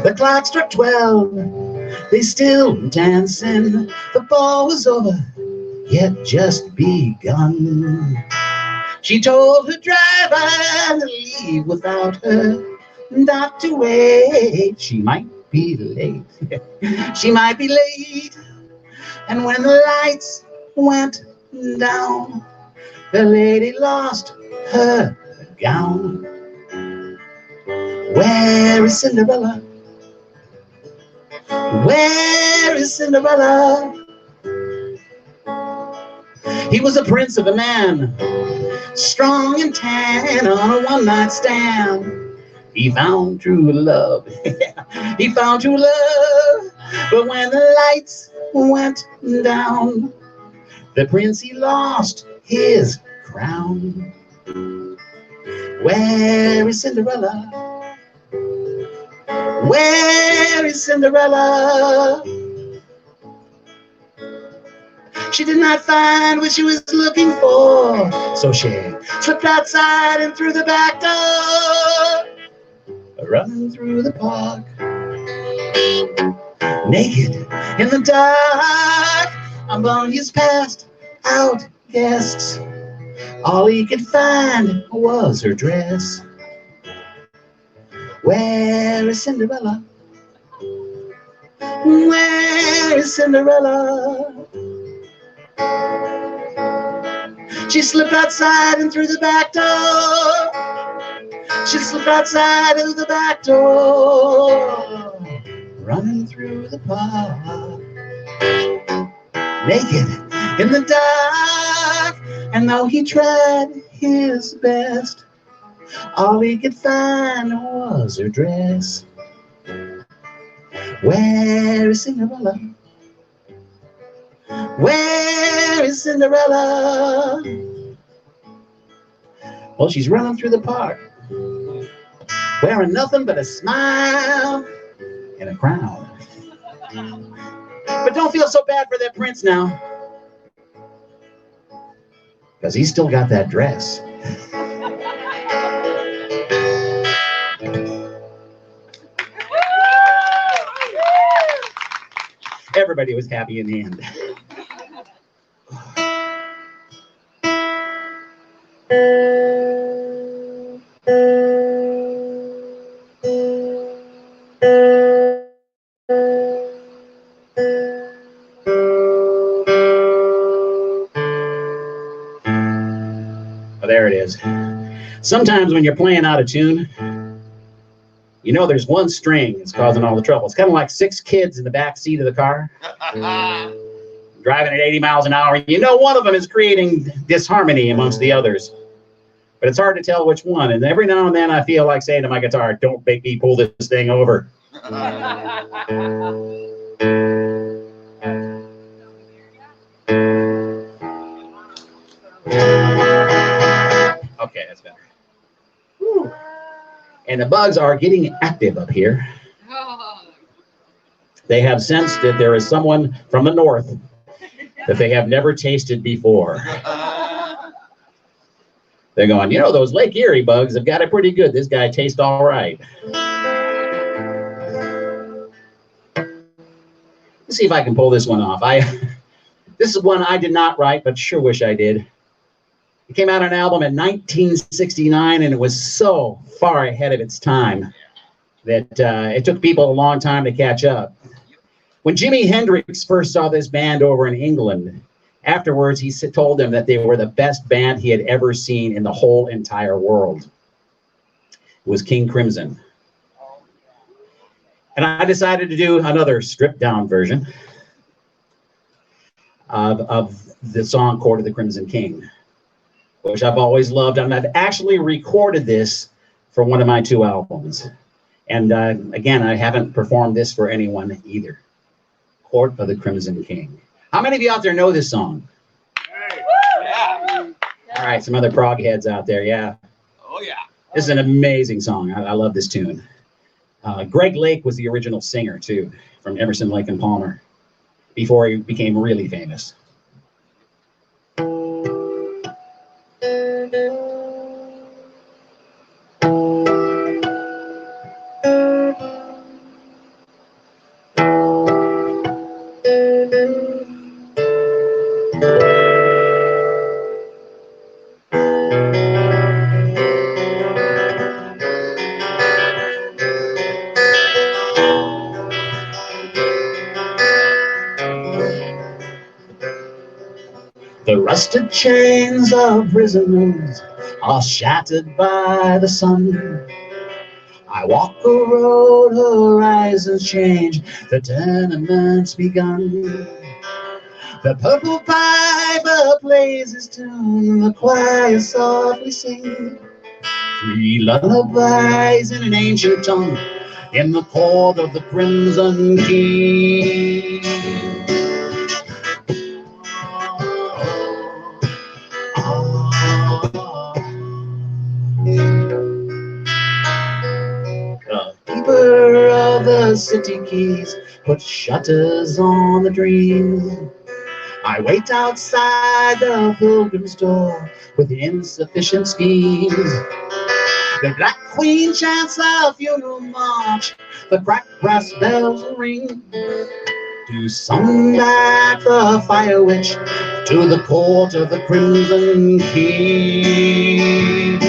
The clock struck 12, they still dancing. The ball was over, yet just begun. She told her driver to leave without her, not to wait. She might be late. She might be late. And when the lights went down, the lady lost her gown. Where is Cinderella? Where is Cinderella? He was a prince of a man, strong and tan, on a one-night stand. He found true love. He found true love. But when the lights went down, the prince, he lost his crown. Where is Cinderella? Where is Cinderella? She did not find what she was looking for, so she slipped outside and through the back door, running through the park. Naked in the dark, among his passed out guests, all he could find was her dress. Where is Cinderella? Where is Cinderella? She slipped outside and through the back door. She slipped outside and through the back door, running through the park. Naked in the dark, And though he tried his best, all he could find was her dress. Where is Cinderella? Where is Cinderella? Well, she's running through the park, wearing nothing but a smile and a crown. But don't feel so bad for that prince now, because he's still got that dress. Everybody was happy in the end. Well, there it is. Sometimes when you're playing out of tune, you know there's one string that's causing all the trouble. It's kind of like 6 kids in the back seat of the car, driving at 80 miles an hour. You know one of them is creating disharmony amongst the others. But it's hard to tell which one. And every now and then I feel like saying to my guitar, don't make me pull this thing over. Okay, that's better. Whew. And the bugs are getting active up here. They have sensed that there is someone from the north that they have never tasted before. They're going, you know, those Lake Erie bugs have got it pretty good. This guy tastes all right. Let's see if I can pull this one off. This is one I did not write, but sure wish I did. It came out on an album in 1969, and it was so far ahead of its time that it took people a long time to catch up. When Jimi Hendrix first saw this band over in England, afterwards he told them that they were the best band he had ever seen in the whole entire world. It was King Crimson. And I decided to do another stripped-down version of the song Court of the Crimson King, which I've always loved. And I've actually recorded this for one of my 2 albums. And again, I haven't performed this for anyone either. Court of the Crimson King. How many of you out there know this song? Yeah. All right, some other prog heads out there, yeah. Oh, yeah. This is an amazing song. I love this tune. Greg Lake was the original singer, too, from Emerson, Lake and Palmer, before he became really famous. The rusted chains of prisoners are shattered by the sun. I walk a road, horizons change, the tenement's begun. The purple piper plays his tune, the choir softly sing 3 lullabies in an ancient tongue, in the court of the Crimson King. The keeper of the city keys put shutters on the dream. I wait outside the pilgrim's door with insufficient schemes. The Black Queen chants a funeral march, the cracked brass bells ring, to summon back the fire witch to the court of the Crimson King.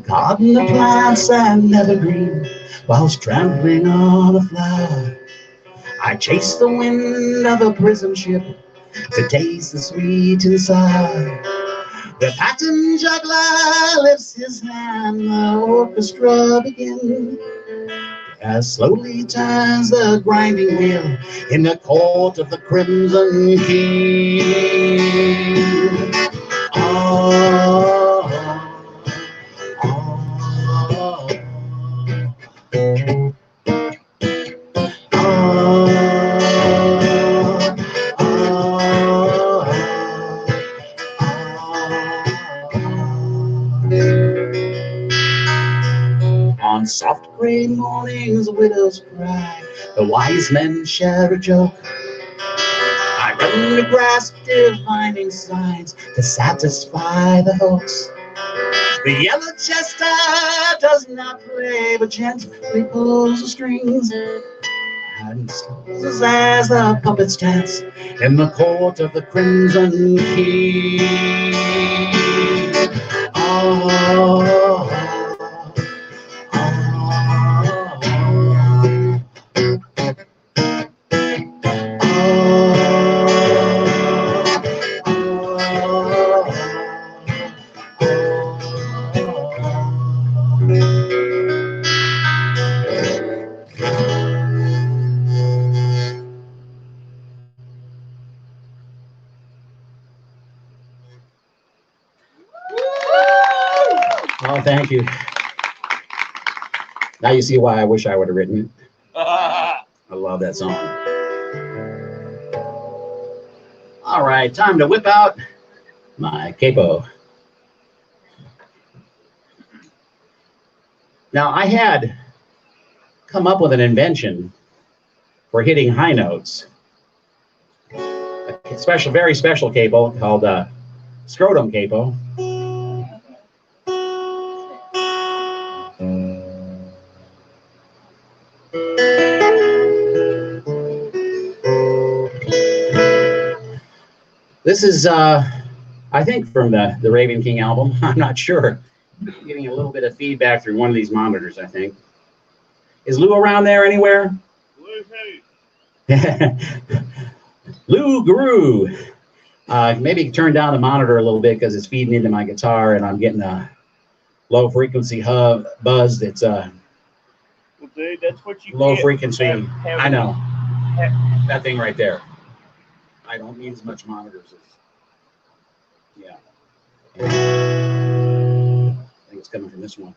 Garden the plants and evergreen, whilst trampling on a flower. I chase the wind of a prison ship to taste the sweet and sour. The pattern juggler lifts his hand, the orchestra begins. As slowly turns the grinding wheel in the court of the Crimson King. Oh, oh, on soft gray mornings, widows cry, the wise men share a joke. I run to grasp divining signs to satisfy the hoax. The yellow chester does not play, but gently pulls the strings, and slows as the puppets dance in the court of the Crimson King. Oh, oh, thank you. Now you see why I wish I would have written it. I love that song. All right, time to whip out my capo. Now, I had come up with an invention for hitting high notes. A special, very special capo called scrotum capo. This is, I think, from the Raven King album. I'm not sure. I'm getting a little bit of feedback through one of these monitors, I think. Is Lou around there anywhere? Lou Garou. Maybe turn down the monitor a little bit because it's feeding into my guitar and I'm getting a low frequency buzz that's Well, dude, that's what you low get frequency. I know. have- That thing right there. I don't need as much monitors as, yeah. I think it's coming from this one.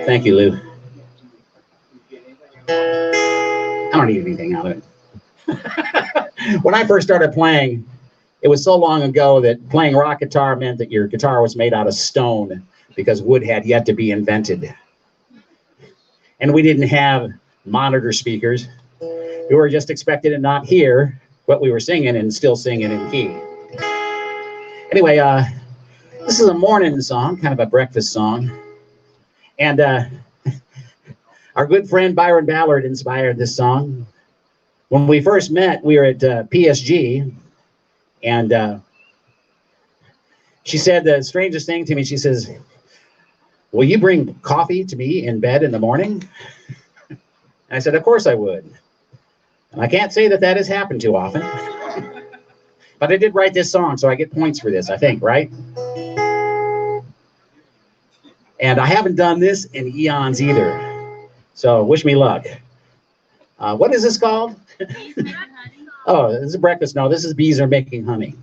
Thank you, Lou. I don't need anything out of it. When I first started playing, it was so long ago that playing rock guitar meant that your guitar was made out of stone because wood had yet to be invented. And we didn't have monitor speakers. We were just expected to not hear what we were singing and still sing it in key. Anyway, this is a morning song, kind of a breakfast song. And our good friend Byron Ballard inspired this song. When we first met, we were at PSG, and she said the strangest thing to me. She says, "Will you bring coffee to me in bed in the morning?" And I said, "Of course I would." And I can't say that that has happened too often. But I did write this song, so I get points for this, I think, right? And I haven't done this in eons either. So wish me luck. What is this called? Oh, this is breakfast. No, this is Bees Are Making Honey.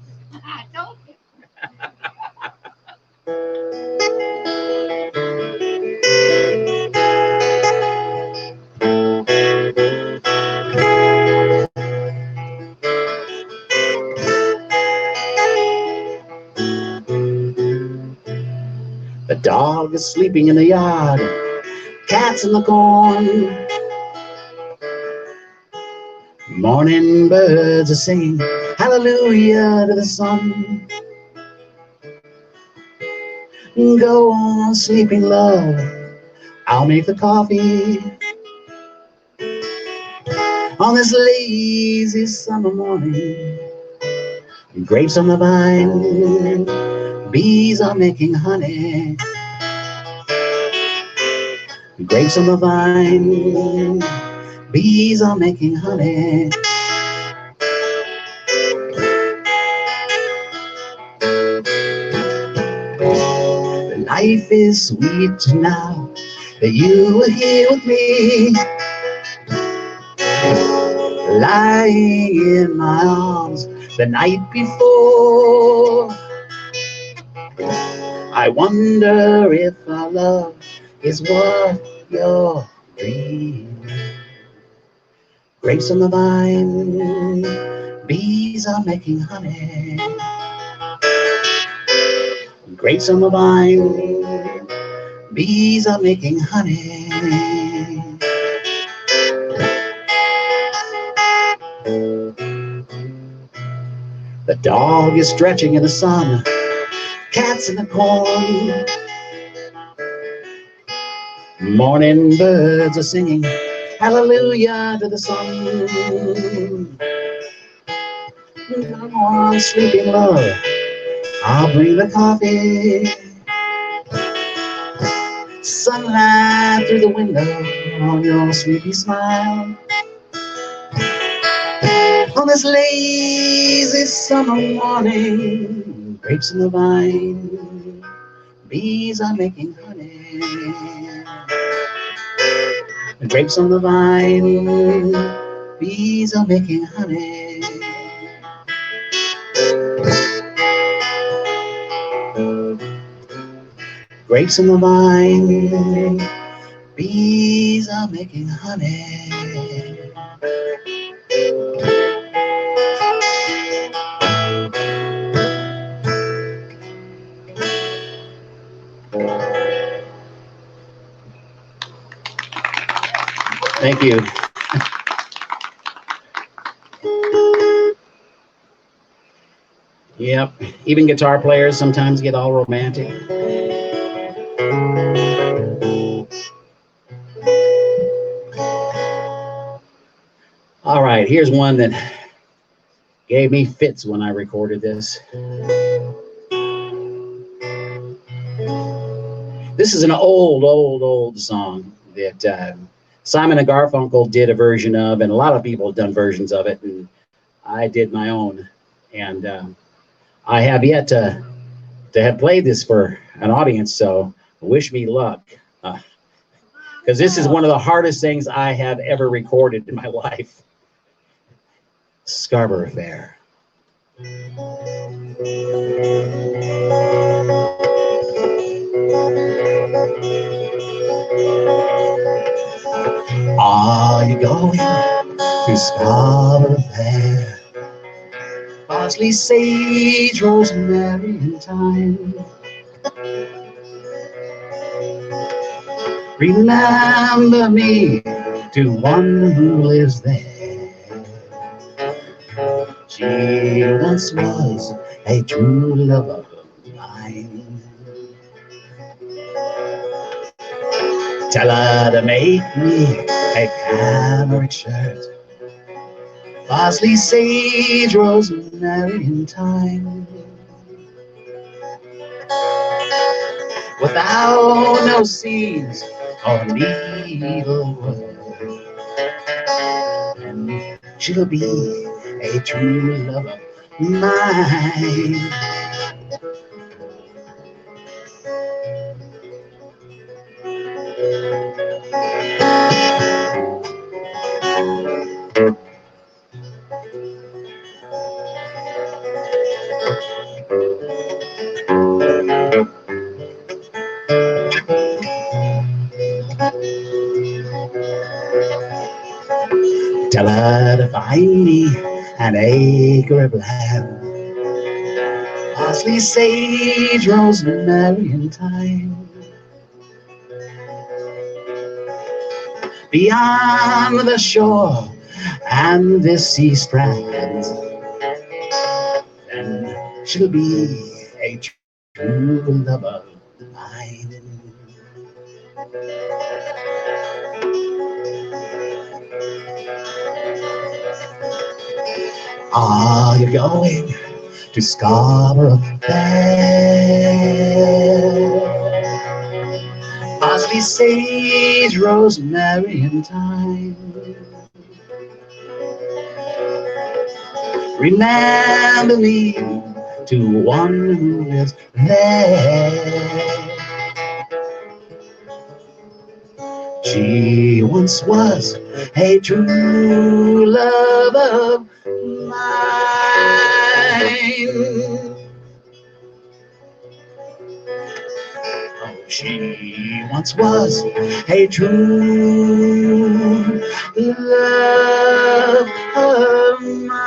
The dog is sleeping in the yard, cats in the corn. Morning birds are singing hallelujah to the sun. Go on sleeping, love, I'll make the coffee. On this lazy summer morning, Grapes on the vine, bees are making honey. Grapes on the vine, bees are making honey. Life is sweet now that you are here with me, lying in my arms the night before. I wonder if our love is what you're dreaming. Grapes on the vine, bees are making honey. Grapes on the vine, bees are making honey. The dog is stretching in the sun, cats in the corn. Morning birds are singing hallelujah to the sun. Come on, sleeping love, I'll bring the coffee. Sunlight through the window on your sleepy smile. On this lazy summer morning, grapes in the vine, bees are making honey. Grapes on the vine, bees are making honey. Grapes on the vine, bees are making honey. Thank you. Yep, even guitar players sometimes get all romantic. All right, here's one that gave me fits when I recorded this. This is an old song that Simon and Garfunkel did a version of, and a lot of people have done versions of it, and I did my own. And I have yet to have played this for an audience, so wish me luck. Because this is one of the hardest things I have ever recorded in my life. Scarborough Fair. Are you going to Scarborough Fair? Parsley, sage, rosemary, and thyme. Remember me to one who lives there. She once was a true lover of mine. Tell her to make me a cambric shirt. Parsley, sage, rosemary, and thyme. Without no seeds or needlework. And she'll be a true lover of mine. Tell her to find me an acre of land. Parsley, sage, rosemary, and thyme. Beyond the shore and the sea strands, and she'll be a true lover of mine. Are you going to Scarborough Fair. Parsley, sage, rosemary, and thyme. Remember me to one who is there. She once was a true love of mine. She once was a true love of mine.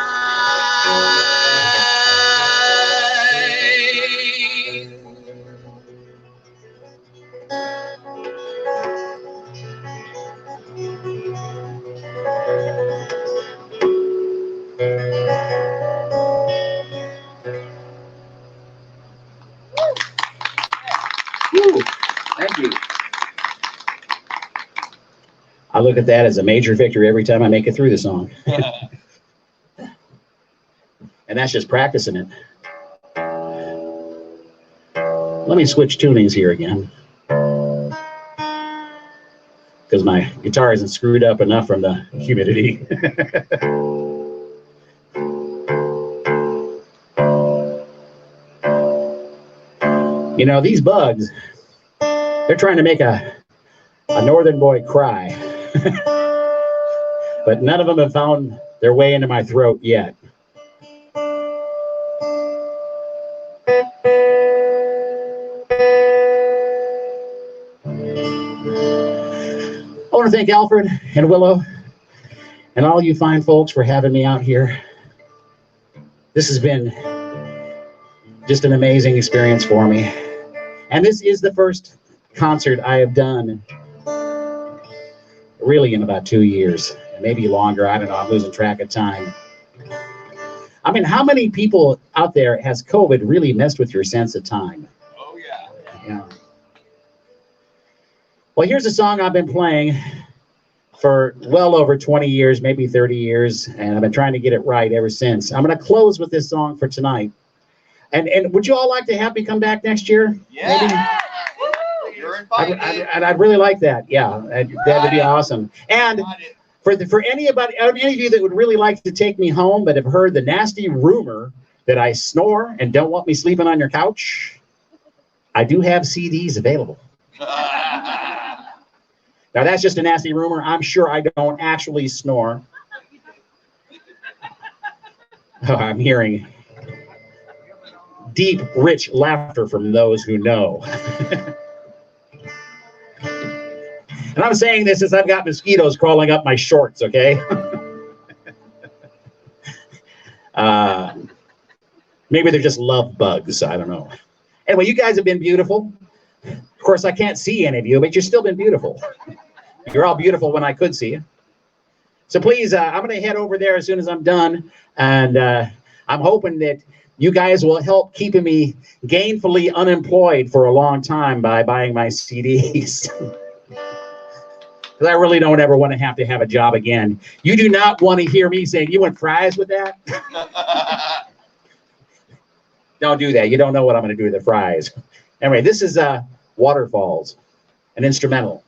Woo. Thank you. I look at that as a major victory every time I make it through the song. And that's just practicing it. Let me switch tunings here again, because my guitar isn't screwed up enough from the humidity. You know, these bugs, they're trying to make a northern boy cry. But none of them have found their way into my throat yet. I want to thank Alfred and Willow and all you fine folks for having me out here. This has been just an amazing experience for me. And this is the first concert I have done really in about 2 years, maybe longer. I don't know. I'm losing track of time. I mean, how many people out there has COVID really messed with your sense of time? Oh, yeah. Yeah. Well, here's a song I've been playing for well over 20 years, maybe 30 years, and I've been trying to get it right ever since. I'm going to close with this song for tonight. And would you all like to have me come back next year? Yeah. Maybe? You're invited. I'd really like that. Yeah, that would be awesome. And for anybody, any of you that would really like to take me home but have heard the nasty rumor that I snore and don't want me sleeping on your couch, I do have CDs available. Now, that's just a nasty rumor. I'm sure I don't actually snore. Oh, I'm hearing deep, rich laughter from those who know. And I'm saying this as I've got mosquitoes crawling up my shorts, okay? Maybe they're just love bugs. I don't know. Anyway, you guys have been beautiful. Of course, I can't see any of you, but you've still been beautiful. You're all beautiful when I could see you. So please, I'm going to head over there as soon as I'm done. And I'm hoping that you guys will help keeping me gainfully unemployed for a long time by buying my CDs. Because I really don't ever want to have a job again. You do not want to hear me saying, you want fries with that? Don't do that. You don't know what I'm going to do with the fries. Anyway, this is Waterfalls, an instrumental.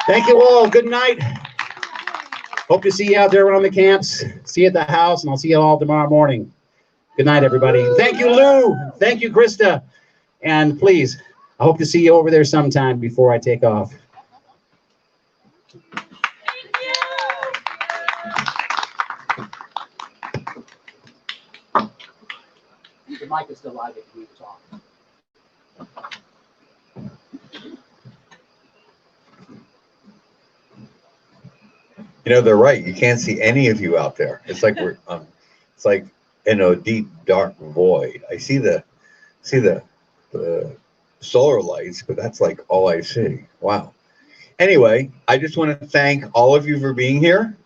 Thank you all. Good night. Hope to see you out there around the camps. See you at the house, and I'll see you all tomorrow morning. Good night, everybody. Thank you, Lou. Thank you, Krista. And please, I hope to see you over there sometime before I take off. The mic is still live if you talk. You know, they're right. You can't see any of you out there. It's like we're, it's like in a deep, dark void. I see the solar lights, but that's like all I see. Wow. Anyway, I just want to thank all of you for being here.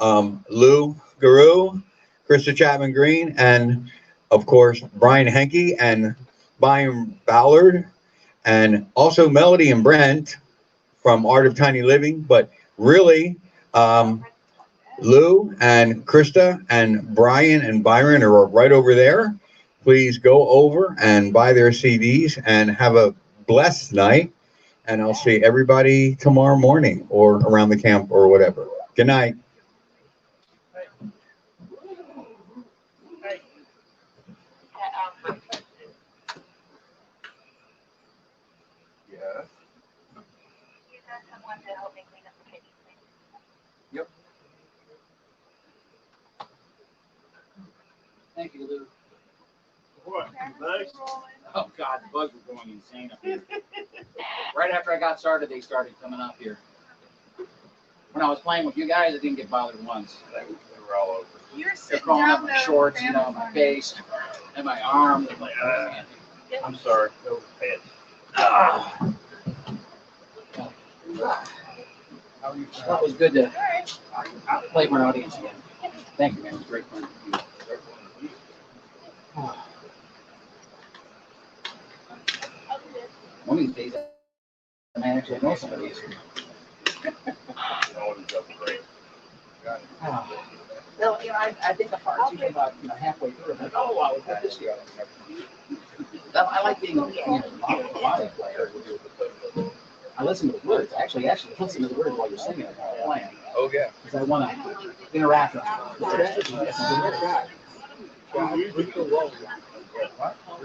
Lou, Garou, Krista Chapman Green, and of course, Brian Henke and Brian Ballard, and also Melody and Brent from Art of Tiny Living, but really, Lou and Krista and Brian and Byron are right over there. Please go over and buy their CDs and have a blessed night. And I'll see everybody tomorrow morning or around the camp or whatever. Good night. Thank you, Lou. What? Bugs? Oh God, the bugs were going insane up here. Right after I got started, they started coming up here. When I was playing with you guys, I didn't get bothered once. They were all over. They're crawling up my shorts, you know, my face, and my arms. And I'm sorry. Go ahead. That was good to play for an audience again. Thank you, man. It was great fun. One of these days, I may actually know some of these. Well, you know, I think the parts usually about halfway through. I'm like, oh, I was at this year. I like being a violin player. I listen to the words. Actually listen to the words while you're singing it while playing. Oh yeah. Because I want to interact with it.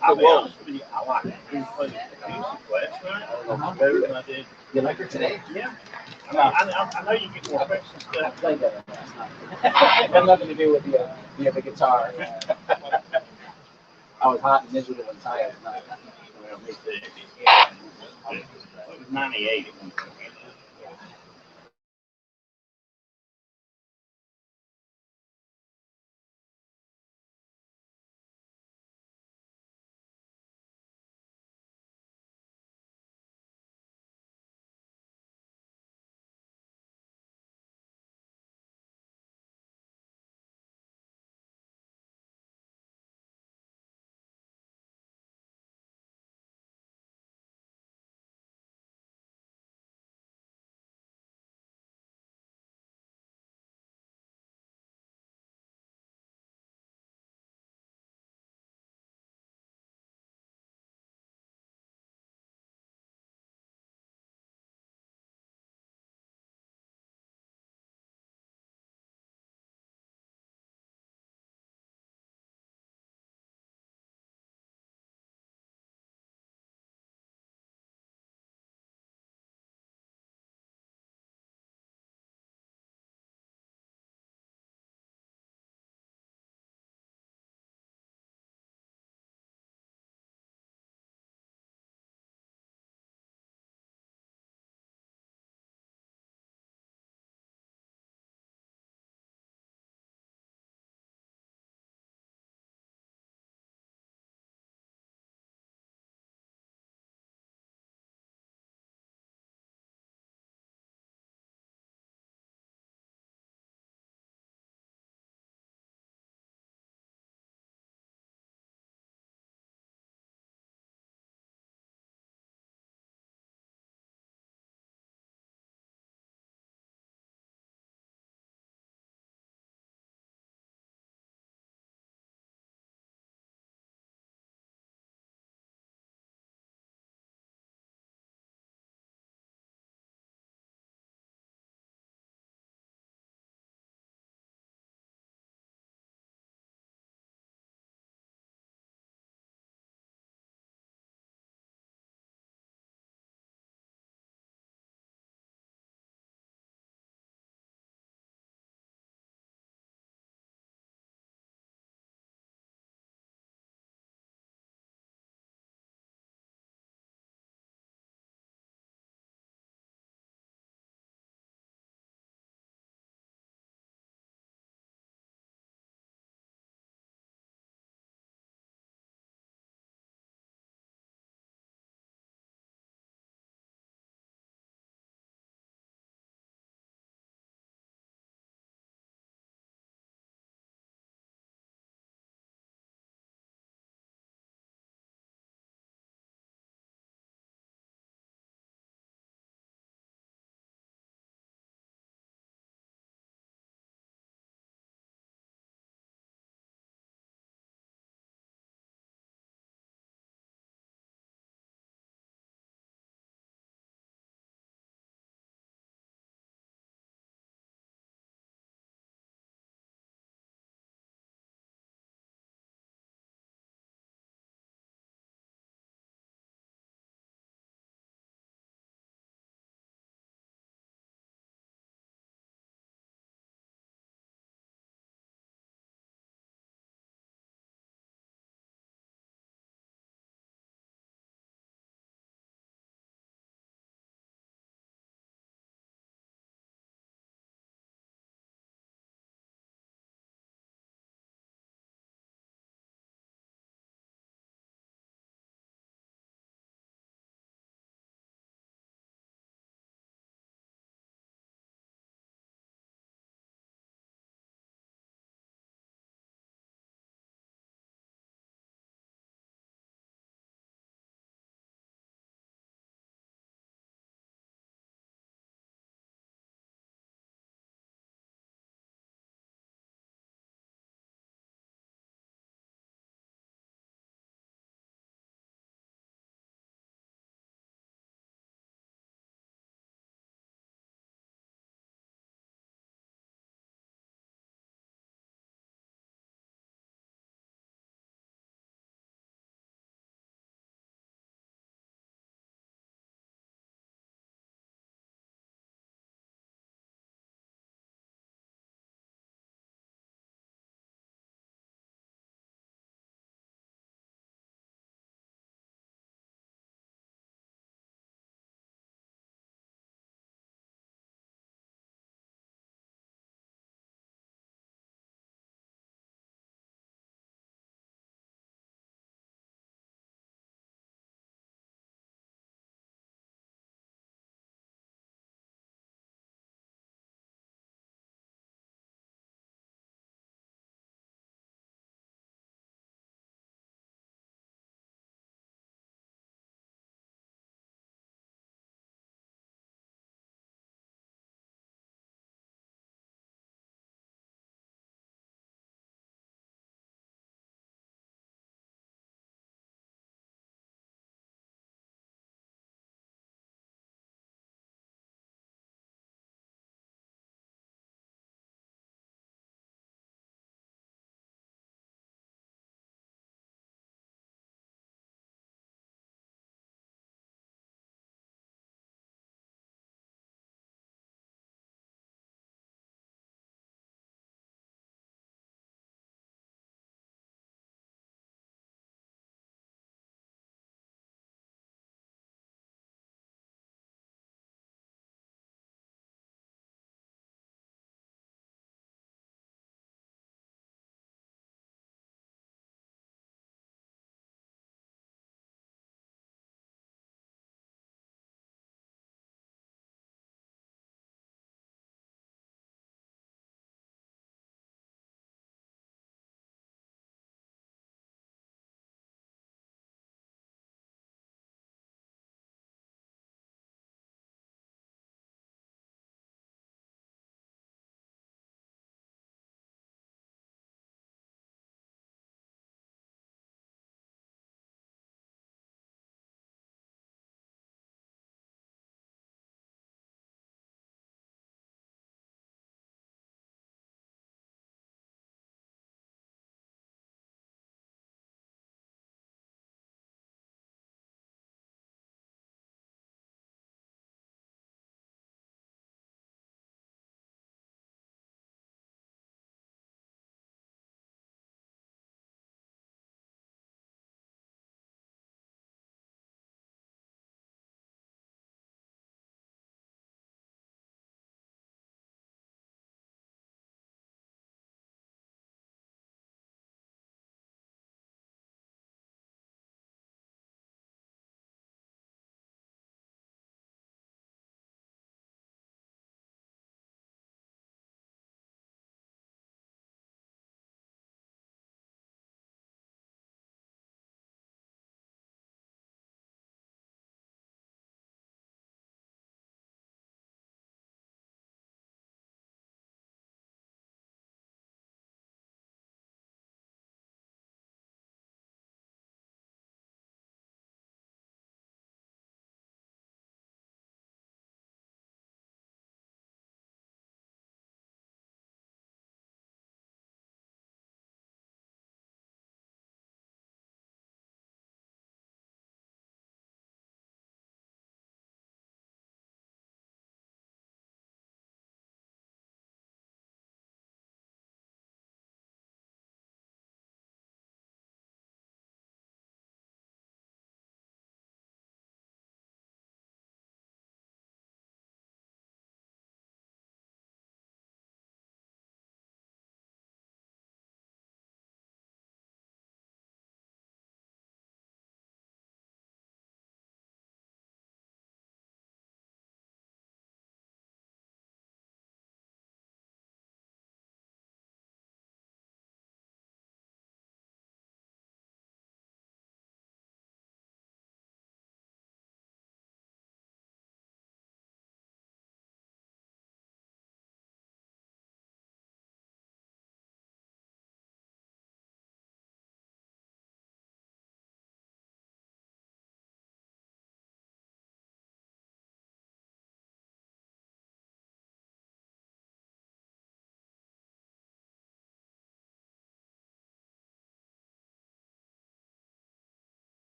I'll be honest with you, I like it. We played the music last night. Better than I did. You like it today? Yeah. I know you get more fixed and I stuff. played that last night. It had nothing to do with the guitar. I was hot and miserable and tired tonight. Well, me too. It was 98 at one point.